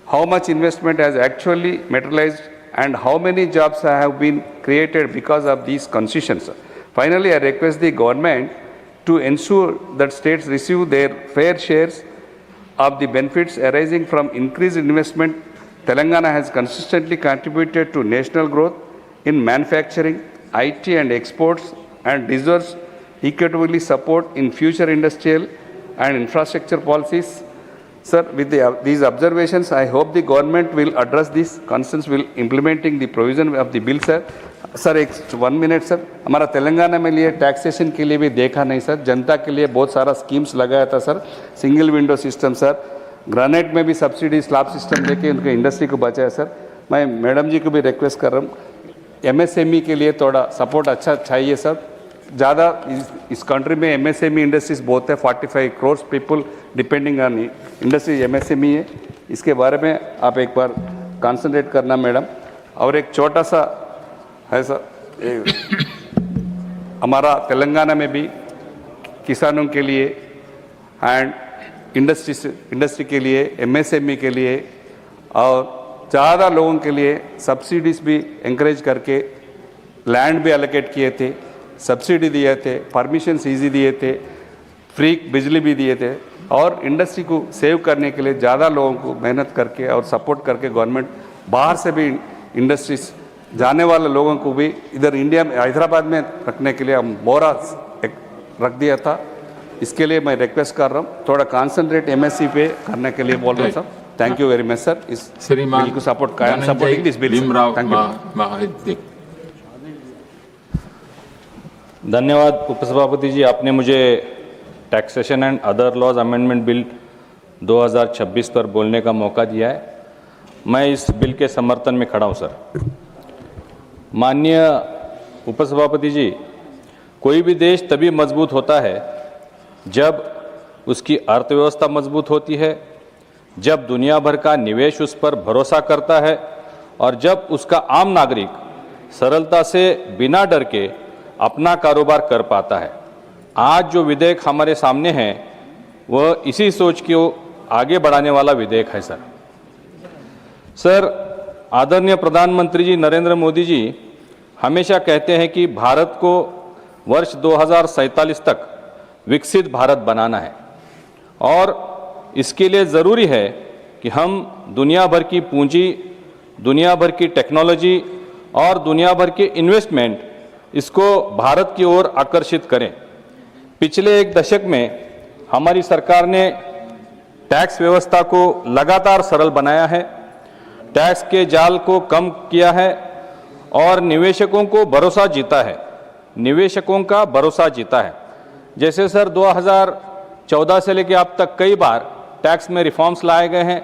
how much investment has actually materialized, and how many jobs have been created because of these concessions. Finally, I request the government to ensure that states receive their fair shares of the benefits arising from increased investment. Telangana has consistently contributed to national growth in manufacturing, IT and exports, and deserves equitably support in future industrial and infrastructure policies. Sir, with these observations, I hope the government will address these concerns while implementing the provision of the bill, sir. Sir एक 1 minute sir, हमारा तेलंगाना में लिए taxation के लिए भी देखा नहीं sir, जनता के लिए बहुत सारा स्कीम्स लगाया था sir, single window system sir, granite में भी सब्सिडी स्लैब सिस्टम देके उनके इंडस्ट्री को बचाया सर. मैं मैडम जी को भी रिक्वेस्ट कर रहा हूँ, MSME के लिए थोड़ा सपोर्ट अच्छा चाहिए सर. ज़्यादा इस कंट्री में MSME इंडस्ट्रीज बहुत है, 45 crore people depending on industry MSME है. इसके बारे में आप एक बार कॉन्सेंट्रेट करना मैडम. और एक छोटा सा है सर, हमारा तेलंगाना में भी किसानों के लिए एंड इंडस्ट्री के लिए, MSME के लिए और ज़्यादा लोगों के लिए सब्सिडीज भी इंकरेज करके लैंड भी एलोकेट किए थे, सब्सिडी दिए थे, परमिशंस ईजी दिए थे, फ्री बिजली भी दिए थे और इंडस्ट्री को सेव करने के लिए ज़्यादा लोगों को मेहनत करके और सपोर्ट करके गवर्नमेंट बाहर से भी इंडस्ट्रीज जाने वाले लोगों को भी इधर इंडिया में हैदराबाद में रखने के लिए हम मोरा रख दिया था. इसके लिए मैं रिक्वेस्ट कर रहा हूँ, थोड़ा कॉन्सेंट्रेट MSC पे करने के लिए बोल रहा हूँ sir. Thank you very much sir. इस बिल को सपोर्ट कायम supporting this bill. Thank you. धन्यवाद उपसभापति जी, आपने मुझे taxation and other laws amendment bill 2026 पर बोलने का मौका दिया है. मैं इस बिल के समर्थन में खड़ा हूं सर. माननीय उपसभापति जी, कोई भी देश तभी मजबूत होता है जब उसकी अर्थव्यवस्था मजबूत होती है, जब दुनिया भर का निवेश उस पर भरोसा करता है और जब उसका आम नागरिक सरलता से बिना डर के अपना कारोबार कर पाता है. आज जो विधेयक हमारे सामने है वह इसी सोच को आगे बढ़ाने वाला विधेयक है सर. आदरणीय प्रधानमंत्री जी नरेंद्र मोदी जी हमेशा कहते हैं कि भारत को वर्ष 2047 तक विकसित भारत बनाना है और इसके लिए ज़रूरी है कि हम दुनिया भर की पूंजी, दुनिया भर की टेक्नोलॉजी और दुनिया भर के इन्वेस्टमेंट इसको भारत की ओर आकर्षित करें. पिछले एक दशक में हमारी सरकार ने टैक्स व्यवस्था को लगातार सरल बनाया है, टैक्स के जाल को कम किया है और निवेशकों को भरोसा जीता है, निवेशकों का भरोसा जीता है. जैसे सर 2014 से लेकर अब तक कई बार टैक्स में रिफॉर्म्स लाए गए हैं.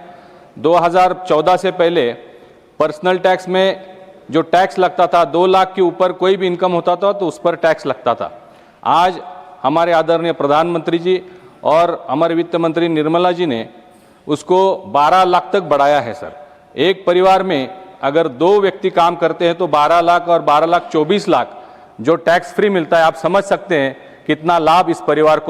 2014 से पहले पर्सनल टैक्स में जो टैक्स लगता था 2 लाख के ऊपर कोई भी इनकम होता था तो उस पर टैक्स लगता था. आज हमारे आदरणीय प्रधानमंत्री जी और हमारे वित्त मंत्री निर्मला जी ने उसको 12 लाख तक बढ़ाया है सर. एक परिवार में अगर 2 व्यक्ति काम करते हैं तो 12 लाख और 12 लाख 24 लाख जो टैक्स फ्री मिलता है, आप समझ सकते हैं कितना लाभ इस परिवार को